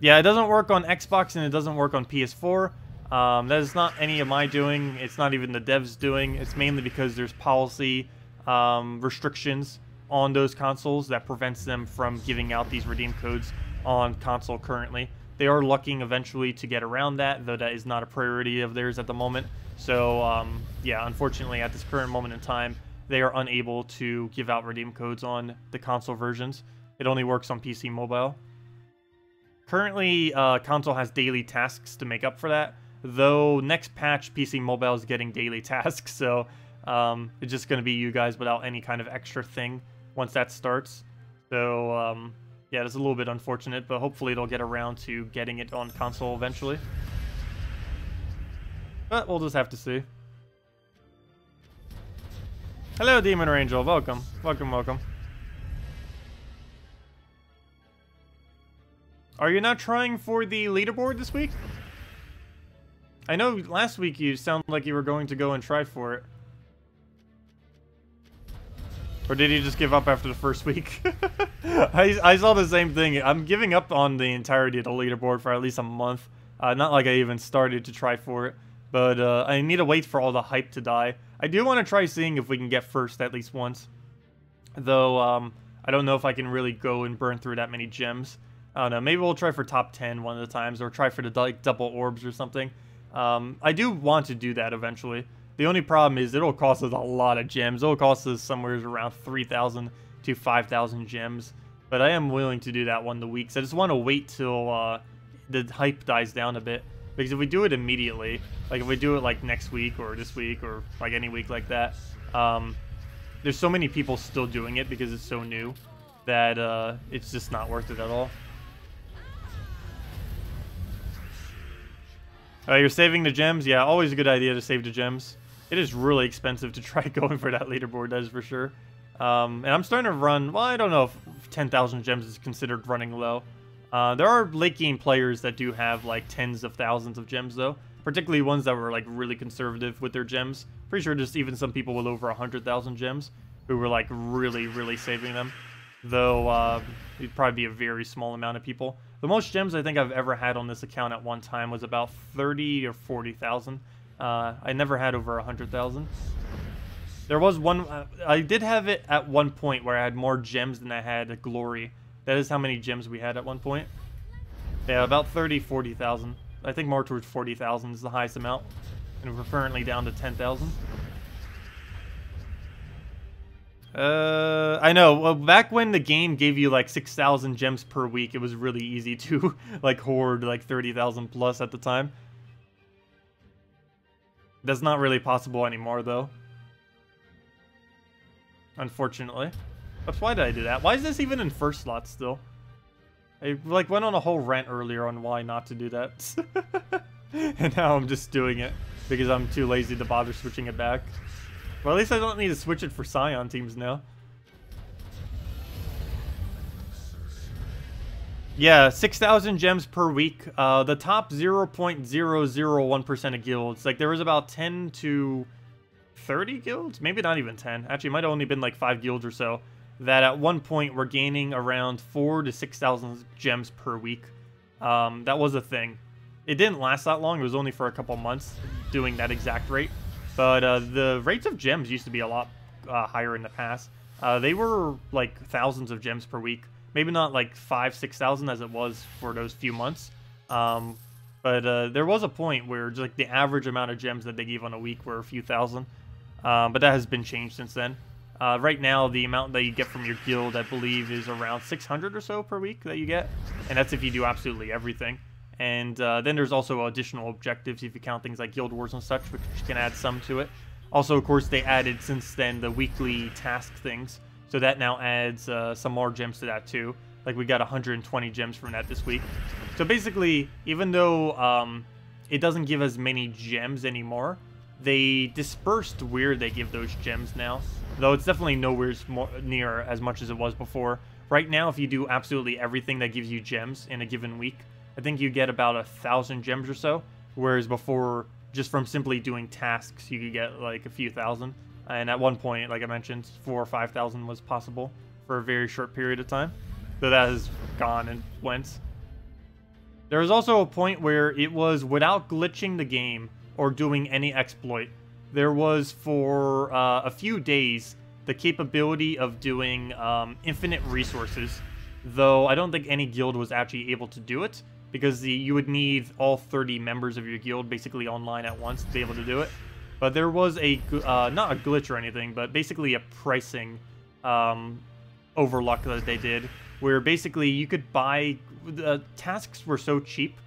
Yeah, it doesn't work on Xbox and it doesn't work on PS4. That is not any of my doing. It's not even the devs doing. It's mainly because there's policy restrictions on those consoles that prevents them from giving out these redeem codes on console currently. They are looking eventually to get around that, though that is not a priority of theirs at the moment. So, yeah, unfortunately, at this current moment in time, they are unable to give out redeem codes on the console versions. It only works on PC mobile. Currently, console has daily tasks to make up for that, though next patch, PC mobile is getting daily tasks, so it's just going to be you guys without any kind of extra thing once that starts. So, yeah, it's a little bit unfortunate, but hopefully it'll get around to getting it on console eventually. But we'll just have to see. Hello, Demon Angel. Welcome. Welcome, welcome. Are you not trying for the leaderboard this week? I know last week you sounded like you were going to go and try for it. Or did he just give up after the first week? I saw the same thing. I'm giving up on the entirety of the leaderboard for at least a month. Not like I even started to try for it. But I need to wait for all the hype to die. I do want to try seeing if we can get first at least once. Though, I don't know if I can really go and burn through that many gems. I don't know. Maybe we'll try for top 10 one of the times. Or try for the like, double orbs or something. I do want to do that eventually. The only problem is it'll cost us a lot of gems. It'll cost us somewhere around 3,000 to 5,000 gems. But I am willing to do that one of the weeks. I just want to wait till the hype dies down a bit. Because if we do it immediately, like if we do it like next week or this week or like any week like that, there's so many people still doing it because it's so new that it's just not worth it at all. You're saving the gems? Yeah, always a good idea to save the gems. It is really expensive to try going for that leaderboard, that is for sure. And I'm starting to run, well, I don't know if 10,000 gems is considered running low. There are late game players that do have like tens of thousands of gems though. Particularly ones that were like really conservative with their gems. Pretty sure there's even some people with over 100,000 gems who were like really saving them. Though it'd probably be a very small amount of people. The most gems I think I've ever had on this account at one time was about 30 or 40,000. I never had over 100,000. There was one, I did have it at one point where I had more gems than I had glory. That is how many gems we had at one point. Yeah, about 30, 40,000. I think more towards 40,000 is the highest amount. And we're currently down to 10,000. I know. Well, back when the game gave you like 6,000 gems per week, it was really easy to like hoard like 30,000 plus at the time. That's not really possible anymore, though. Unfortunately. But why did I do that? Why is this even in first slot still? I like went on a whole rant earlier on why not to do that. And now I'm just doing it because I'm too lazy to bother switching it back. Well, at least I don't need to switch it for Scion teams now. Yeah, 6,000 gems per week. The top 0.001% of guilds. Like, there was about 10 to 30 guilds? Maybe not even 10. Actually, it might have only been like 5 guilds or so. That at one point were gaining around 4,000 to 6,000 gems per week. That was a thing. It didn't last that long. It was only for a couple months doing that exact rate. But the rates of gems used to be a lot higher in the past. They were like thousands of gems per week. Maybe not like 5,000-6,000 as it was for those few months. But there was a point where just like the average amount of gems that they gave on a week were a few thousand. But that has been changed since then. Right now, the amount that you get from your guild, I believe, is around 600 or so per week that you get. And that's if you do absolutely everything. And then there's also additional objectives if you count things like guild wars and such, which can add some to it. Also, of course, they added since then the weekly task things. So that now adds some more gems to that too. Like we got 120 gems from that this week. So basically, even though it doesn't give as many gems anymore, they dispersed where they give those gems now. Though it's definitely nowhere near as much as it was before. Right now, if you do absolutely everything that gives you gems in a given week, I think you get about 1,000 gems or so. Whereas before, just from simply doing tasks, you could get like a few thousand. And at one point, like I mentioned, 4,000 or 5,000 was possible for a very short period of time. So that has gone and went. There was also a point where it was without glitching the game or doing any exploit. There was for a few days the capability of doing infinite resources, though I don't think any guild was actually able to do it because you would need all 30 members of your guild basically online at once to be able to do it. But there was a, not a glitch or anything, but basically a pricing overlock that they did, where basically you could buy, the tasks were so cheap,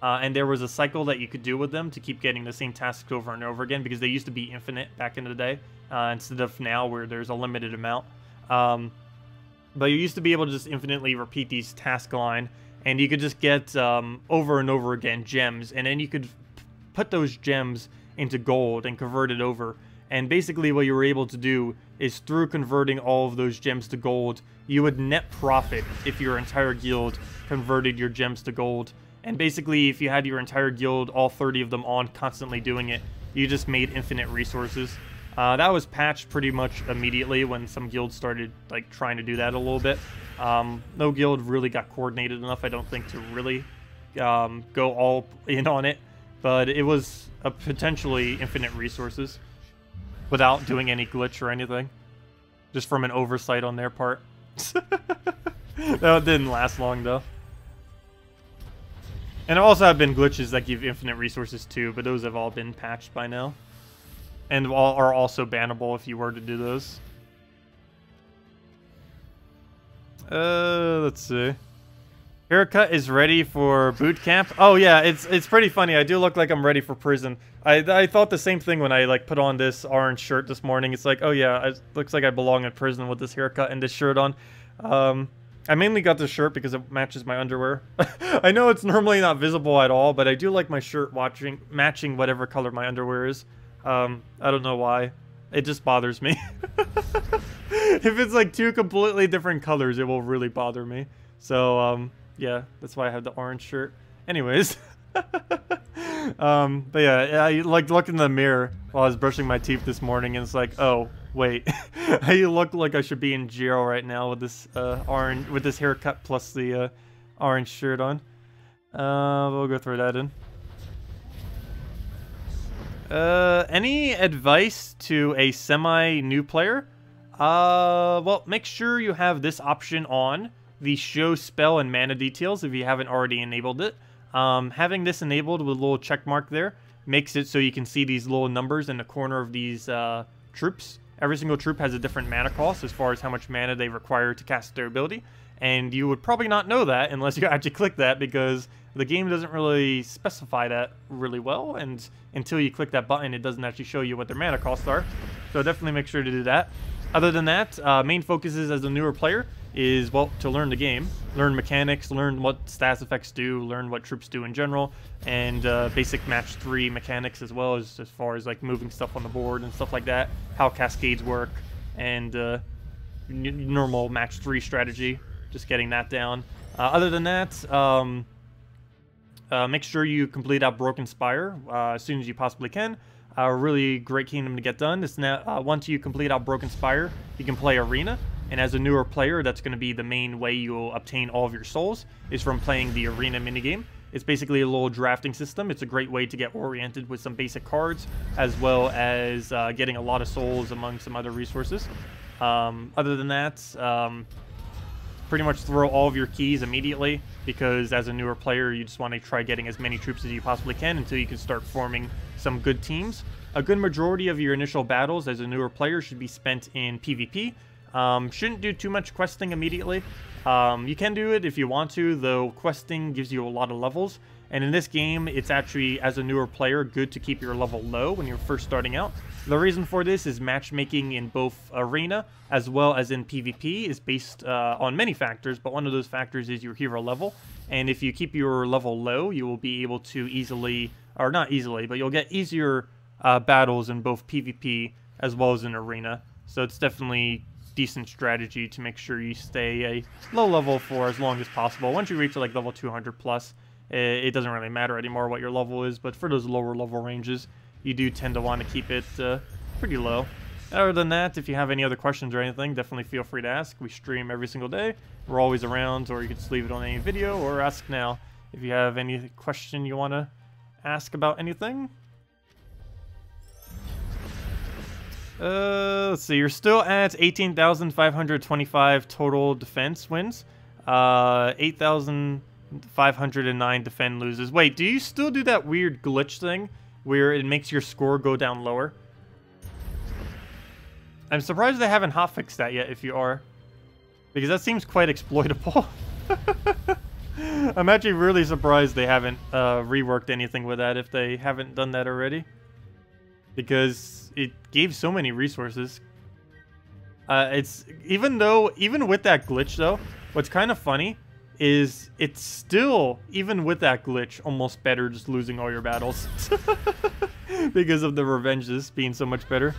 and there was a cycle that you could do with them to keep getting the same tasks over and over again, because they used to be infinite back in the day, instead of now where there's a limited amount. But you used to be able to just infinitely repeat these task line, and you could just get over and over again gems, and then you could put those gems into gold and convert it over. And basically what you were able to do is through converting all of those gems to gold, you would net profit if your entire guild converted your gems to gold. And basically if you had your entire guild, all 30 of them on constantly doing it, you just made infinite resources. That was patched pretty much immediately when some guilds started like trying to do that a little bit. No guild really got coordinated enough, I don't think, to really go all in on it. But it was a potentially infinite resources without doing any glitch or anything. Just from an oversight on their part. That didn't last long though. And there also have been glitches that give infinite resources too, but those have all been patched by now. And are also bannable if you were to do those. Let's see. Haircut is ready for boot camp. Oh yeah, it's pretty funny. I do look like I'm ready for prison. I thought the same thing when I like put on this orange shirt this morning. It's like, oh yeah, it looks like I belong in prison with this haircut and this shirt on. I mainly got this shirt because it matches my underwear. I know it's normally not visible at all, but I do like my shirt matching whatever color my underwear is. I don't know why. It just bothers me. If it's like two completely different colors, it will really bother me. So, yeah, that's why I have the orange shirt. Anyways. But yeah, I like looked in the mirror while I was brushing my teeth this morning, and it's like, oh, wait. I look like I should be in jail right now with this with this haircut plus the orange shirt on. We'll go throw that in. Any advice to a semi-new player? Well, make sure you have this option on, the show spell and mana details, if you haven't already enabled it. Having this enabled with a little check mark there makes it so you can see these little numbers in the corner of these troops. Every single troop has a different mana cost as far as how much mana they require to cast their ability. And you would probably not know that unless you actually click that, because the game doesn't really specify that really well, and until you click that button, it doesn't actually show you what their mana costs are. So definitely make sure to do that. Other than that, main focuses as a newer player is, well, to learn the game, learn mechanics, learn what stats effects do, learn what troops do in general, and basic match 3 mechanics as well, as far as like moving stuff on the board and stuff like that, how cascades work, and normal match 3 strategy, just getting that down. Other than that, make sure you complete out Broken Spire as soon as you possibly can. A really great kingdom to get done. It's now, once you complete out Broken Spire, you can play Arena. And as a newer player, that's going to be the main way you'll obtain all of your souls, is from playing the Arena minigame. It's basically a little drafting system. It's a great way to get oriented with some basic cards, as well as getting a lot of souls among some other resources. Other than that, pretty much throw all of your keys immediately, because as a newer player, you just want to try getting as many troops as you possibly can until you can start forming some good teams. A good majority of your initial battles as a newer player should be spent in PvP. Shouldn't do too much questing immediately. You can do it if you want to, though questing gives you a lot of levels. And in this game, it's actually, as a newer player, good to keep your level low when you're first starting out. The reason for this is matchmaking in both Arena as well as in PvP is based on many factors, but one of those factors is your hero level. And if you keep your level low, you will be able to easily, or not easily, but you'll get easier battles in both PvP as well as in Arena. So it's definitely decent strategy to make sure you stay a low level for as long as possible. Once you reach like level 200 plus, it doesn't really matter anymore what your level is, but for those lower level ranges, you do tend to want to keep it pretty low. Other than that, if you have any other questions or anything, definitely feel free to ask. We stream every single day. We're always around, or you can just leave it on any video or ask now if you have any question you want to ask about anything. Let's see, you're still at 18,525 total defense wins. 8,509 defend loses. Wait, do you still do that weird glitch thing where it makes your score go down lower? I'm surprised they haven't hotfixed that yet if you are, because that seems quite exploitable. I'm actually really surprised they haven't reworked anything with that if they haven't done that already, because it gave so many resources. It's even with that glitch though, what's kind of funny is it's still, even with that glitch, almost better just losing all your battles because of the revenges being so much better.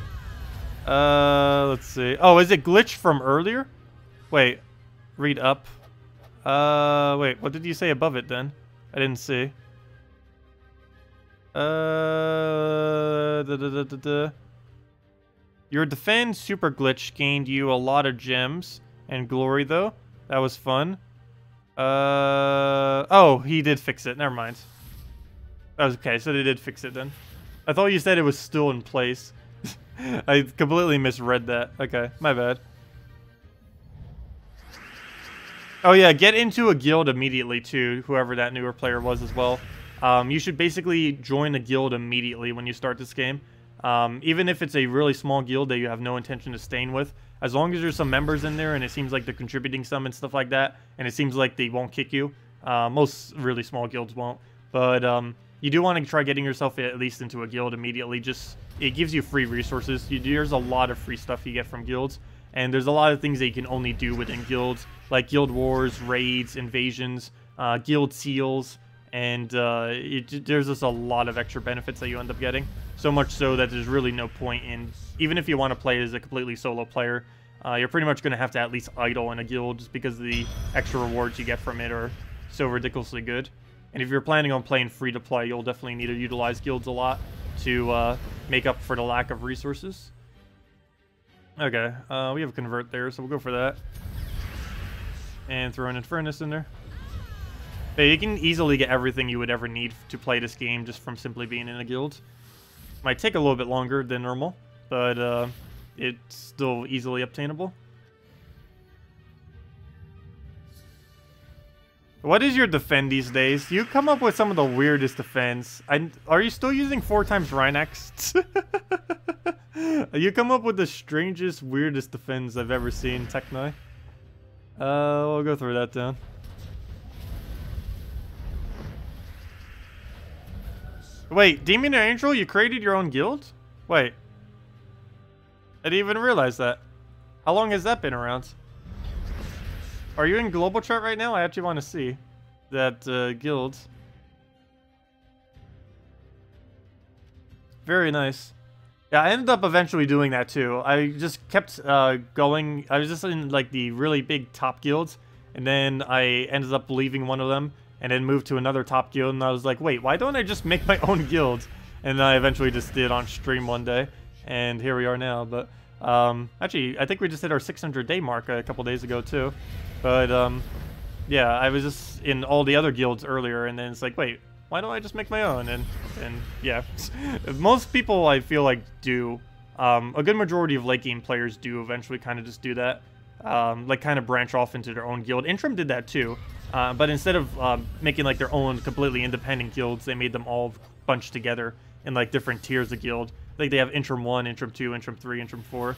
Let's see. Oh, is it glitched from earlier? Wait, read up. Wait, what did you say above it then? I didn't see. Your defend super glitch gained you a lot of gems and glory though. That was fun. Oh, he did fix it. Never mind. Okay, so they did fix it then. I thought you said it was still in place. I completely misread that. Okay, my bad. Oh yeah, get into a guild immediately too, whoever that newer player was as well. You should basically join a guild immediately when you start this game. Even if it's a really small guild that you have no intention of staying with, as long as there's some members in there and it seems like they're contributing some and stuff like that, and it seems like they won't kick you. Most really small guilds won't, but you do want to try getting yourself at least into a guild immediately. Just, it gives you free resources. There's a lot of free stuff you get from guilds, and there's a lot of things that you can only do within guilds, like guild wars, raids, invasions, guild seals, and there's just a lot of extra benefits that you end up getting. So much so that there's really no point in, even if you want to play as a completely solo player, you're pretty much going to have to at least idle in a guild just because the extra rewards you get from it are so ridiculously good. And if you're planning on playing free-to-play, you'll definitely need to utilize guilds a lot to make up for the lack of resources. Okay, we have a convert there, so we'll go for that. And throw an Infernus in there. But you can easily get everything you would ever need to play this game just from simply being in a guild. Might take a little bit longer than normal, but it's still easily obtainable. What is your defend these days? You come up with some of the weirdest defense. Are you still using 4x Rhinax? You come up with the strangest, weirdest defense I've ever seen, Techni. We'll go through that down. Wait, Demon or Angel, you created your own guild? Wait. I didn't even realize that. How long has that been around? Are you in global chart right now? I actually want to see that guild. Very nice. Yeah, I ended up eventually doing that too. I just kept going. I was just in like the really big top guilds, and then I ended up leaving one of them and then moved to another top guild, and I was like, wait, why don't I just make my own guild? And then I eventually just did on stream one day, and here we are now. But actually, I think we just hit our 600-day mark a couple days ago too. But yeah, I was just in all the other guilds earlier, and then it's like, wait, why don't I just make my own? And yeah, most people I feel like do. A good majority of late game players do eventually kind of just do that, like kind of branch off into their own guild. Intrim did that too, but instead of making like their own completely independent guilds, they made them all bunched together in like different tiers of guild. Like they have Intrim 1, Intrim 2, Intrim 3, Intrim 4.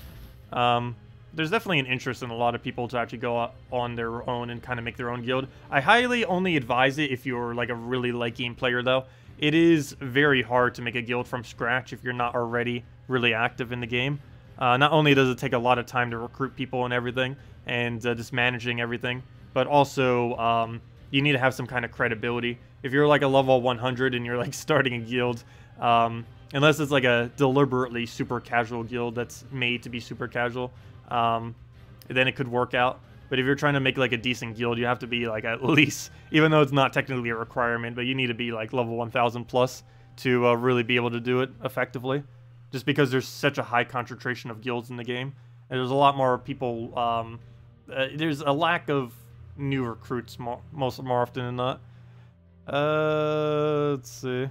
There's definitely an interest in a lot of people to actually go on their own and kind of make their own guild. I highly only advise it if you're like a really late game player though. It is very hard to make a guild from scratch if you're not already really active in the game. Not only does it take a lot of time to recruit people and everything, and just managing everything, but also you need to have some kind of credibility. If you're like a level 100 and you're like starting a guild, unless it's like a deliberately super casual guild that's made to be super casual, then it could work out. But if you're trying to make like a decent guild, you have to be like at least, even though it's not technically a requirement, but you need to be like level 1000 plus to really be able to do it effectively. Just because there's such a high concentration of guilds in the game, and there's a lot more people. There's a lack of new recruits more often than not. Let's see.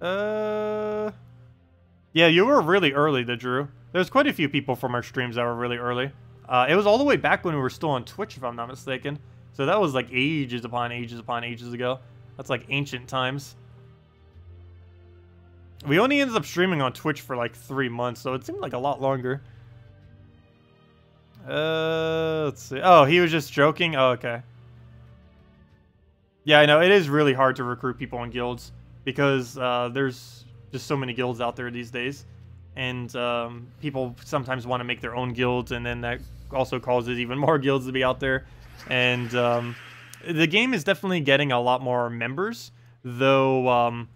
Yeah, you were really early, the Drew. There's quite a few people from our streams that were really early. It was all the way back when we were still on Twitch, if I'm not mistaken. So that was like ages upon ages upon ages ago. That's like ancient times. We only ended up streaming on Twitch for like 3 months, so it seemed like a lot longer. Let's see. Oh, he was just joking? Oh, okay. Yeah, I know. It is really hard to recruit people in guilds because there's just so many guilds out there these days. And people sometimes want to make their own guilds, and then that also causes even more guilds to be out there. And the game is definitely getting a lot more members, though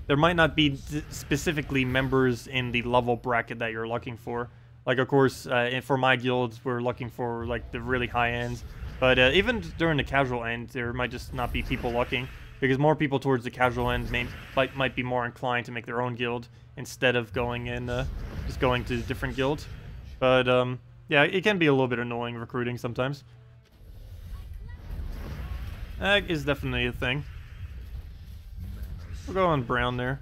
there might not be specifically members in the level bracket that you're looking for. Like, of course, for my guilds, we're looking for like the really high ends. But even during the casual end, there might just not be people looking, because more people towards the casual end might be more inclined to make their own guild instead of going in, just going to different guilds. But yeah, it can be a little bit annoying recruiting sometimes. That is definitely a thing. We'll go on brown there.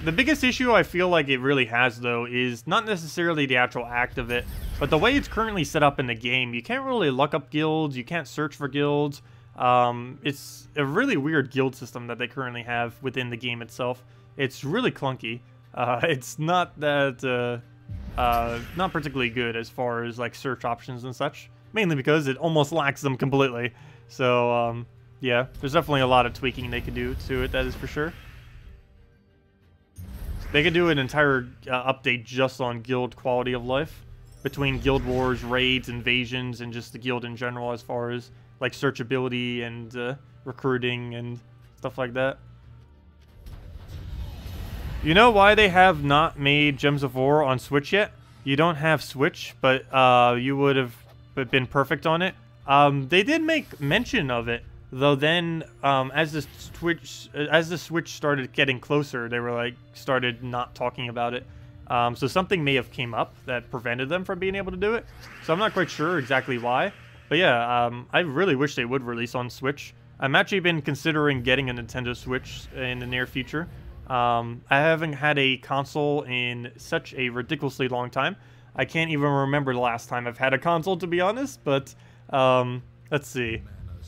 The biggest issue I feel like it really has, though, is not necessarily the actual act of it, but the way it's currently set up in the game. You can't really look up guilds, you can't search for guilds. It's a really weird guild system that they currently have within the game itself. It's really clunky. It's not that, not particularly good as far as, like, search options and such. Mainly because it almost lacks them completely. So, yeah, there's definitely a lot of tweaking they could do to it, that is for sure. They could do an entire update just on guild quality of life, between guild wars, raids, invasions, and just the guild in general, as far as like searchability and recruiting and stuff like that. You know why they have not made Gems of War on Switch yet? You don't have Switch, but you would have been perfect on it. They did make mention of it. Though then, as the Switch started getting closer, they were like started not talking about it. So something may have came up that prevented them from being able to do it. So I'm not quite sure exactly why. But yeah, I really wish they would release on Switch. I'm actually been considering getting a Nintendo Switch in the near future. I haven't had a console in such a ridiculously long time. I can't even remember the last time I've had a console, to be honest. But let's see.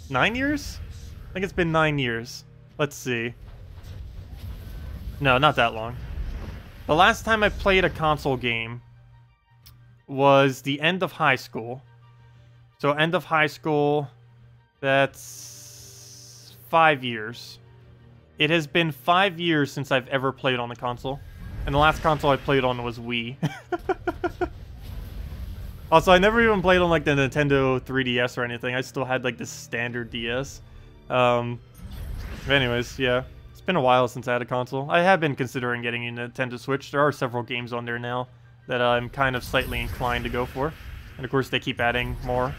9 years? I think it's been 9 years. Let's see. No, not that long. The last time I played a console game was the end of high school. So end of high school, that's 5 years. It has been 5 years since I've ever played on the console. And the last console I played on was Wii. Also, I never even played on, like, the Nintendo 3DS or anything. I still had, like, the standard DS. Anyways, yeah. It's been a while since I had a console. I have been considering getting a Nintendo Switch. There are several games on there now that I'm kind of slightly inclined to go for. And, of course, they keep adding more.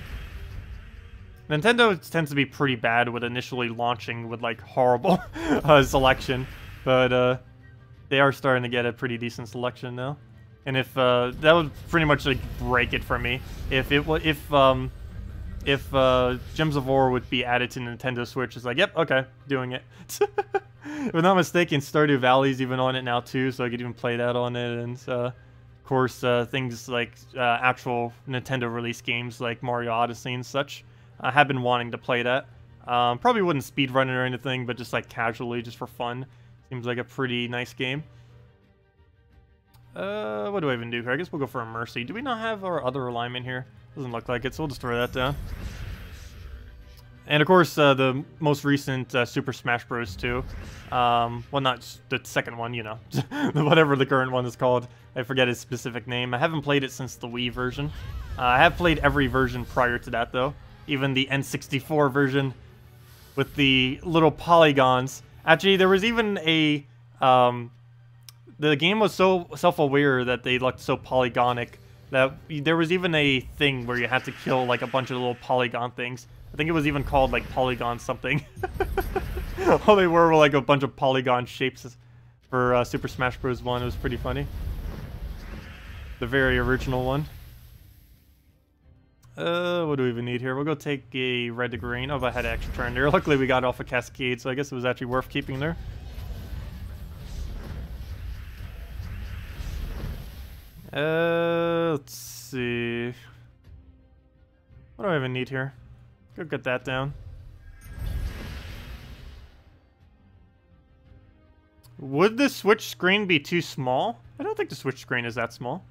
Nintendo tends to be pretty bad with initially launching with, like, horrible selection. But, they are starting to get a pretty decent selection now. And if that would pretty much like break it for me. If Gems of War would be added to Nintendo Switch, it's like, yep, okay, doing it. If I'm not mistaken, Stardew Valley's even on it now too, so I could even play that on it. And of course, things like actual Nintendo release games like Mario Odyssey and such. I have been wanting to play that. Probably wouldn't speedrun it or anything, but just like casually, just for fun. Seems like a pretty nice game. What do I even do here? I guess we'll go for a Mercy. Do we not have our other alignment here? Doesn't look like it, so we'll just throw that down. And of course, the most recent Super Smash Bros. 2. Well, not the second one, you know. Whatever the current one is called. I forget its specific name. I haven't played it since the Wii version. I have played every version prior to that, though. Even the N64 version with the little polygons. Actually, there was even a... the game was so self-aware that they looked so polygonic that there was even a thing where you had to kill like a bunch of little polygon things. I think it was even called like Polygon something. All they were like a bunch of polygon shapes for Super Smash Bros. 1. It was pretty funny. The very original one. What do we even need here? We'll go take a red to green. Oh, but I had an extra turn there. Luckily we got off a Cascade, so I guess it was actually worth keeping there. Let's see. What do I even need here? Go get that down. Would the Switch screen be too small? I don't think the Switch screen is that small.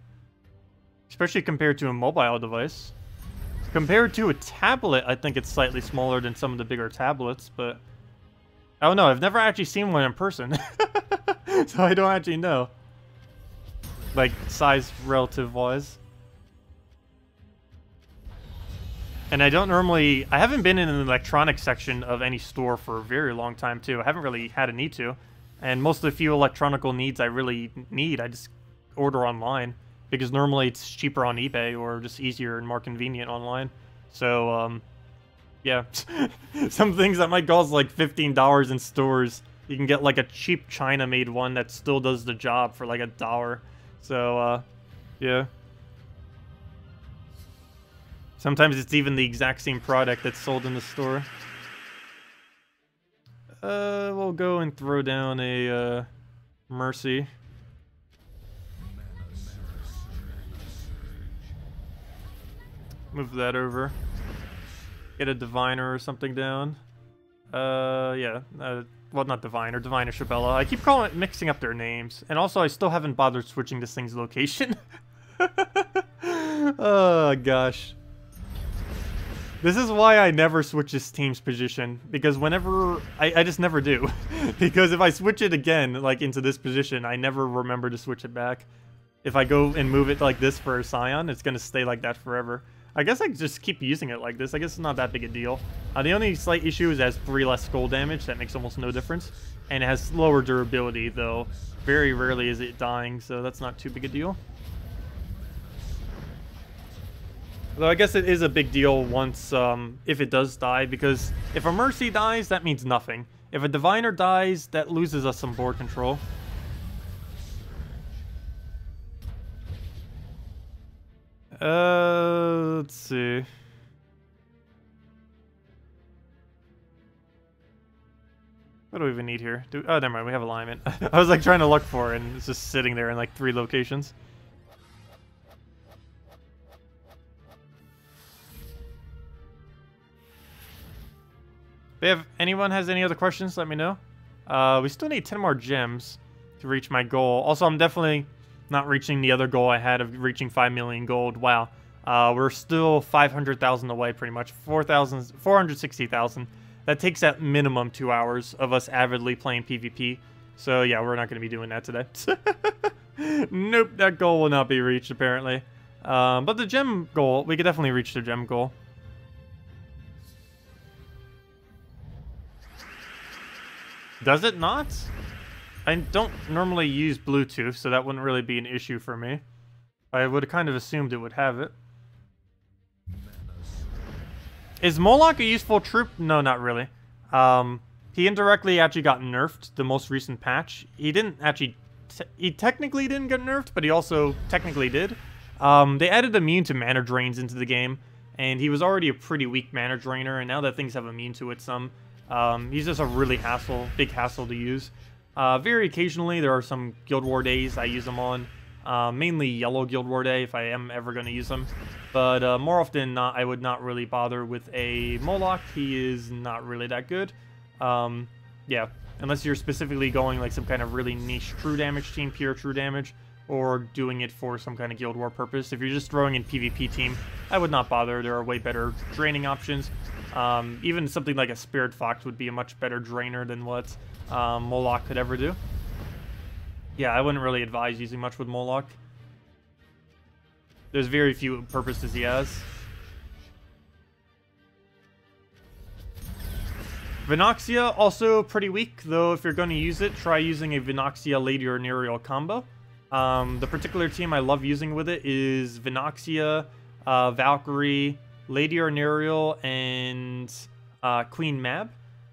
Especially compared to a mobile device. Compared to a tablet, I think it's slightly smaller than some of the bigger tablets, but... I don't know, I've never actually seen one in person. So I don't actually know. Like, size relative-wise. And I don't normally... I haven't been in an electronics section of any store for a very long time, too. I haven't really had a need to. And most of the few electronical needs I really need, I just order online. Because normally it's cheaper on eBay or just easier and more convenient online. So, yeah. Some things that might cost like $15 in stores, you can get like a cheap China-made one that still does the job for like $1. So, yeah. Sometimes it's even the exact same product that's sold in the store. We'll go and throw down a, Mercy. Move that over. Get a Diviner or something down. Yeah. Well, not Diviner. Diviner Shabella. I keep mixing up their names. And also, I still haven't bothered switching this thing's location. Oh, gosh. This is why I never switch this team's position. Because whenever... I just never do. Because if I switch it again, like, into this position, I never remember to switch it back. If I go and move it like this for a Scion, it's going to stay like that forever. I guess I just keep using it like this. I guess it's not that big a deal. The only slight issue is it has 3 less skull damage. That makes almost no difference. And it has lower durability, though. Very rarely is it dying, so that's not too big a deal. Though I guess it is a big deal once, if it does die, because if a Mercy dies, that means nothing. If a Diviner dies, that loses us some board control. Let's see. What do we even need here? Oh, never mind, we have alignment. I was like trying to look for it, and it's just sitting there in like 3 locations. If anyone has any other questions, let me know. We still need 10 more gems to reach my goal. Also, I'm definitely not reaching the other goal I had of reaching 5 million gold. Wow. We're still 500,000 away, pretty much. 460,000. That takes at minimum 2 hours of us avidly playing PvP. So, yeah, we're not going to be doing that today. Nope, that goal will not be reached, apparently. But the gem goal, we could definitely reach the gem goal. Does it not? I don't normally use Bluetooth, so that wouldn't really be an issue for me. I would have kind of assumed it would have it. Is Moloch a useful troop? No, not really. He indirectly actually got nerfed the most recent patch. He didn't actually he technically didn't get nerfed, but he also technically did. They added immune to mana drains into the game, and he was already a pretty weak mana drainer, and now that things have immune to it some, he's just a really big hassle to use. Very occasionally, there are some Guild War days I use him on. Mainly Yellow Guild War Day, if I am ever going to use him. But more often than not, I would not really bother with a Moloch. He is not really that good. Yeah, unless you're specifically going like some kind of really niche true damage team, pure true damage, or doing it for some kind of Guild War purpose. If you're just throwing in PvP team, I would not bother. There are way better draining options. Even something like a Spirit Fox would be a much better drainer than what Moloch could ever do. Yeah, I wouldn't really advise using much with Moloch. There's very few purposes he has. Vinoxia, also pretty weak, though if you're going to use it, try using a Vinoxia Lady or Nereal combo. The particular team I love using with it is Vinoxia, Valkyrie, Lady or Nereal, and Queen Mab.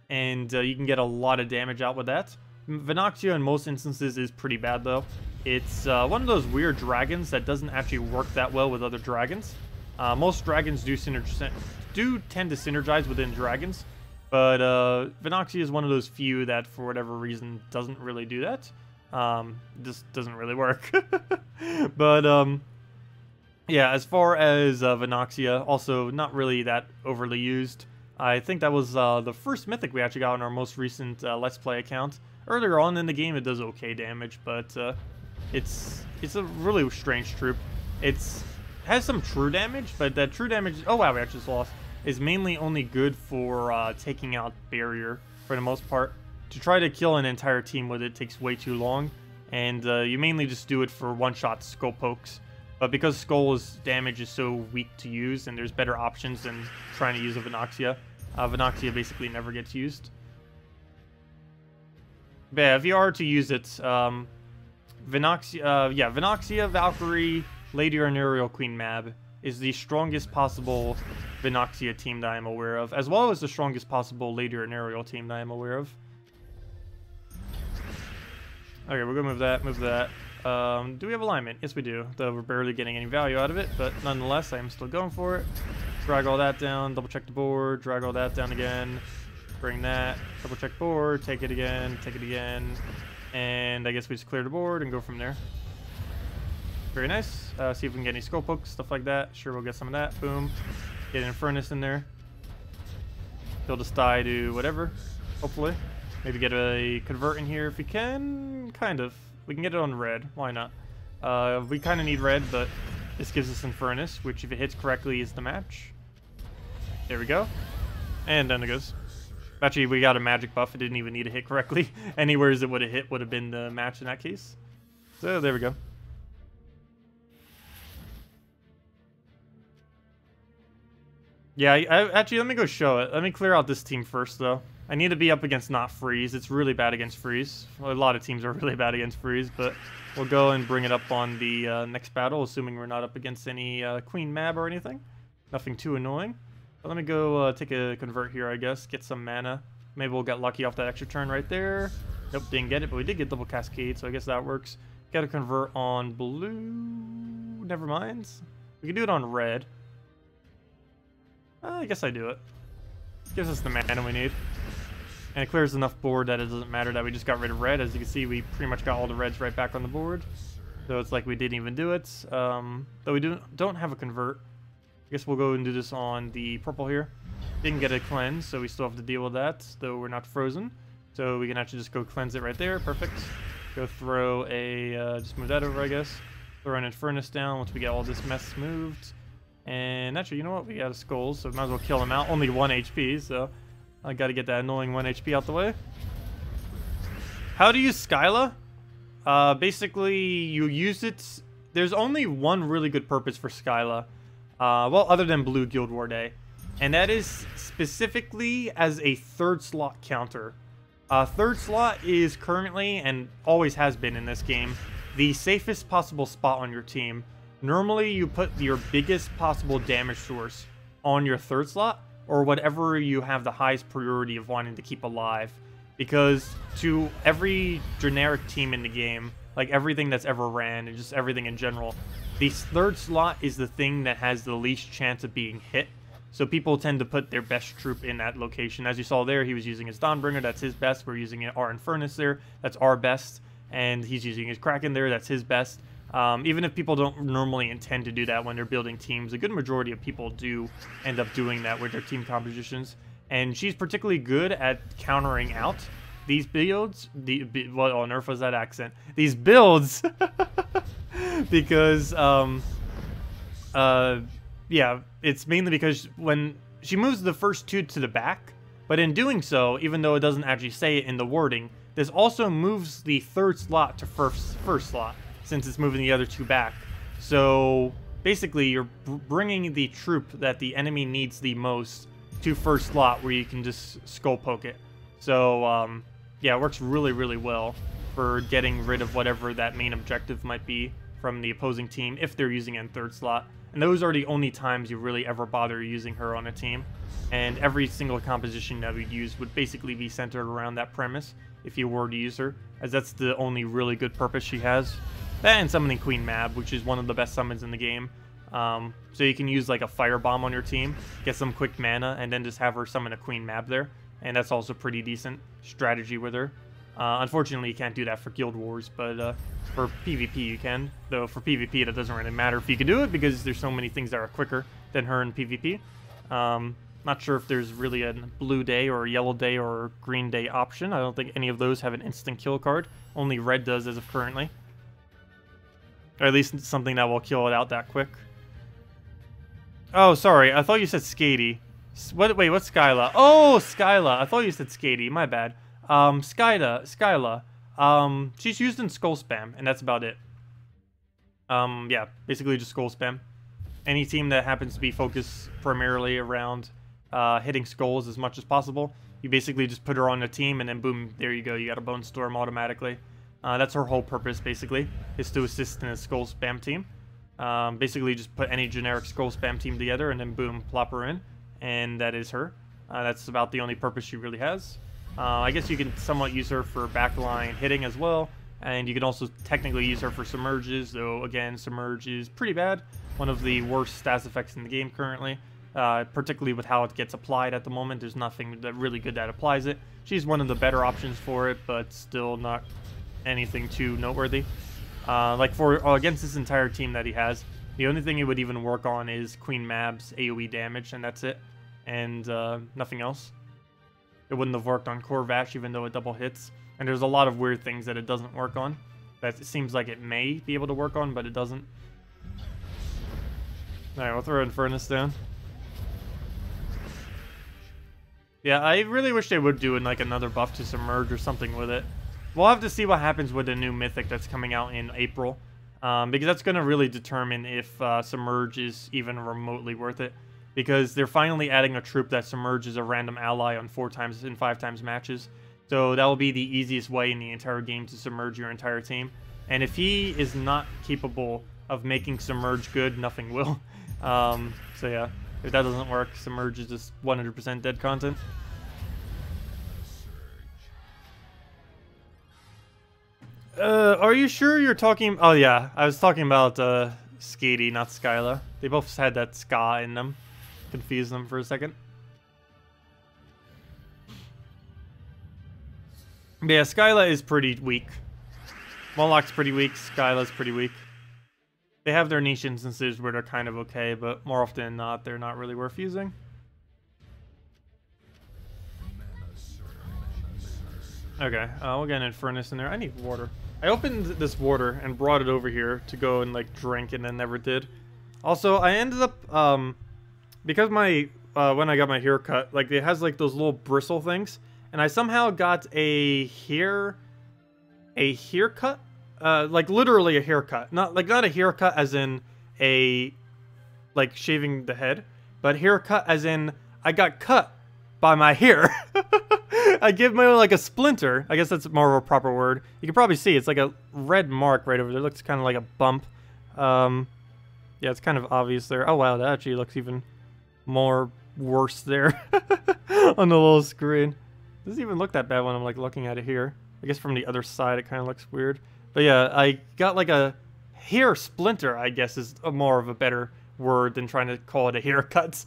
And you can get a lot of damage out with that. Vinoxia in most instances is pretty bad, though. It's one of those weird dragons that doesn't actually work that well with other dragons. Most dragons do tend to synergize within dragons, but Vinoxia is one of those few that, for whatever reason, doesn't really do that. Just doesn't really work. But yeah, as far as Vinoxia, also not really that overly used. I think that was the first mythic we actually got on our most recent Let's Play account. Earlier on in the game, it does okay damage, but it's a really strange troop. It has some true damage, but that true damage... Oh wow, we actually just lost. Is mainly only good for taking out barrier for the most part. To try to kill an entire team with it takes way too long, and you mainly just do it for one-shot skull pokes. But because Skull's damage is so weak to use, and there's better options than trying to use a Vinoxia, Vinoxia basically never gets used. But yeah, if you are to use it, Vinoxia, Valkyrie, Lady or Nereal, Queen Mab is the strongest possible Vinoxia team that I am aware of, as well as the strongest possible Lady or Nereal team that I am aware of. Okay, we're gonna move that. Do we have alignment? Yes, we do, though we're barely getting any value out of it, but nonetheless, I am still going for it. Drag all that down, double check the board, drag all that down again, bring that, double check board, take it again, and I guess we just clear the board and go from there. Very nice. See if we can get any skull pokes, stuff like that. Sure, we'll get some of that. Boom. Get an Infernus in there. Build a sty to whatever, hopefully. Maybe get a convert in here if we can. Kind of. We can get it on red. Why not? We kind of need red, but this gives us Infernus, which if it hits correctly is the match. There we go. And then it goes. Actually, we got a magic buff. It didn't even need to hit correctly. Anywhere it would have hit would have been the match in that case. So there we go. Yeah, actually, let me go show it. Let me clear out this team first, though. I need to be up against not freeze. It's really bad against freeze. Well, a lot of teams are really bad against freeze, but we'll go and bring it up on the next battle, assuming we're not up against any Queen Mab or anything. Nothing too annoying. But let me go take a convert here, I guess. Get some mana. Maybe we'll get lucky off that extra turn right there. Nope, didn't get it, but we did get double cascade, so I guess that works. Got a convert on blue. Never mind. We can do it on red. I guess I do it. Gives us the mana we need. And it clears enough board that it doesn't matter that we just got rid of red. As you can see, we pretty much got all the reds right back on the board. So it's like we didn't even do it. Though we don't have a convert. I guess we'll go and do this on the purple here. Didn't get a cleanse, so we still have to deal with that, though we're not frozen. So we can actually just go cleanse it right there. Perfect. Go throw a... just move that over, I guess. Throw an Infernus down once we get all this mess moved. And actually, you know what? We got a Skulls, so we might as well kill him out. Only 1 HP, so I gotta get that annoying 1 HP out the way. How to use Skyla? Basically, you use it... There's only one really good purpose for Skyla. Well, other than Blue Guild War Day. And that is specifically as a third slot counter. Third slot is currently, and always has been in this game, the safest possible spot on your team. Normally, you put your biggest possible damage source on your third slot, or whatever you have the highest priority of wanting to keep alive. Because to every generic team in the game, like everything that's ever ran and just everything in general. The third slot is the thing that has the least chance of being hit. So people tend to put their best troop in that location. As you saw there, he was using his Dawnbringer, that's his best. We're using our Infernus there, that's our best. And he's using his Kraken there, that's his best. Even if people don't normally intend to do that when they're building teams, a good majority of people do end up doing that with their team compositions. And she's particularly good at countering out these builds. What on earth was that accent? These builds, because yeah, it's mainly because when she moves the first two to the back, but in doing so, even though it doesn't actually say it in the wording, this also moves the third slot to first slot, since it's moving the other two back. So basically, you're bringing the troop that the enemy needs the most to first slot, where you can just skull poke it. So yeah, it works really, really well for getting rid of whatever that main objective might be from the opposing team if they're using it in third slot. And those are the only times you really ever bother using her on a team. And every single composition that we'd use would basically be centered around that premise if you were to use her, as that's the only really good purpose she has. That and summoning Queen Mab, which is one of the best summons in the game. So you can use like a Firebomb on your team, get some quick mana, and then just have her summon a Queen Mab there. And that's also pretty decent strategy with her. Unfortunately, you can't do that for Guild Wars, but for PvP you can. Though for PvP, it doesn't really matter if you can do it, because there's so many things that are quicker than her in PvP. Not sure if there's really a blue day or a yellow day or green day option. I don't think any of those have an instant kill card. Only red does as of currently. Or at least something that will kill it out that quick. Oh, sorry. I thought you said Skady. Wait, what's Skyla? Oh, Skyla. I thought you said Skady. My bad. Skyla. She's used in Skull Spam, and that's about it. Yeah, basically just Skull Spam. Any team that happens to be focused primarily around hitting skulls as much as possible, you basically just put her on the team, and then boom, there you go. You got a Bone Storm automatically. That's her whole purpose, basically, is to assist in a Skull Spam team. Basically just put any generic Skull Spam team together, and then boom, plop her in, and that is her. That's about the only purpose she really has. I guess you can somewhat use her for backline hitting as well, and you can also technically use her for submerges, though again, submerge is pretty bad. One of the worst stats effects in the game currently, particularly with how it gets applied at the moment. There's nothing that really good that applies it. She's one of the better options for it, but still not anything too noteworthy. Like for against this entire team that he has, the only thing he would even work on is Queen Mab's AoE damage, and that's it, and nothing else. It wouldn't have worked on Corvash, even though it double hits. And there's a lot of weird things that it doesn't work on, that it seems like it may be able to work on, but it doesn't. Alright, we'll throw Infernus down. Yeah, I really wish they would do like another buff to Submerge or something with it. We'll have to see what happens with the new Mythic that's coming out in April. Because that's going to really determine if Submerge is even remotely worth it. Because they're finally adding a troop that submerges a random ally on 4 times and 5 times matches. So that will be the easiest way in the entire game to submerge your entire team. And if he is not capable of making submerge good, nothing will. So yeah, if that doesn't work, submerge is just 100% dead content. Are you sure you're talking... Oh yeah, I was talking about Skady, not Skyla. They both had that ska in them. Confuse them for a second. But yeah, Skyla is pretty weak. Moloch's pretty weak, Skyla's pretty weak. They have their niche instances where they're kind of okay, but more often than not, they're not really worth using. Okay, we'll get an Infernus in there. I need water. I opened this water and brought it over here to go and like drink, and then never did. Also, I ended up because my when I got my hair cut, like it has like those little bristle things, and I somehow got a haircut, like literally a haircut, not a haircut as in a like shaving the head, but haircut as in I got cut by my hair. I give my like a splinter. I guess that's more of a proper word. You can probably see it's like a red mark right over there. It looks kind of like a bump. Yeah, it's kind of obvious there. Oh wow, that actually looks even more worse there on the little screen. Doesn't even look that bad when I'm like looking at it here. I guess from the other side it kind of looks weird. But yeah, I got like a hair splinter, I guess is more of a better word than trying to call it a haircut.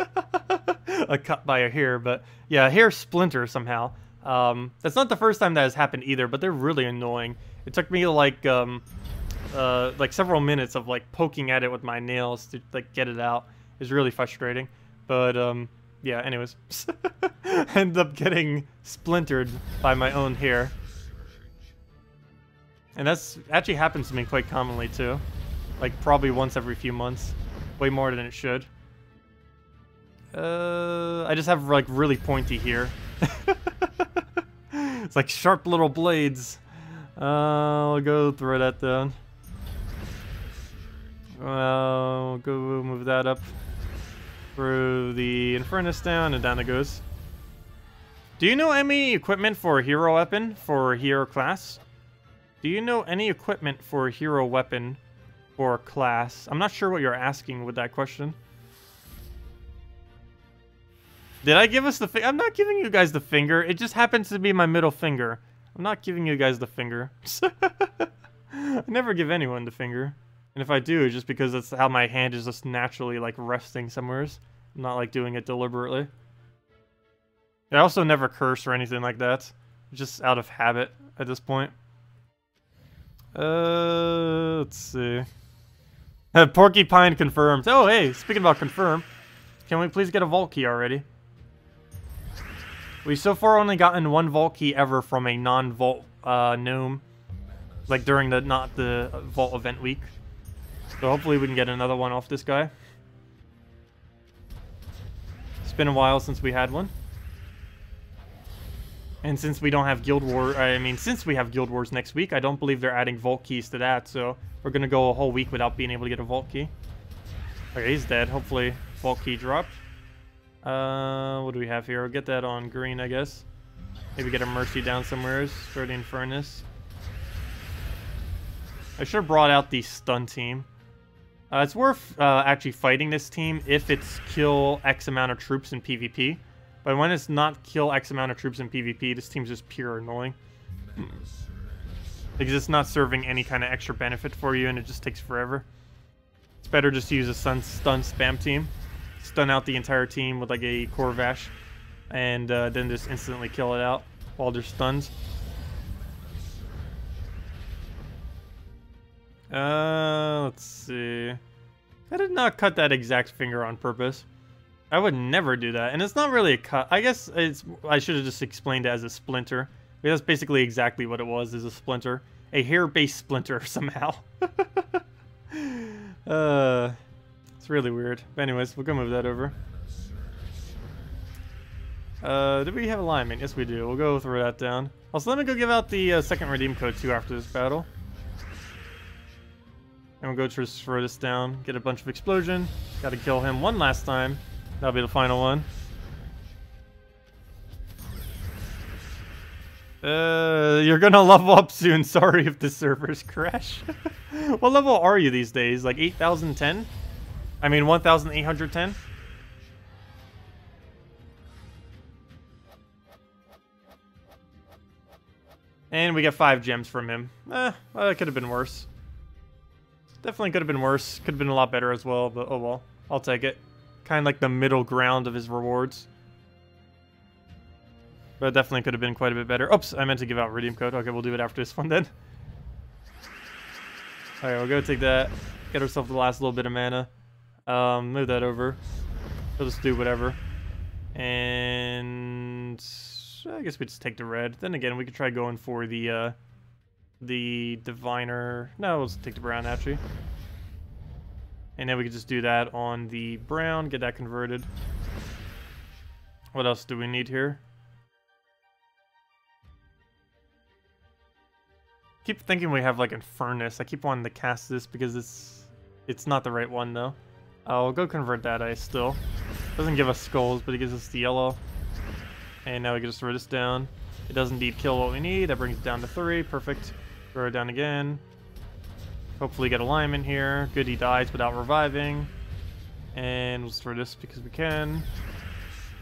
A cut by a hair, but yeah, a hair splinter somehow. That's not the first time that has happened either, but they're really annoying. It took me like several minutes of like poking at it with my nails to like get it out. It's really frustrating. But yeah, anyways. End up getting splintered by my own hair. And that's actually happens to me quite commonly too. Like probably once every few months. Way more than it should. I just have like really pointy here. It's like sharp little blades. I'll go throw that down. I'll go move that up. Throw the Infernus down, and down it goes. Do you know any equipment for a hero weapon for a hero class? Do you know any equipment for a hero weapon for a class? I'm not sure what you're asking with that question. Did I give us the finger? I'm not giving you guys the finger. It just happens to be my middle finger. I'm not giving you guys the finger. I never give anyone the finger. And if I do, it's just because that's how my hand is just naturally like resting somewhere. I'm not like doing it deliberately. I also never curse or anything like that. It's just out of habit at this point. Let's see. Porcupine confirmed. Oh, hey, speaking about confirm, can we please get a vault key already? We've so far only gotten one vault key ever from a non-vault gnome. Like during the, not the vault event week. So hopefully we can get another one off this guy. It's been a while since we had one. And since we don't have Guild War, since we have Guild Wars next week, I don't believe they're adding vault keys to that, so we're gonna go a whole week without being able to get a vault key. Okay, he's dead. Hopefully, vault key dropped. What do we have here? We'll get that on green, I guess. Maybe get a Mercy down somewhere. Throw the Infernus. I should have brought out the stun team. It's worth actually fighting this team if it's kill X amount of troops in PvP. But when it's not kill X amount of troops in PvP, this team's just pure annoying. Because it's not serving any kind of extra benefit for you and it just takes forever. It's better just to use a stun spam team. Stun out the entire team with like a Corvash. And then just instantly kill it out while they're stunned. Let's see. I did not cut that exact finger on purpose. I would never do that. And it's not really a cut. I guess I should have just explained it as a splinter. But that's basically exactly what it was, is a splinter. A hair-based splinter, somehow. It's really weird. But anyways, we'll go move that over. Did we have alignment? Yes, we do. We'll go throw that down. Also, let me go give out the second redeem code, too, after this battle. And we'll go throw this down. Get a bunch of explosion. Gotta kill him one last time. That'll be the final one. You're gonna level up soon. Sorry if the servers crash. What level are you these days? Like 8,010? I mean 1,810? And we get 5 gems from him. Well, it could have been worse. Definitely could have been worse. Could have been a lot better as well, but oh well. I'll take it. Kind of like the middle ground of his rewards. But it definitely could have been quite a bit better. Oops, I meant to give out redeem code. Okay, we'll do it after this one then. Alright, we'll go take that. Get ourselves the last little bit of mana. Move that over. We'll just do whatever. And I guess we just take the red. Then again, we could try going for the diviner. No, we'll just take the brown actually. And then we could just do that on the brown, get that converted. What else do we need here? Keep thinking we have like Infernus. I keep wanting to cast this because it's not the right one though. I'll go convert that ice still. Doesn't give us skulls, but it gives us the yellow. And now we can just throw this down. It does indeed kill what we need. That brings it down to 3. Perfect. Throw it down again. Hopefully get alignment here. Good, he dies without reviving. And we'll throw this because we can.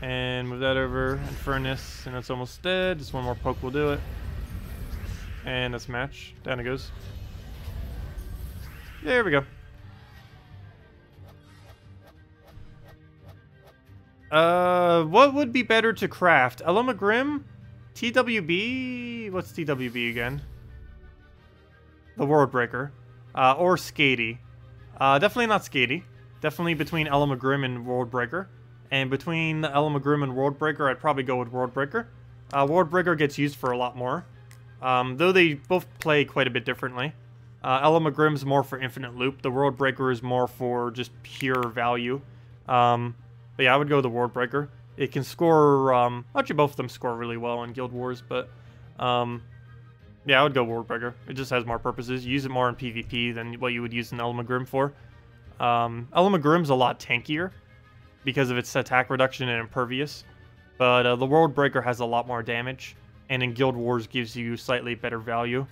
And move that over. Infernus, and it's almost dead. Just one more poke will do it. And that's match. Down it goes. There we go. What would be better to craft? Grim? TWB? What's TWB again? The World Breaker. Or Skatey. Definitely not Skatey. Definitely between Grim and World Breaker. And between Grim and World Breaker, I'd probably go with World Breaker. World Breaker gets used for a lot more. Though they both play quite a bit differently. Grim's more for infinite loop. The World Breaker is more for just pure value. But yeah, I would go with the World Breaker. It can score, actually both of them score really well in Guild Wars, but, yeah, I would go World Breaker. It just has more purposes. You use it more in PvP than what you would use an Grim for. Grim's a lot tankier because of its attack reduction and impervious, but the World Breaker has a lot more damage, and in Guild Wars gives you slightly better value.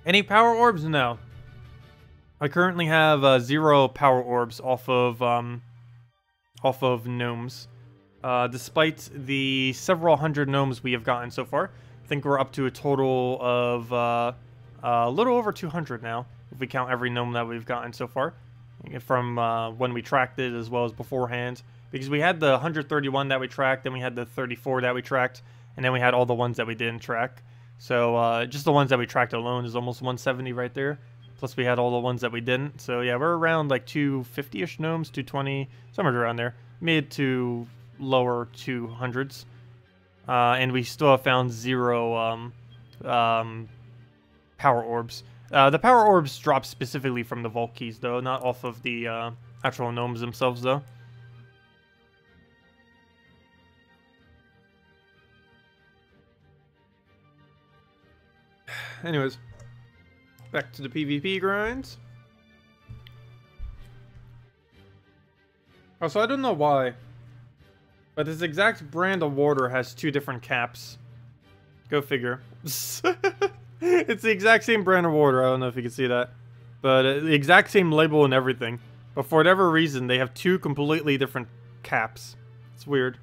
Any power orbs? No. I currently have 0 power orbs off of gnomes. Despite the several hundred gnomes we have gotten so far, I think we're up to a total of a little over 200 now, if we count every gnome that we've gotten so far, from when we tracked it as well as beforehand. Because we had the 131 that we tracked, then we had the 34 that we tracked, and then we had all the ones that we didn't track. So just the ones that we tracked alone is almost 170 right there. Plus we had all the ones that we didn't. So yeah, we're around like 250-ish gnomes, 220, somewhere around there. Mid to lower 200s. And we still have found 0 power orbs. The power orbs drop specifically from the vault keys though, not off of the actual gnomes themselves though. Anyways, back to the PvP grinds. Also, I don't know why, but this exact brand of water has 2 different caps. Go figure. It's the exact same brand of water. I don't know if you can see that. But the exact same label and everything. But for whatever reason, they have 2 completely different caps. It's weird.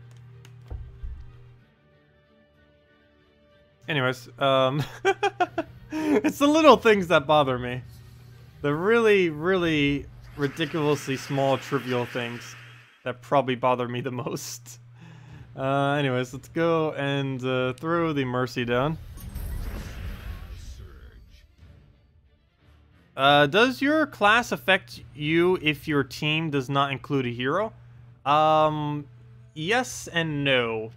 Anyways, it's the little things that bother me. The really, really ridiculously small, trivial things that probably bother me the most. Anyways, let's go and throw the Mercy down. Does your class affect you if your team does not include a hero? Yes and no.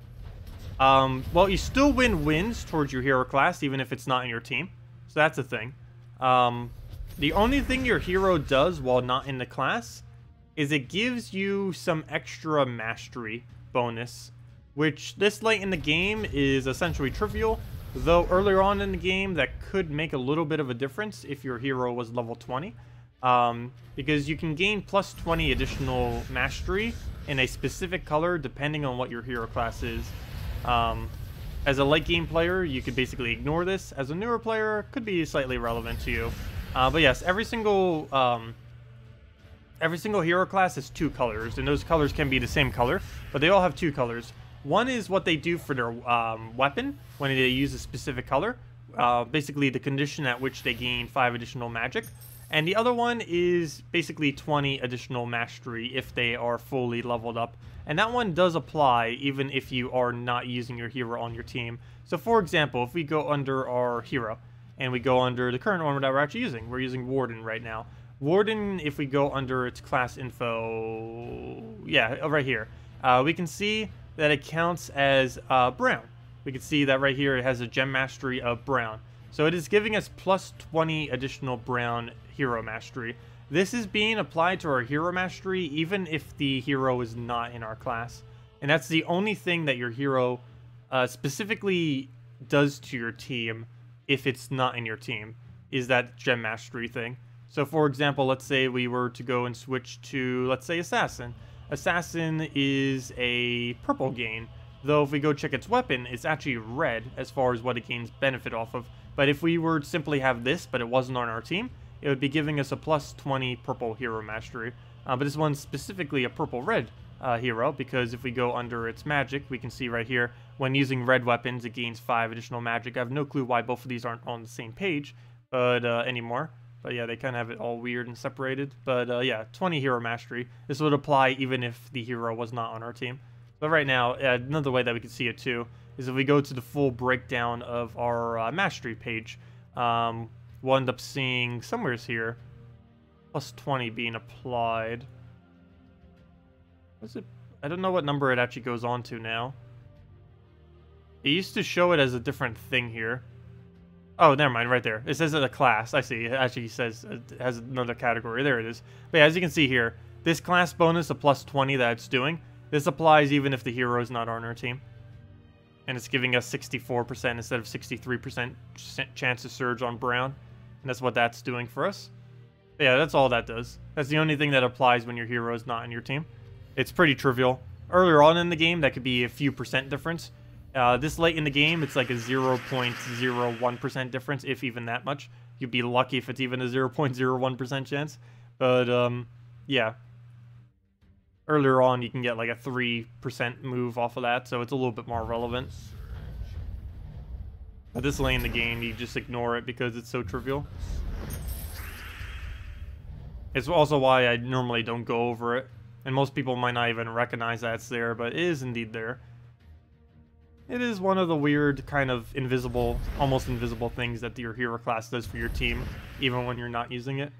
Well, you still win wins towards your hero class, even if it's not in your team. So that's a thing. The only thing your hero does while not in the class is it gives you some extra mastery bonus, which this late in the game is essentially trivial, though earlier on in the game that could make a little bit of a difference if your hero was level 20. Because you can gain plus 20 additional mastery in a specific color depending on what your hero class is. As a late game player, you could basically ignore this. As a newer player, it could be slightly relevant to you. But yes, every single hero class has 2 colors, and those colors can be the same color, but they all have 2 colors. One is what they do for their weapon when they use a specific color, basically the condition at which they gain 5 additional magic. And the other one is basically 20 additional mastery if they are fully leveled up. And that one does apply even if you are not using your hero on your team. So for example, if we go under our hero, and we go under the current one that we're actually using, we're using Warden right now. Warden, if we go under its class info, yeah, right here, we can see that it counts as brown. We can see that right here it has a gem mastery of brown. So it is giving us plus 20 additional brown hero mastery. This is being applied to our hero mastery even if the hero is not in our class. And that's the only thing that your hero specifically does to your team if it's not in your team, is that gem mastery thing. So for example, let's say we were to go and switch to, let's say, Assassin. Assassin is a purple gain, though if we go check its weapon, it's actually red as far as what it gains benefit off of. But if we were to simply have this, but it wasn't on our team, it would be giving us a plus 20 purple hero mastery. But this one's specifically a purple-red hero, because if we go under its magic, we can see right here, when using red weapons, it gains 5 additional magic. I have no clue why both of these aren't on the same page, but anymore. But yeah, they kind of have it all weird and separated. But yeah, 20 hero mastery. This would apply even if the hero was not on our team. But right now, another way that we can see it too is if we go to the full breakdown of our mastery page, we'll end up seeing somewhere's here plus 20 being applied. What's it? I don't know what number it actually goes on to now. It used to show it as a different thing here. Oh, never mind, right there. It says it's a class. I see. It actually says it has another category. There it is. But yeah, as you can see here, this class bonus of plus 20 that it's doing, this applies even if the hero is not on our team. And it's giving us 64% instead of 63% chance to surge on Brown. And that's what that's doing for us. But yeah, that's all that does. That's the only thing that applies when your hero is not on your team. It's pretty trivial. Earlier on in the game, that could be a few percent difference. This late in the game, it's like a 0.01% difference, if even that much. You'd be lucky if it's even a 0.01% chance. But, yeah. Earlier on, you can get like a 3% move off of that, so it's a little bit more relevant. But this late in the game, you just ignore it because it's so trivial. It's also why I normally don't go over it. And most people might not even recognize that it's there, but it is indeed there. It is one of the weird, kind of invisible, almost invisible things that your hero class does for your team, even when you're not using it.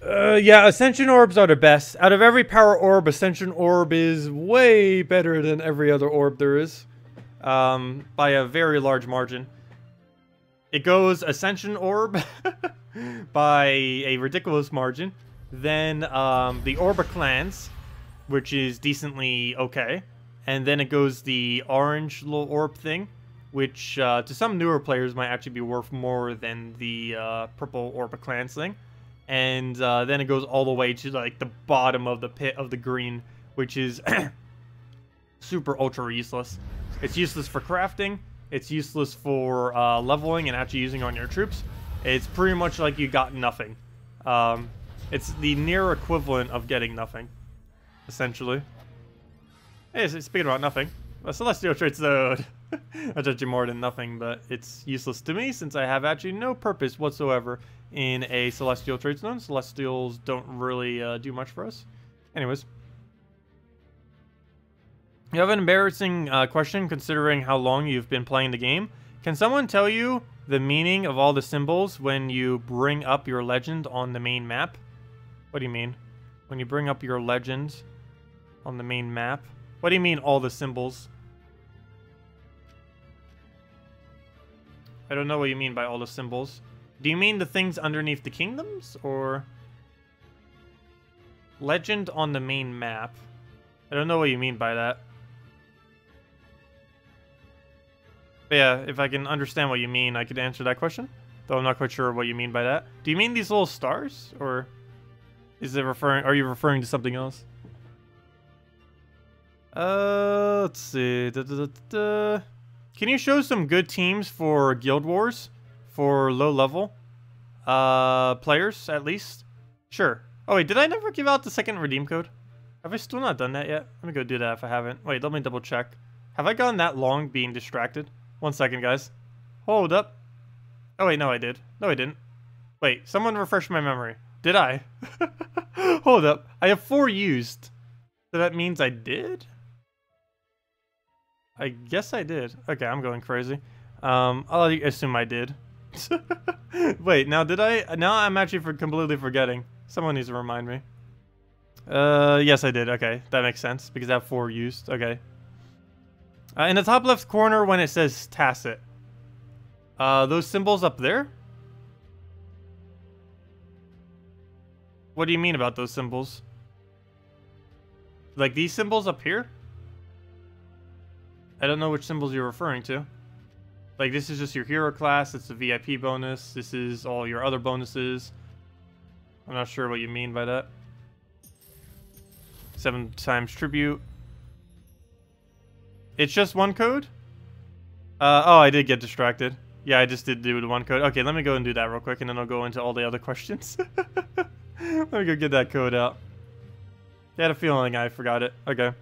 Yeah, Ascension Orbs are the best. Out of every power orb, Ascension Orb is way better than every other orb there is. By a very large margin. It goes Ascension Orb by a ridiculous margin. Then the Orb of Clans, which is decently okay. And then it goes the orange little orb thing, which to some newer players might actually be worth more than the purple Orb of Clans thing. And then it goes all the way to like the bottom of the pit of the green, which is super ultra useless. It's useless for crafting. It's useless for leveling and actually using on your troops. It's pretty much like you got nothing. It's the near equivalent of getting nothing, essentially. Hey, speaking about nothing, a Celestial Trait Zone. That's actually more than nothing, but it's useless to me since I have actually no purpose whatsoever in a Celestial Trait Zone. Celestials don't really do much for us. Anyways. You have an embarrassing question considering how long you've been playing the game. Can someone tell you the meaning of all the symbols when you bring up your legend on the main map? What do you mean? When you bring up your legend on the main map? What do you mean all the symbols? I don't know what you mean by all the symbols. Do you mean the things underneath the kingdoms, or legend on the main map? I don't know what you mean by that. But yeah, if I can understand what you mean, I could answer that question. Though I'm not quite sure what you mean by that. Do you mean these little stars, or is it referring? Are you referring to something else? Let's see. Can you show some good teams for Guild Wars? For low level players, at least? Sure. Oh wait, did I never give out the second redeem code? Have I still not done that yet? Let me go do that if I haven't. Wait, let me double check. Have I gone that long being distracted? 1 second, guys. Hold up. Oh wait, no I did. No I didn't. Wait, someone refresh my memory. Did I? Hold up. I have 4 used. So that means I did? I guess I did. Okay, I'm going crazy. I'll assume I did. Wait, now did I? Now I'm actually completely forgetting. Someone needs to remind me. Yes I did. Okay, that makes sense because I have 4 used. Okay. In the top left corner when it says Tacet. Those symbols up there? What do you mean about those symbols? Like these symbols up here? I don't know which symbols you're referring to. Like, this is just your hero class. It's a VIP bonus. This is all your other bonuses. I'm not sure what you mean by that. 7 times tribute. It's just 1 code? Oh, I did get distracted. Yeah, I just did do the 1 code. Okay, let me go and do that real quick, and then I'll go into all the other questions. Let me go get that code out. I had a feeling I forgot it. Okay.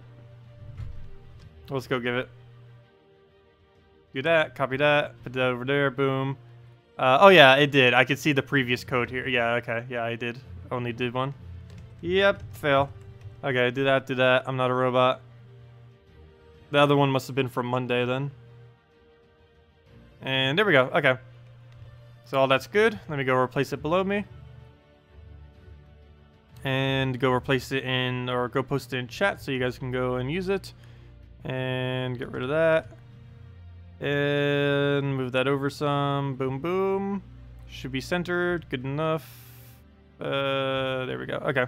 Let's go give it. Do that, copy that, put that over there, boom. Oh yeah, it did. I could see the previous code here. Yeah, okay. Yeah, I did. Only did one. Yep, fail. Okay, do that, do that. I'm not a robot. The other one must have been from Monday then. And there we go. Okay. So all that's good. Let me go replace it below me. And go replace it in, or go post it in chat so you guys can go and use it. And get rid of that. And move that over some. Boom, boom. Should be centered. Good enough. There we go. Okay.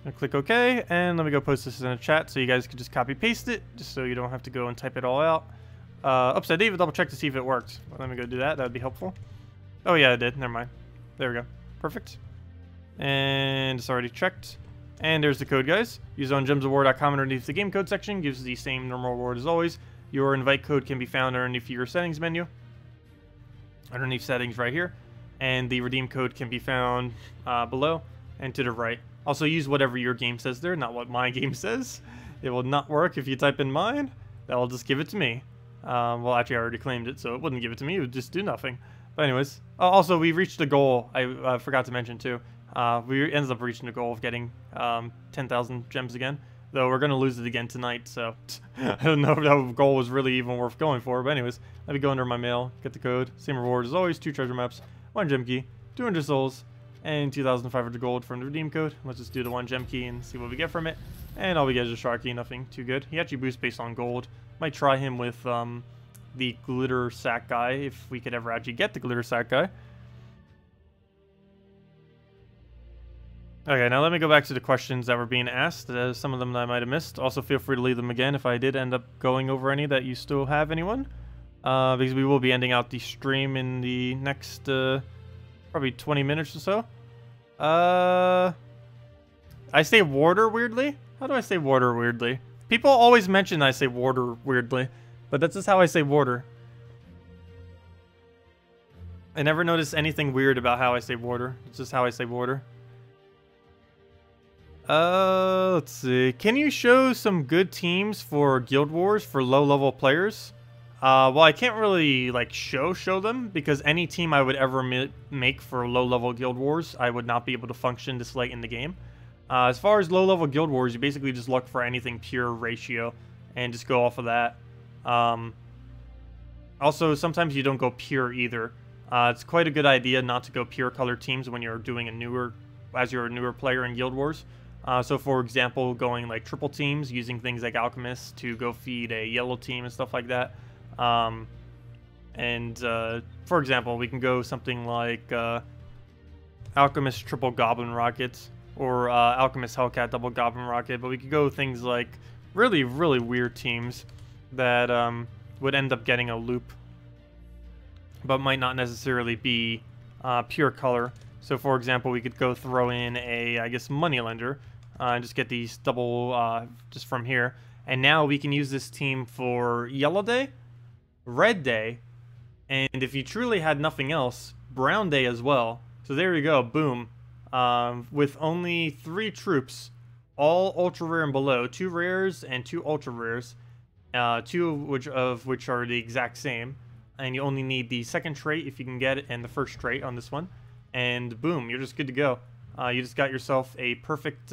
I'll click OK. And let me go post this in a chat so you guys can just copy paste it, just so you don't have to go and type it all out. Oops, I didn't even double check to see if it worked. Let me go do that. That would be helpful. Oh, yeah, it did. Never mind. There we go. Perfect. And it's already checked. And there's the code, guys. Use on gemsofwar.com underneath the game code section. Gives the same normal reward as always. Your invite code can be found underneath your settings menu. Underneath settings right here. And the redeem code can be found below and to the right. Also use whatever your game says there, not what my game says. It will not work if you type in mine. That will just give it to me. Well, actually, I already claimed it, so it wouldn't give it to me. It would just do nothing. But anyways, also, we reached a goal. I forgot to mention, too. We ended up reaching a goal of getting 10,000 gems again. Though we're going to lose it again tonight, so I don't know if that goal was really even worth going for. But anyways, let me go under my mail, get the code. Same reward as always, 2 treasure maps, 1 gem key, 200 souls, and 2,500 gold from the redeem code. Let's just do the 1 gem key and see what we get from it. And all we get is a shark key, nothing too good. He actually boosts based on gold. Might try him with the glitter sack guy, if we could ever actually get the glitter sack guy. Okay, now let me go back to the questions that were being asked. Some of them that I might have missed. Also, feel free to leave them again if I did end up going over any that you still have anyone. Because we will be ending out the stream in the next probably 20 minutes or so. I say water weirdly? How do I say water weirdly? People always mention I say water weirdly, but that's just how I say water. I never notice anything weird about how I say water. It's just how I say water. Let's see. Can you show some good teams for Guild Wars for low-level players? Well, I can't really, like, show them, because any team I would ever make for low-level Guild Wars, I would not be able to function this late in the game. As far as low-level Guild Wars, you basically just look for anything pure ratio, and just go off of that. Also, sometimes you don't go pure either. It's quite a good idea not to go pure color teams when you're doing as you're a newer player in Guild Wars. So for example, going like triple teams, using things like Alchemist to go feed a yellow team and stuff like that. For example, we can go something like Alchemist triple Goblin Rockets, or Alchemist Hellcat double Goblin Rocket, but we could go things like really, really weird teams that would end up getting a loop, but might not necessarily be pure color. So for example, we could go throw in a, I guess, Moneylender, and just get these double just from here. And now we can use this team for Yellow Day, Red Day, and if you truly had nothing else, Brown Day as well. So there you go, boom. With only 3 troops, all ultra rare and below, 2 rares and 2 ultra rares, 2 of which are the exact same. And you only need the second trait if you can get it, and the first trait on this one. And boom, you're just good to go. You just got yourself a perfect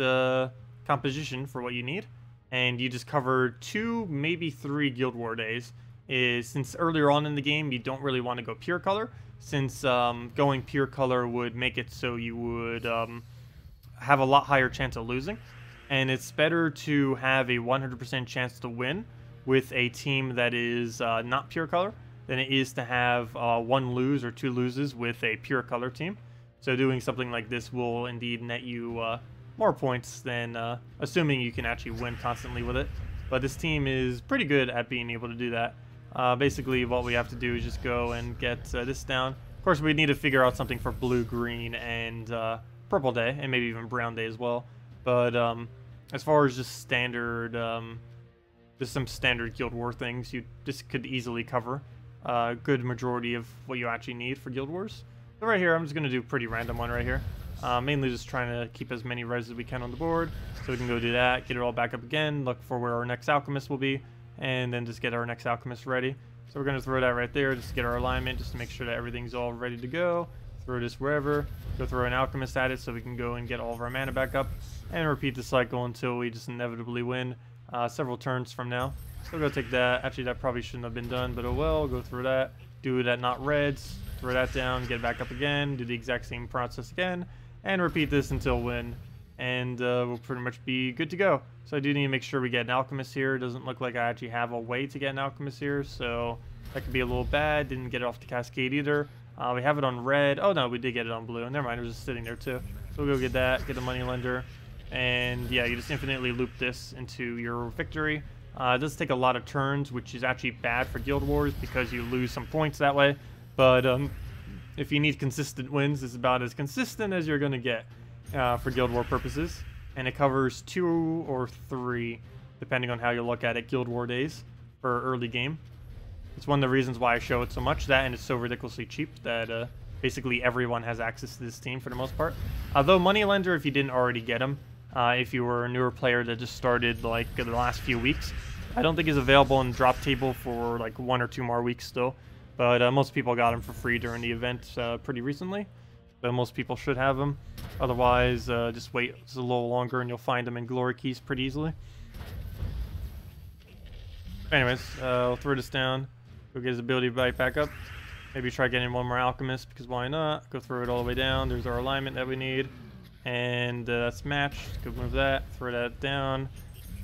composition for what you need. And you just covered 2, maybe 3 Guild War days. Since earlier on in the game, you don't really want to go pure color. Since going pure color would make it so you would have a lot higher chance of losing. And it's better to have a 100% chance to win with a team that is not pure color than it is to have 1 lose or 2 loses with a pure color team. So doing something like this will indeed net you more points than assuming you can actually win constantly with it. But this team is pretty good at being able to do that. Basically, what we have to do is just go and get this down. Of course, we need to figure out something for blue, green, and purple day, and maybe even brown day as well. But as far as just standard, just some standard Guild War things, you just could easily cover a good majority of what you actually need for Guild Wars. So right here, I'm just going to do a pretty random one right here. Mainly just trying to keep as many res as we can on the board, so we can go do that, get it all back up again, look for where our next alchemist will be, and then just get our next alchemist ready. So we're going to throw that right there just to get our alignment, just to make sure that everything's all ready to go. Throw this wherever, go throw an alchemist at it so we can go and get all of our mana back up, and repeat the cycle until we just inevitably win several turns from now. So we'll go take that. Actually, that probably shouldn't have been done, but oh well. Go through that, do that not reds, throw that down, get back up again, do the exact same process again, and repeat this until win, and we'll pretty much be good to go. So I do need to make sure we get an alchemist here. It doesn't look like I actually have a way to get an alchemist here, so that could be a little bad. Didn't get it off the cascade either. We have it on red. Oh no, we did get it on blue. Never mind, it was just sitting there too. So we'll go get that, get the moneylender, and yeah, you just infinitely loop this into your victory. It does take a lot of turns, which is actually bad for Guild Wars because you lose some points that way. But if you need consistent wins, it's about as consistent as you're going to get for Guild War purposes. And it covers 2 or 3, depending on how you look at it, Guild War days for early game. It's one of the reasons why I show it so much, that and it's so ridiculously cheap that basically everyone has access to this team for the most part. Though Moneylender, if you didn't already get him, if you were a newer player that just started like the last few weeks, I don't think is available in drop table for like 1 or 2 more weeks still. But most people got him for free during the event pretty recently. But most people should have them. Otherwise, just wait just a little longer and you'll find them in glory keys pretty easily. Anyways, I'll throw this down. Go get his ability right back up. Maybe try getting one more alchemist, because why not? Go throw it all the way down. There's our alignment that we need. And that's matched. Go move that. Throw that down.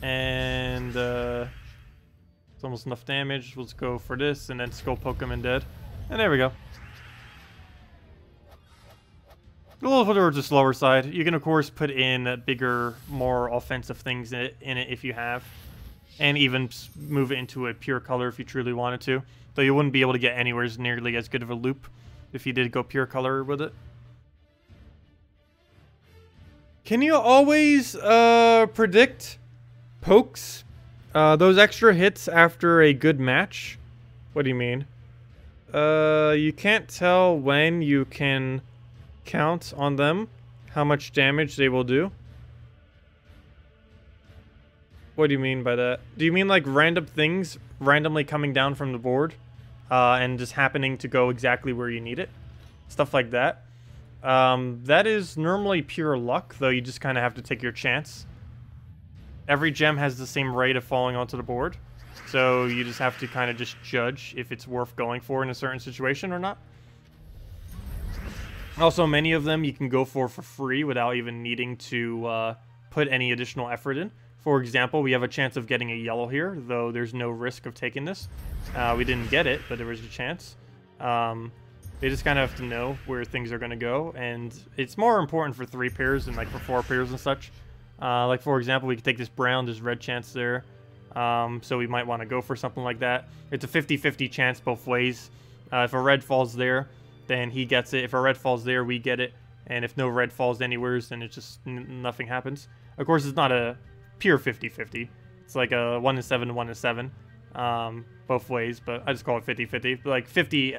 And it's almost enough damage. Let's go for this and then skull poke him and dead. And there we go. A little bit towards the slower side. You can of course put in bigger, more offensive things in it if you have. And even move it into a pure color if you truly wanted to. Though you wouldn't be able to get anywhere nearly as good of a loop if you did go pure color with it. Can you always predict pokes? Those extra hits after a good match? What do you mean? You can't tell when you can count on them, how much damage they will do. What do you mean by that? Do you mean like random things randomly coming down from the board and just happening to go exactly where you need it? Stuff like that. That is normally pure luck, though you just kind of have to take your chance. Every gem has the same rate of falling onto the board, so you just have to kind of just judge if it's worth going for in a certain situation or not. Also, many of them you can go for free without even needing to put any additional effort in. For example, we have a chance of getting a yellow here, though there's no risk of taking this. We didn't get it, but there was a chance. They just kind of have to know where things are going to go, and it's more important for 3 pairs than like for 4 pairs and such. Like for example, we could take this brown, there's red chance there, so we might want to go for something like that. It's a 50-50 chance both ways. If a red falls there, then he gets it. If a red falls there, we get it. And if no red falls anywhere, then it's just nothing happens. Of course, it's not a pure 50-50. It's like a 1 in 7, 1 in 7, both ways. But I just call it 50-50. Like 50.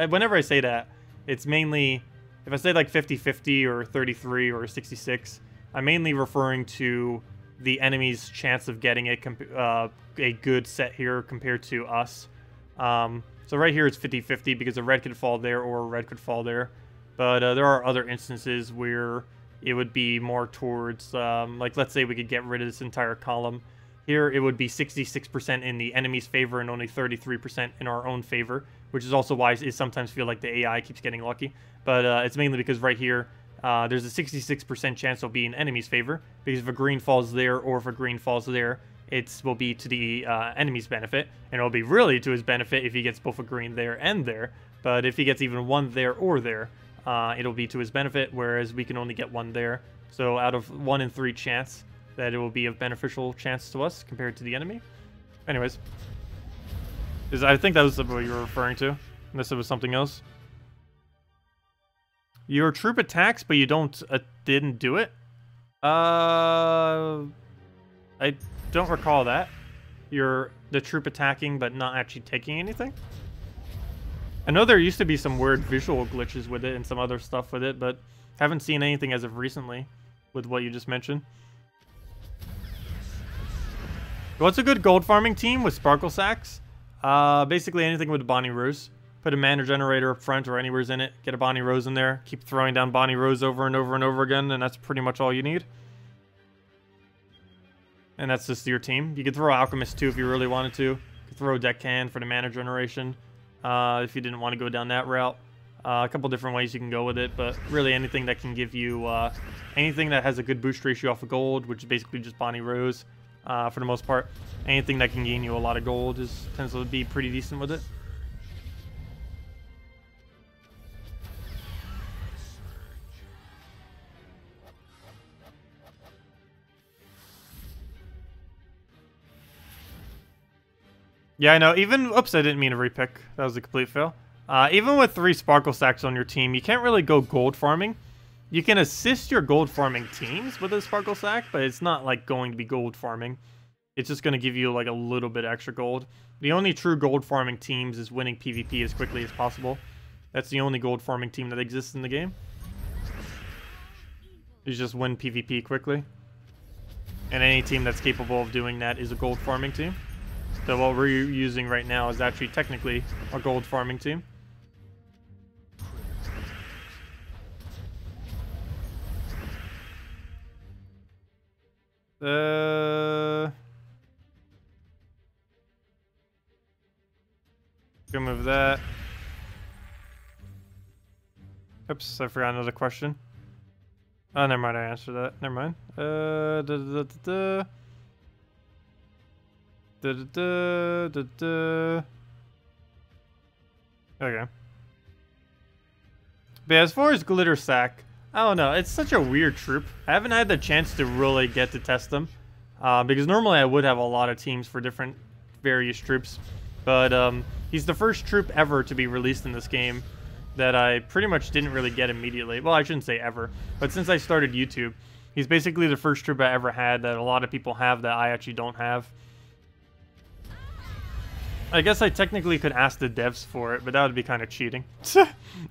Whenever I say that, it's mainly if I say like 50-50 or 33 or 66. I'm mainly referring to the enemy's chance of getting a good set here compared to us. So right here it's 50-50 because a red could fall there or a red could fall there. But there are other instances where it would be more towards, like let's say we could get rid of this entire column. Here it would be 66% in the enemy's favor and only 33% in our own favor, which is also why it sometimes feel like the AI keeps getting lucky. But it's mainly because right here, there's a 66% chance it'll be in enemy's favor, because if a green falls there or if a green falls there, it will be to the enemy's benefit, and it'll be really to his benefit if he gets both a green there and there. But if he gets even one there or there, it'll be to his benefit, whereas we can only get one there. So out of 1 in 3 chance that it will be a beneficial chance to us compared to the enemy. Anyways, I think that was what you were referring to, unless it was something else. Your troop attacks, but you didn't do it? I don't recall that. The troop attacking, but not actually taking anything? I know there used to be some weird visual glitches with it and some other stuff with it, but haven't seen anything as of recently with what you just mentioned. What's a good gold farming team with Sparkle Sacks? Basically anything with Bonnie Rose. Put a mana generator up front or anywhere's in it. Get a Bonnie Rose in there. Keep throwing down Bonnie Rose over and over and over again, and that's pretty much all you need. And that's just your team. You could throw Alchemist too if you really wanted to. You could throw Deckhand for the mana generation if you didn't want to go down that route. A couple different ways you can go with it, but really anything that can give you anything that has a good boost ratio off of gold, which is basically just Bonnie Rose for the most part. Anything that can gain you a lot of gold tends to be pretty decent with it. Yeah, I know. Even, oops, I didn't mean to repick. That was a complete fail. Even with 3 Sparkle Sacks on your team, you can't really go gold farming. You can assist your gold farming teams with a Sparkle Sack, but it's not like going to be gold farming. It's just going to give you like a little bit extra gold. The only true gold farming teams is winning PvP as quickly as possible. That's the only gold farming team that exists in the game. You just win PvP quickly. And any team that's capable of doing that is a gold farming team. So what we're using right now is actually technically a gold farming team. Go move that. Oops, I forgot another question. Oh, never mind, I answered that. Never mind. Okay. But as far as Glitter Sack, I don't know. It's such a weird troop. I haven't had the chance to really get to test them. Because normally I would have a lot of teams for different various troops. But he's the first troop ever to be released in this game that I pretty much didn't really get immediately. Well, I shouldn't say ever. But since I started YouTube, he's basically the first troop I ever had that a lot of people have that I actually don't have. I guess I technically could ask the devs for it, but that would be kind of cheating.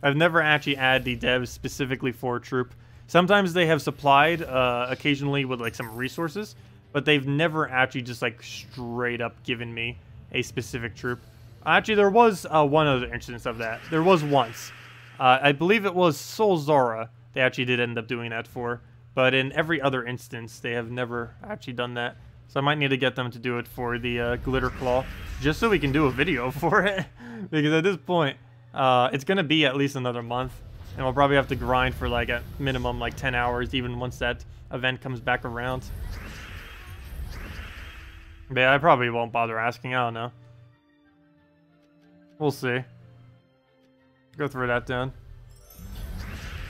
I've never actually added the devs specifically for a troop. Sometimes they have supplied occasionally with like some resources, but they've never actually just like straight up given me a specific troop. Actually, there was one other instance of that. There was once. I believe it was Soul Zora they actually did end up doing that for, but in every other instance, they have never actually done that. So I might need to get them to do it for the Glitter Claw, just so we can do a video for it. Because at this point, it's going to be at least another month. And we'll probably have to grind for like at minimum like 10 hours, even once that event comes back around. But yeah, I probably won't bother asking, I don't know. We'll see. Go throw that down.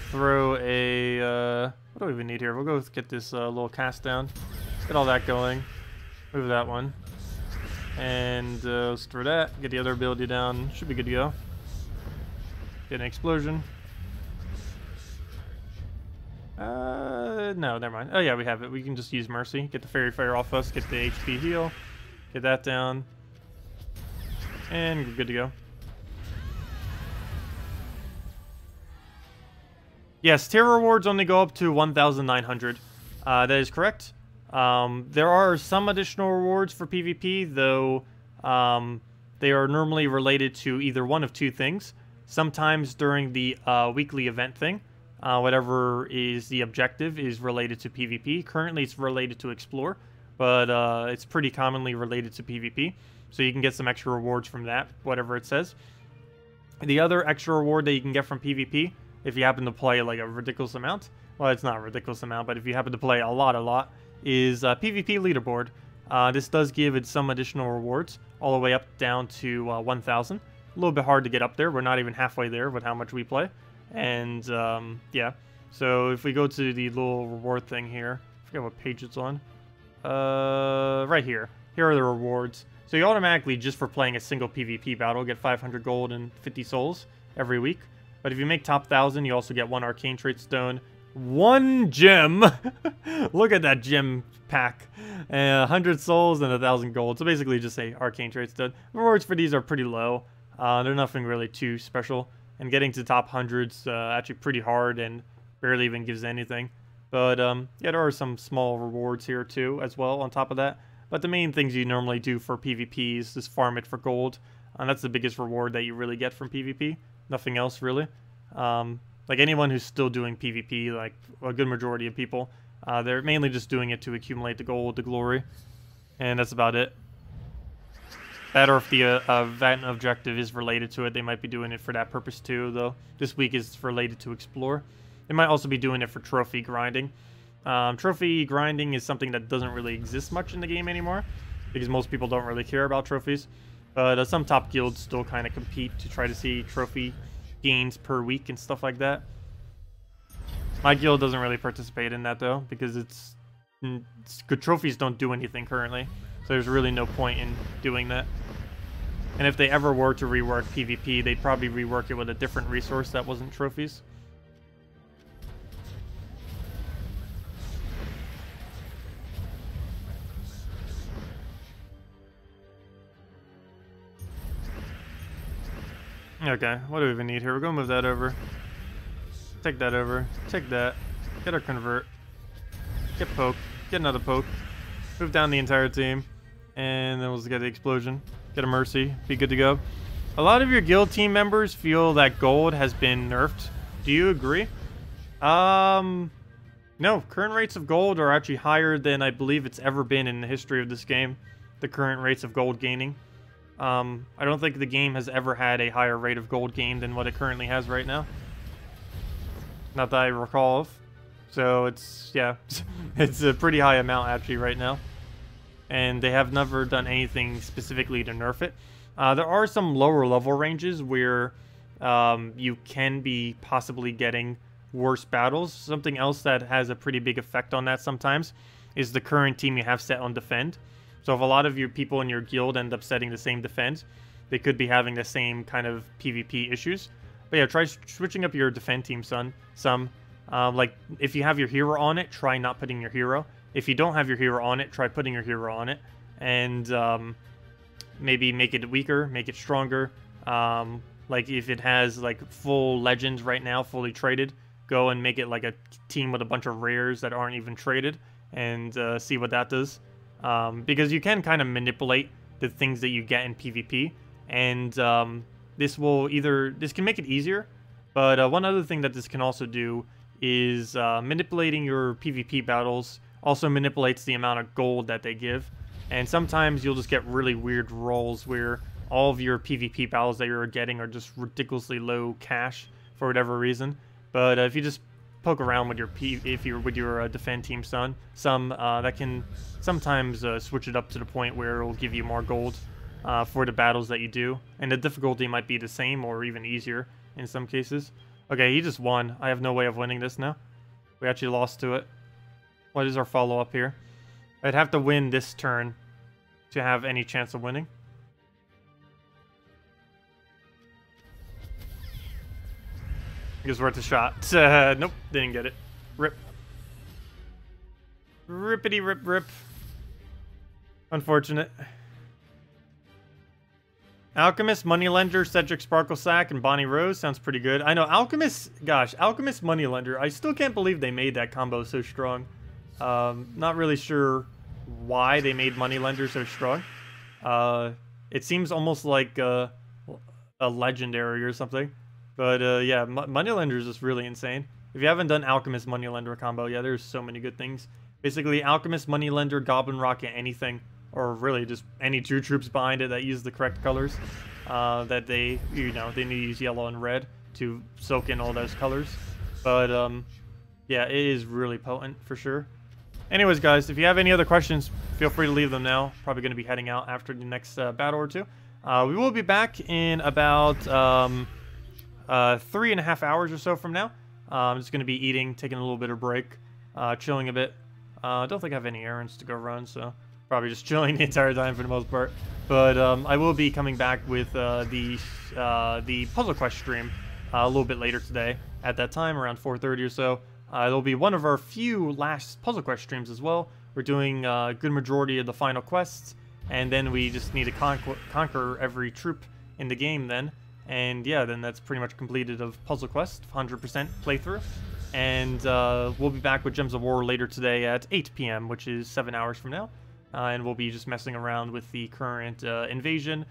Throw a, what do we even need here? We'll go get this little cast down. Get all that going. Move that one. And let's throw that. Get the other ability down. Should be good to go. Get an explosion. No, never mind. Oh yeah, we have it. We can just use Mercy. Get the Fairy Fire off us. Get the HP heal. Get that down. And we're good to go. Yes, tier rewards only go up to 1,900. That is correct. There are some additional rewards for PvP, though they are normally related to either one of two things. Sometimes during the weekly event thing, whatever is the objective is related to PvP. Currently it's related to Explore, but it's pretty commonly related to PvP. So you can get some extra rewards from that, whatever it says. The other extra reward that you can get from PvP, if you happen to play like a ridiculous amount, well, it's not a ridiculous amount, but if you happen to play a lot, is PvP leaderboard. This does give it some additional rewards, all the way up down to 1,000. A little bit hard to get up there. We're not even halfway there with how much we play. And yeah, so if we go to the little reward thing here, I forget what page it's on. Right here. Here are the rewards. So you automatically, just for playing a single PvP battle, get 500 gold and 50 souls every week. But if you make top 1,000, you also get 1 arcane trait stone, 1 gem. Look at that gem pack. 100 souls and 1,000 gold. So basically just say arcane trait stone. Rewards for these are pretty low. They're nothing really too special. And getting to top 100's actually pretty hard and barely even gives anything. But yeah, there are some small rewards here too as well on top of that. But the main things you normally do for PvP is just farm it for gold. And that's the biggest reward that you really get from PvP. Nothing else really. Like anyone who's still doing PvP, like a good majority of people, they're mainly just doing it to accumulate the gold, the glory. And that's about it. That or if the event objective is related to it, they might be doing it for that purpose too, though. This week is related to explore. They might also be doing it for trophy grinding. Trophy grinding is something that doesn't really exist much in the game anymore, because most people don't really care about trophies. But some top guilds still kind of compete to try to see trophy gains per week and stuff like that. My guild doesn't really participate in that though, because it's good trophies don't do anything currently. So there's really no point in doing that. And if they ever were to rework PvP, they'd probably rework it with a different resource that wasn't trophies. Okay, what do we even need here? We're gonna move that over. Take that over. Take that. Get our convert. Get poke. Get another poke. Move down the entire team. And then we'll just get the explosion. Get a mercy. Be good to go. A lot of your guild team members feel that gold has been nerfed. Do you agree? No. Current rates of gold are actually higher than I believe it's ever been in the history of this game. The current rates of gold gaining. I don't think the game has ever had a higher rate of gold gain than what it currently has right now. Not that I recall of. So it's, yeah, it's a pretty high amount actually right now. And they have never done anything specifically to nerf it. There are some lower level ranges where you can be possibly getting worse battles. Something else that has a pretty big effect on that sometimes is the current team you have set on defend. So if a lot of your people in your guild end up setting the same defend, they could be having the same kind of PvP issues. But yeah, try switching up your defend team some. Like, if you have your hero on it, try not putting your hero. If you don't have your hero on it, try putting your hero on it. And maybe make it weaker, make it stronger. Like, if it has, like, full legends right now, fully traded, go and make it, like, a team with a bunch of rares that aren't even traded. And see what that does. Because you can kind of manipulate the things that you get in PvP. And this can make it easier. But one other thing that this can also do is manipulating your PvP battles also manipulates the amount of gold that they give. And sometimes you'll just get really weird rolls where all of your PvP battles that you're getting are just ridiculously low cash for whatever reason. But if you just poke around with your defend team that can sometimes switch it up to the point where it will give you more gold for the battles that you do. And the difficulty might be the same or even easier in some cases. Okay, he just won. I have no way of winning this now. We actually lost to it. What is our follow-up here? I'd have to win this turn to have any chance of winning. It was worth a shot. Nope, didn't get it. Rip. Rippity rip rip. Unfortunate. Alchemist, Moneylender, Cedric Sparklesack, and Bonnie Rose sounds pretty good. I know, Alchemist, gosh, Alchemist, Moneylender. I still can't believe they made that combo so strong. Not really sure why they made Moneylender so strong. It seems almost like a legendary or something. But yeah, Moneylender is just really insane. If you haven't done Alchemist, Moneylender combo, yeah, there's so many good things. Basically, Alchemist, Moneylender, Goblin Rocket, anything. Or really just any 2 troops behind it that use the correct colors. That they need to use yellow and red to soak in all those colors. But yeah, it is really potent for sure. Anyways, guys, if you have any other questions, feel free to leave them now. Probably going to be heading out after the next battle or two. We will be back in about 3.5 hours or so from now. I'm just going to be eating, taking a little bit of break, chilling a bit. I don't think I have any errands to go run, so probably just chilling the entire time for the most part. But I will be coming back with the Puzzle Quest stream a little bit later today. At that time, around 4:30 or so. It'll be one of our few last Puzzle Quest streams as well. We're doing a good majority of the final quests, and then we just need to conquer every troop in the game then. And yeah, then that's pretty much completed of Puzzle Quest, 100% playthrough. And we'll be back with Gems of War later today at 8 p.m., which is 7 hours from now. And we'll be just messing around with the current invasion,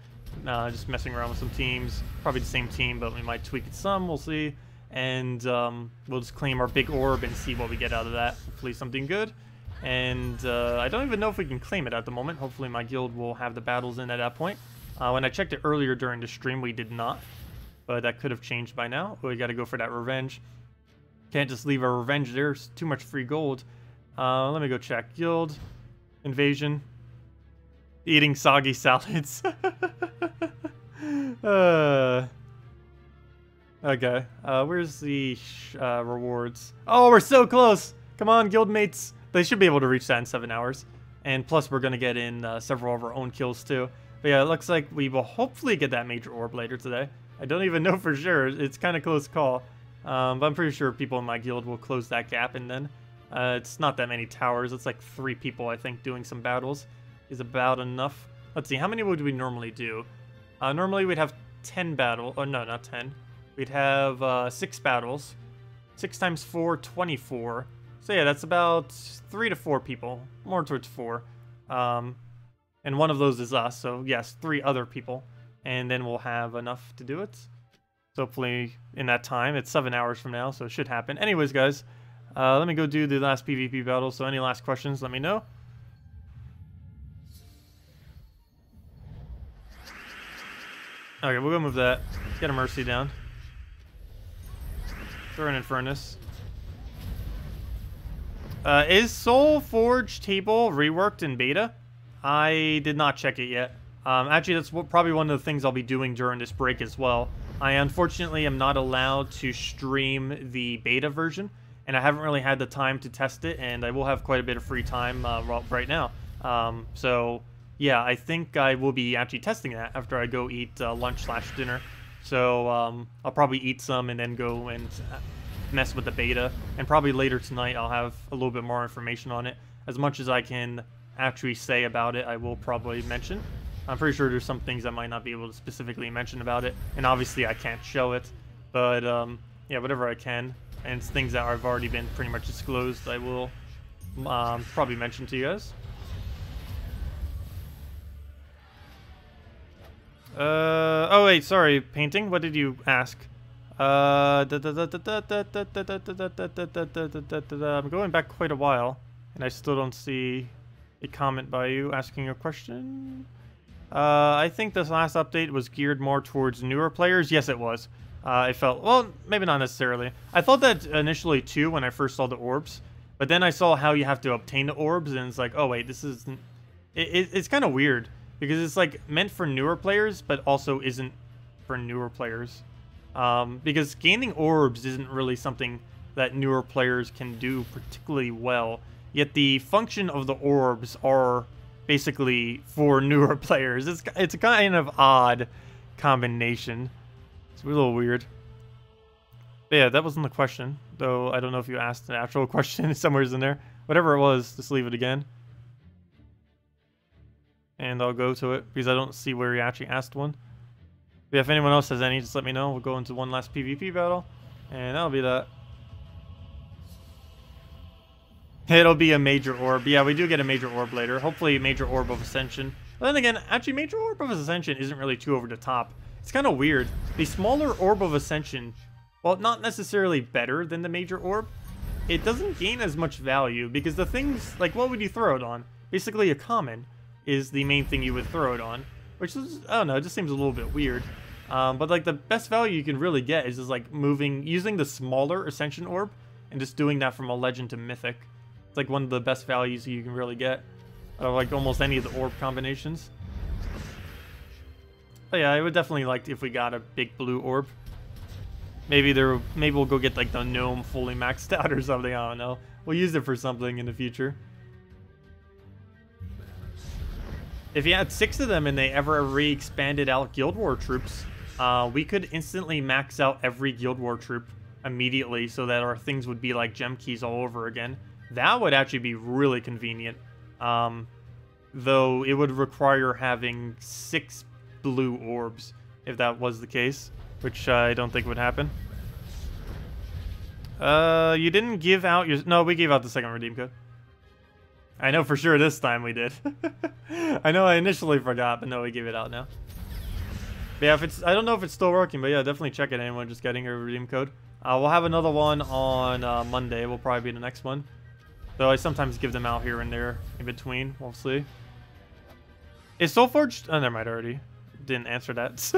just messing around with some teams. Probably the same team, but we might tweak it some, we'll see. And we'll just claim our big orb and see what we get out of that. Hopefully something good. And I don't even know if we can claim it at the moment. Hopefully my guild will have the battles in at that point. When I checked it earlier during the stream, we did not. But that could have changed by now. We got to go for that revenge. Can't just leave our revenge there. There's too much free gold. Let me go check. Guild. Invasion. Eating soggy salads. Okay. Where's the rewards? Oh, we're so close. Come on, guildmates. They should be able to reach that in 7 hours. And plus, we're going to get in several of our own kills, too. But yeah, it looks like we will hopefully get that major orb later today. I don't even know for sure. It's kind of close call. But I'm pretty sure people in my guild will close that gap. And then it's not that many towers. It's like 3 people, I think, doing some battles is about enough. Let's see. How many would we normally do? Normally, we'd have 10 battles. Oh, no, not 10. We'd have 6 battles. 6 times 4, 24. So yeah, that's about 3 to 4 people. More towards 4. And one of those is us, so yes, 3 other people. And then we'll have enough to do it. So hopefully in that time, it's 7 hours from now, so it should happen. Anyways, guys, let me go do the last PvP battle. So any last questions, let me know. Okay, we'll go move that. Let's get a Mercy down. Throw an Infernus. Is Soul Forge table reworked in beta? I did not check it yet. Actually, that's probably one of the things I'll be doing during this break as well. I unfortunately am not allowed to stream the beta version, and I haven't really had the time to test it, and I will have quite a bit of free time right now. So, yeah, I think I will be actually testing that after I go eat lunch/dinner. So, I'll probably eat some and then go and mess with the beta, and probably later tonight I'll have a little bit more information on it. As much as I can actually say about it, I will probably mention. I'm pretty sure there's some things I might not be able to specifically mention about it, and obviously I can't show it, but yeah, whatever I can, and it's things that have already been pretty much disclosed, I will probably mention to you guys. Oh wait, sorry, painting, what did you ask? I'm going back quite a while, and I still don't see a comment by you asking a question. I think this last update was geared more towards newer players. Yes, it was. I felt, well, maybe not necessarily. I thought that initially too when I first saw the orbs, but then I saw how you have to obtain the orbs, and it's like, oh wait, this is, it's kind of weird because it's like meant for newer players, but also isn't for newer players. Because gaining orbs isn't really something that newer players can do particularly well. Yet the function of the orbs are basically for newer players. It's a kind of odd combination. It's a little weird. But yeah, that wasn't the question, though I don't know if you asked an actual question somewhere in there. Whatever it was, just leave it again. And I'll go to it, because I don't see where you actually asked one. But yeah, if anyone else has any, just let me know. We'll go into one last PvP battle, and that'll be that. It'll be a major orb. Yeah, we do get a major orb later. Hopefully a major orb of Ascension. But then again, actually major orb of Ascension isn't really too over the top. It's kind of weird. The smaller orb of Ascension, well, not necessarily better than the major orb, it doesn't gain as much value because the things, like, what would you throw it on? Basically a common is the main thing you would throw it on, which is, I don't know, it just seems a little bit weird. But like the best value you can really get is just like using the smaller Ascension orb and just doing that from a legend to mythic. It's like one of the best values you can really get out of like almost any of the orb combinations. But yeah, I would definitely like if we got a big blue orb. Maybe we'll go get like the gnome fully maxed out or something, I don't know. We'll use it for something in the future. If you had 6 of them and they ever re-expanded out Guild War troops, we could instantly max out every Guild War troop immediately so that our things would be like gem keys all over again. That would actually be really convenient. Though it would require having 6 blue orbs, if that was the case, which I don't think would happen. You didn't give out your... No, we gave out the second redeem code. I know for sure this time we did. I know I initially forgot, but no, we gave it out now. But yeah, if it's... I don't know if it's still working, but yeah, definitely check it. Anyone just getting a redeem code. We'll have another one on Monday. Will probably be the next one. Though I sometimes give them out here and there in between. We'll see. Is Soulforged... Oh, never mind, I already didn't answer that.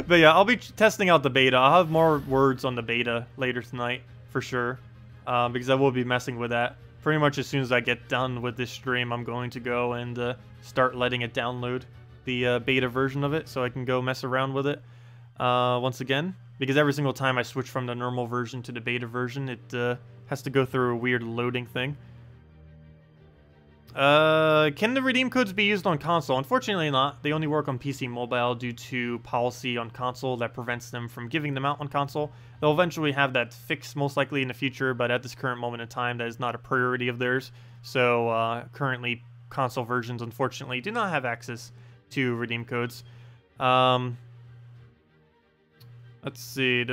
But yeah, I'll be testing out the beta. I'll have more words on the beta later tonight, for sure. Because I will be messing with that. Pretty much as soon as I get done with this stream, I'm going to go and start letting it download the beta version of it, so I can go mess around with it once again. Because every single time I switch from the normal version to the beta version, it has to go through a weird loading thing. Can the redeem codes be used on console? Unfortunately not. They only work on PC Mobile due to policy on console that prevents them from giving them out on console. They'll eventually have that fixed most likely in the future, but at this current moment in time, that is not a priority of theirs. So currently, console versions unfortunately do not have access to redeem codes. Let's see.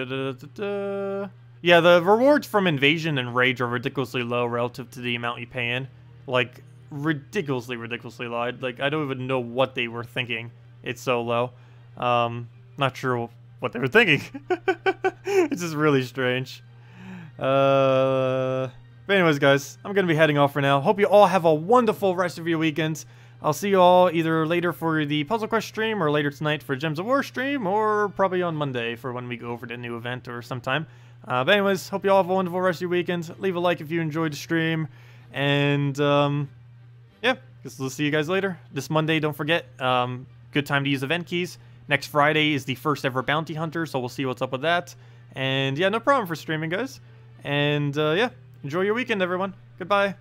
Yeah, the rewards from Invasion and Rage are ridiculously low relative to the amount you pay in. Like, ridiculously low. I don't even know what they were thinking. It's so low. Not sure what they were thinking. It's just really strange. But anyways, guys, I'm gonna be heading off for now. Hope you all have a wonderful rest of your weekend. I'll see you all either later for the Puzzle Quest stream, or later tonight for Gems of War stream, or probably on Monday for when we go over the new event or sometime. But anyways, hope you all have a wonderful rest of your weekend. Leave a like if you enjoyed the stream. And, yeah, guess we'll see you guys later. This Monday, don't forget, good time to use event keys. Next Friday is the first ever bounty hunter, so we'll see what's up with that. And, yeah, no problem for streaming, guys. And, yeah, enjoy your weekend, everyone. Goodbye.